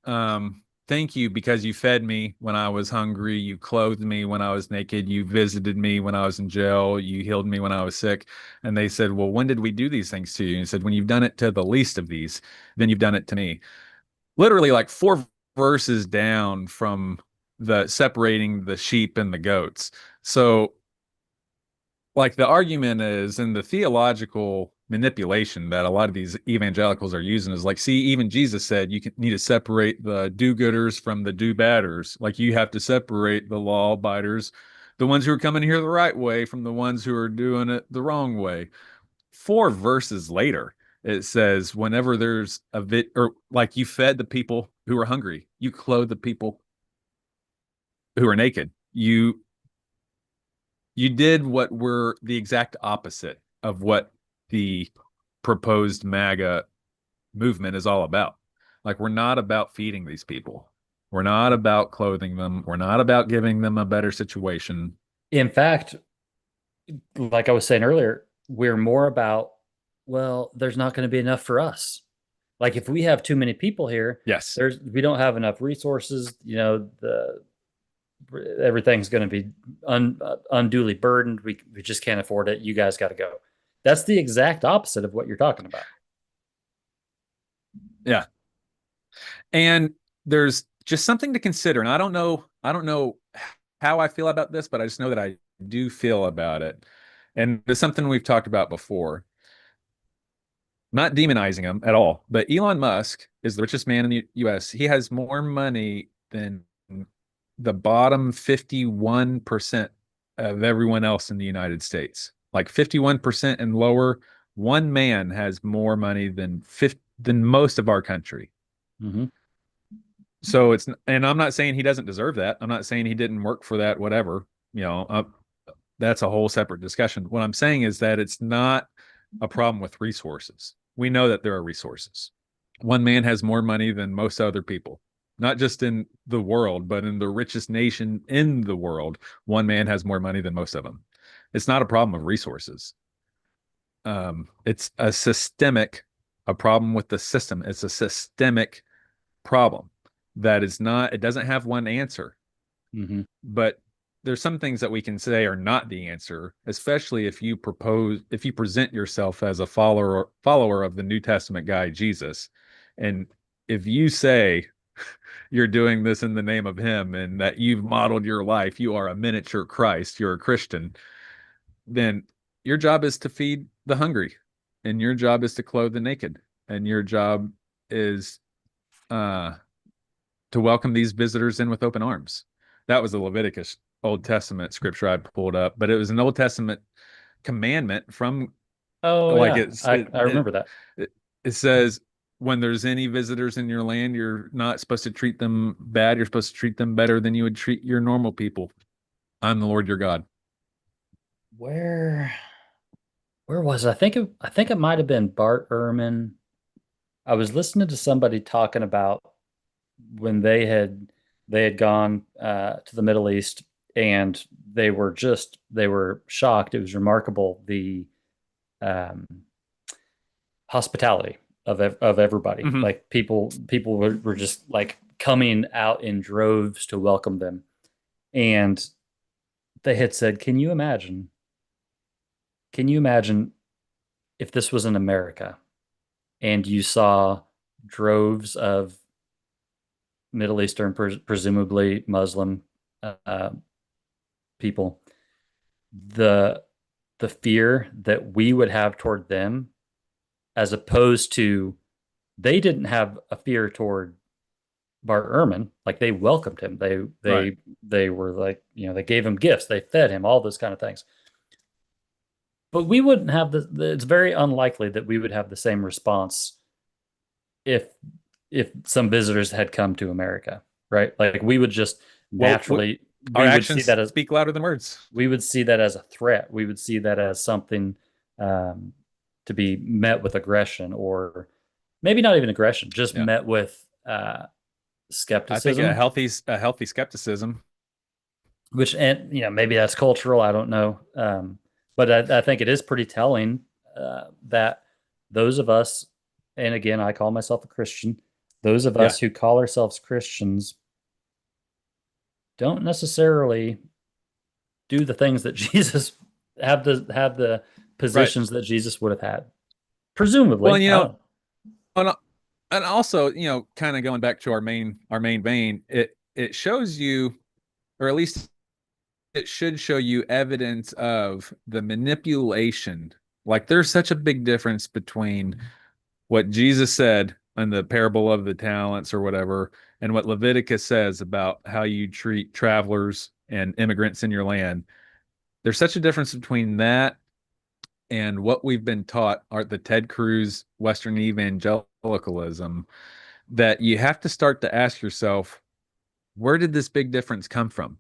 [SPEAKER 1] thank you because you fed me when I was hungry, you clothed me when I was naked, you visited me when I was in jail, you healed me when I was sick. And they said, well, when did we do these things to you? And he said, when you've done it to the least of these, then you've done it to me. Literally like 4 verses down from the separating the sheep and the goats. So like the argument is in the theological manipulation that a lot of these evangelicals are using is like, see, even Jesus said you need to separate the do-gooders from the do-badders. Like you have to separate the law abiders, the ones who are coming here the right way, from the ones who are doing it the wrong way. 4 verses later, it says, whenever there's a or like you fed the people who are hungry, you clothe the people who are naked. You did what were the exact opposite of what the proposed MAGA movement is all about. Like, we're not about feeding these people. We're not about clothing them. We're not about giving them a better situation.
[SPEAKER 2] in fact, like I was saying earlier, we're more about, well, there's not going to be enough for us. Like if we have too many people here,
[SPEAKER 1] Yes.
[SPEAKER 2] we don't have enough resources. Everything's going to be unduly burdened. We just can't afford it. You guys got to go. That's the exact opposite of what you're talking about.
[SPEAKER 1] Yeah. And there's just something to consider. And I don't know how I feel about this, but I just know that I do feel about it. And it's something we've talked about before. not demonizing him at all, but Elon Musk is the richest man in the US. He has more money than the bottom 51% of everyone else in the United States. Like 51% and lower, one man has more money than than most of our country.
[SPEAKER 2] Mm-hmm.
[SPEAKER 1] So and I'm not saying he doesn't deserve that. I'm not saying he didn't work for that, whatever. That's a whole separate discussion. What I'm saying is that it's not a problem with resources. We know that there are resources. One man has more money than most other people, not just in the world, but in the richest nation in the world. One man has more money than most of them. It's not a problem of resources. It's a problem with the system. It's a systemic problem that is not, it doesn't have one answer.
[SPEAKER 2] Mm-hmm.
[SPEAKER 1] But there's some things that we can say are not the answer, especially if you present yourself as a follower of the New Testament guy, Jesus. And if you say you're doing this in the name of him and that you've modeled your life, you are a miniature Christ, you're a Christian, then your job is to feed the hungry, and your job is to clothe the naked, and your job is uh to welcome these visitors in with open arms. That was the Leviticus Old Testament scripture I pulled up, but it was an Old Testament commandment from,
[SPEAKER 2] Oh
[SPEAKER 1] like,
[SPEAKER 2] yeah, I remember that.
[SPEAKER 1] it says, when there's any visitors in your land, you're not supposed to treat them bad. You're supposed to treat them better than you would treat your normal people. I'm the Lord your God.
[SPEAKER 2] Where was it? I think it might have been Bart Ehrman. I was listening to somebody talking about when they had gone to the Middle East, and they were shocked. It was remarkable, the um, hospitality of everybody.
[SPEAKER 1] Mm-hmm.
[SPEAKER 2] Like people were just like coming out in droves to welcome them, and they had said, Can you imagine if this was in America and you saw droves of Middle Eastern, presumably Muslim uh, people, the fear that we would have toward them, as opposed to they didn't have a fear toward Bart Ehrman. Like they welcomed him.
[SPEAKER 1] Right.
[SPEAKER 2] They were like, they gave him gifts, they fed him, all those kind of things. But we wouldn't have it's very unlikely that we would have the same response if some visitors had come to America, right? Like we would just
[SPEAKER 1] Well,
[SPEAKER 2] naturally
[SPEAKER 1] our
[SPEAKER 2] we would see
[SPEAKER 1] actions
[SPEAKER 2] that as
[SPEAKER 1] speak louder than words.
[SPEAKER 2] we would see that as a threat. We would see that as something um, to be met with aggression, or maybe not even aggression, just
[SPEAKER 1] Yeah.
[SPEAKER 2] met with
[SPEAKER 1] I think
[SPEAKER 2] skepticism.
[SPEAKER 1] a healthy skepticism.
[SPEAKER 2] Which, and maybe that's cultural. I don't know, but I think it is pretty telling that those of us, and again, I call myself a Christian. Those of
[SPEAKER 1] Yeah.
[SPEAKER 2] us who call ourselves Christians don't necessarily do the things that Jesus have the positions that Jesus would have had. Presumably,
[SPEAKER 1] Well,
[SPEAKER 2] I don't know.
[SPEAKER 1] and, and also, kind of going back to our main vein, it shows you, or at least it should show you, evidence of the manipulation. Like, there's such a big difference between what Jesus said in the parable of the talents or whatever, and what Leviticus says about how you treat travelers and immigrants in your land. There's such a difference between that and what we've been taught, are the Ted Cruz Western evangelicalism, that you have to start to ask yourself, where did this big difference come from?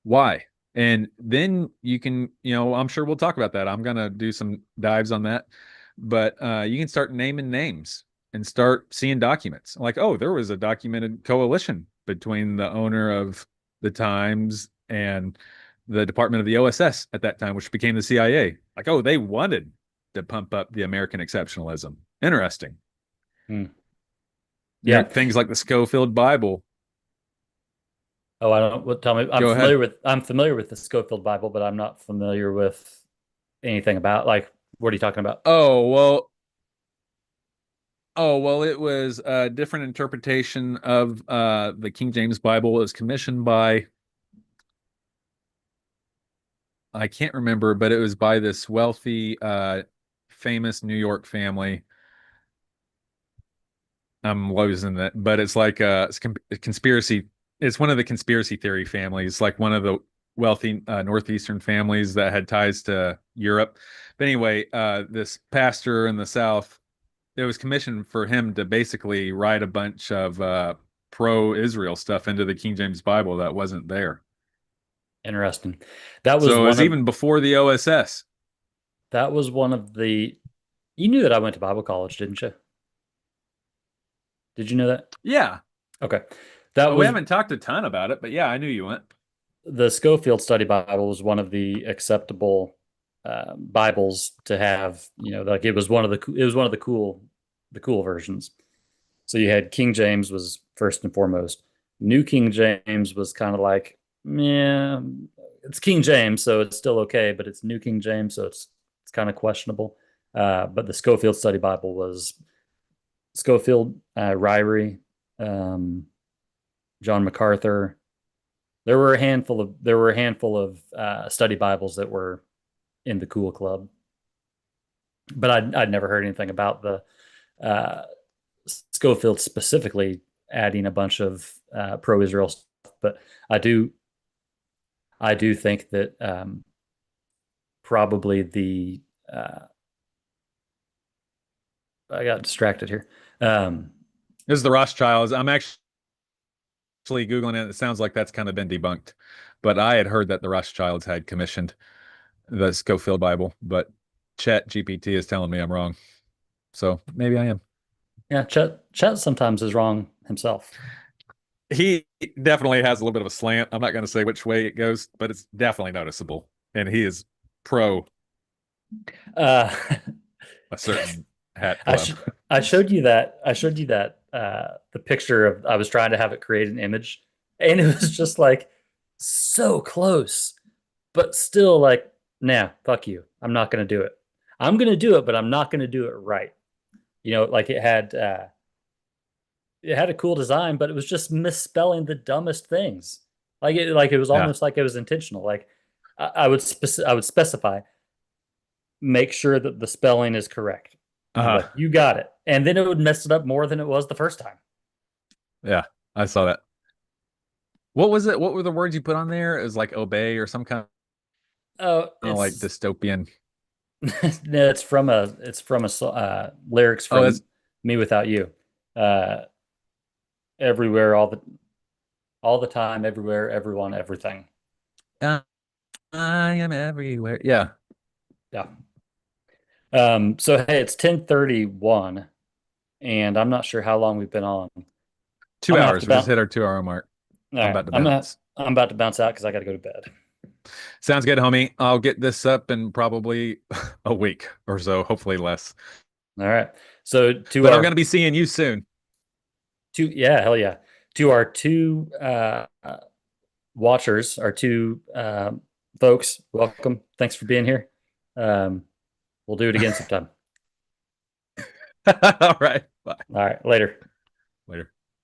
[SPEAKER 1] Why? And then you can, I'm sure we'll talk about that. I'm going to do some dives on that. But you can start naming names and start seeing documents. Like, oh, there was a documented coalition between the owner of the Times and the Department of the OSS at that time, which became the CIA. Like, oh, they wanted to pump up the American exceptionalism. Interesting.
[SPEAKER 2] Hmm. Yeah.
[SPEAKER 1] Things like the Schofield Bible.
[SPEAKER 2] Oh, I don't. Tell me.
[SPEAKER 1] Go ahead.
[SPEAKER 2] I'm familiar with the Schofield Bible, but I'm not familiar with anything about, like, what are you talking about?
[SPEAKER 1] Oh, well, it was a different interpretation of the King James Bible. It was commissioned by, I can't remember, but it was by this wealthy famous New York family. I'm losing it, but it's like a conspiracy. It's one of the conspiracy theory families, like one of the wealthy northeastern families that had ties to Europe. But anyway, this pastor in the South, it was commissioned for him to basically write a bunch of pro-Israel stuff into the King James Bible that wasn't there.
[SPEAKER 2] Interesting. That was
[SPEAKER 1] So it
[SPEAKER 2] one
[SPEAKER 1] was
[SPEAKER 2] of
[SPEAKER 1] even before the OSS.
[SPEAKER 2] that was one of the. You knew that I went to Bible college, didn't you? Did you know that?
[SPEAKER 1] Yeah.
[SPEAKER 2] Okay. That
[SPEAKER 1] We
[SPEAKER 2] was
[SPEAKER 1] haven't talked a ton about it, but yeah, I knew you went.
[SPEAKER 2] the Schofield Study Bible was one of the acceptable Bibles to have. Like it was one of the cool versions. So you had King James was first and foremost. New King James was kind of like, yeah, it's King James, so it's still okay, but it's New King James, so it's kind of questionable. But the Schofield Study Bible was Schofield, Ryrie, um, John MacArthur. There were a handful of study Bibles that were in the Cool Club, but I'd never heard anything about the uh, Schofield specifically adding a bunch of pro-Israel stuff. But I do I do think that probably the I got distracted here.
[SPEAKER 1] This is the Rothschilds. I'm actually Googling it. It sounds like that's kind of been debunked. But I had heard that the Rothschilds had commissioned the Schofield Bible, but Chat GPT is telling me I'm wrong. So maybe I am.
[SPEAKER 2] Yeah, Chet sometimes is wrong himself.
[SPEAKER 1] He definitely has a little bit of a slant. I'm not going to say which way it goes, but it's definitely noticeable. And he is pro
[SPEAKER 2] Uh,
[SPEAKER 1] a certain hat
[SPEAKER 2] I
[SPEAKER 1] club.
[SPEAKER 2] sh I showed you that. The picture of I was trying to have it create an image, and it was just like so close, but still like, nah, fuck you. I'm not gonna do it. I'm gonna do it, but I'm not gonna do it right. Like it had a cool design, but it was just misspelling the dumbest things. Like it was
[SPEAKER 1] Yeah.
[SPEAKER 2] almost like it was intentional. Like I would specify, make sure that the spelling is correct.
[SPEAKER 1] Uh-huh.
[SPEAKER 2] Like, you got it. And then it would mess it up more than it was the first time.
[SPEAKER 1] Yeah. I saw that. What was it? What were the words you put on there? It was like obey or some kind
[SPEAKER 2] Oh,
[SPEAKER 1] of like
[SPEAKER 2] it's
[SPEAKER 1] dystopian.
[SPEAKER 2] no, lyrics
[SPEAKER 1] Oh, that's
[SPEAKER 2] from Me Without You. Uh, everywhere, all the time, everywhere, everyone, everything.
[SPEAKER 1] I am everywhere. Yeah.
[SPEAKER 2] Yeah. So hey, it's 10:31, and I'm not sure how long we've been on. I'm
[SPEAKER 1] 2
[SPEAKER 2] gonna have to
[SPEAKER 1] hours. We just
[SPEAKER 2] bounce.
[SPEAKER 1] hit our 2 hour mark.
[SPEAKER 2] All
[SPEAKER 1] I'm
[SPEAKER 2] right,
[SPEAKER 1] about to bounce.
[SPEAKER 2] I'm about to bounce out because I got to go to bed.
[SPEAKER 1] Sounds good, homie. I'll get this up in probably a week or so, hopefully less.
[SPEAKER 2] All right. So to
[SPEAKER 1] But I'm going
[SPEAKER 2] our
[SPEAKER 1] to be seeing you soon.
[SPEAKER 2] yeah, hell yeah. To our two watchers, our two folks, welcome. Thanks for being here. We'll do it again sometime.
[SPEAKER 1] All right. Bye.
[SPEAKER 2] All right, later.
[SPEAKER 1] Later.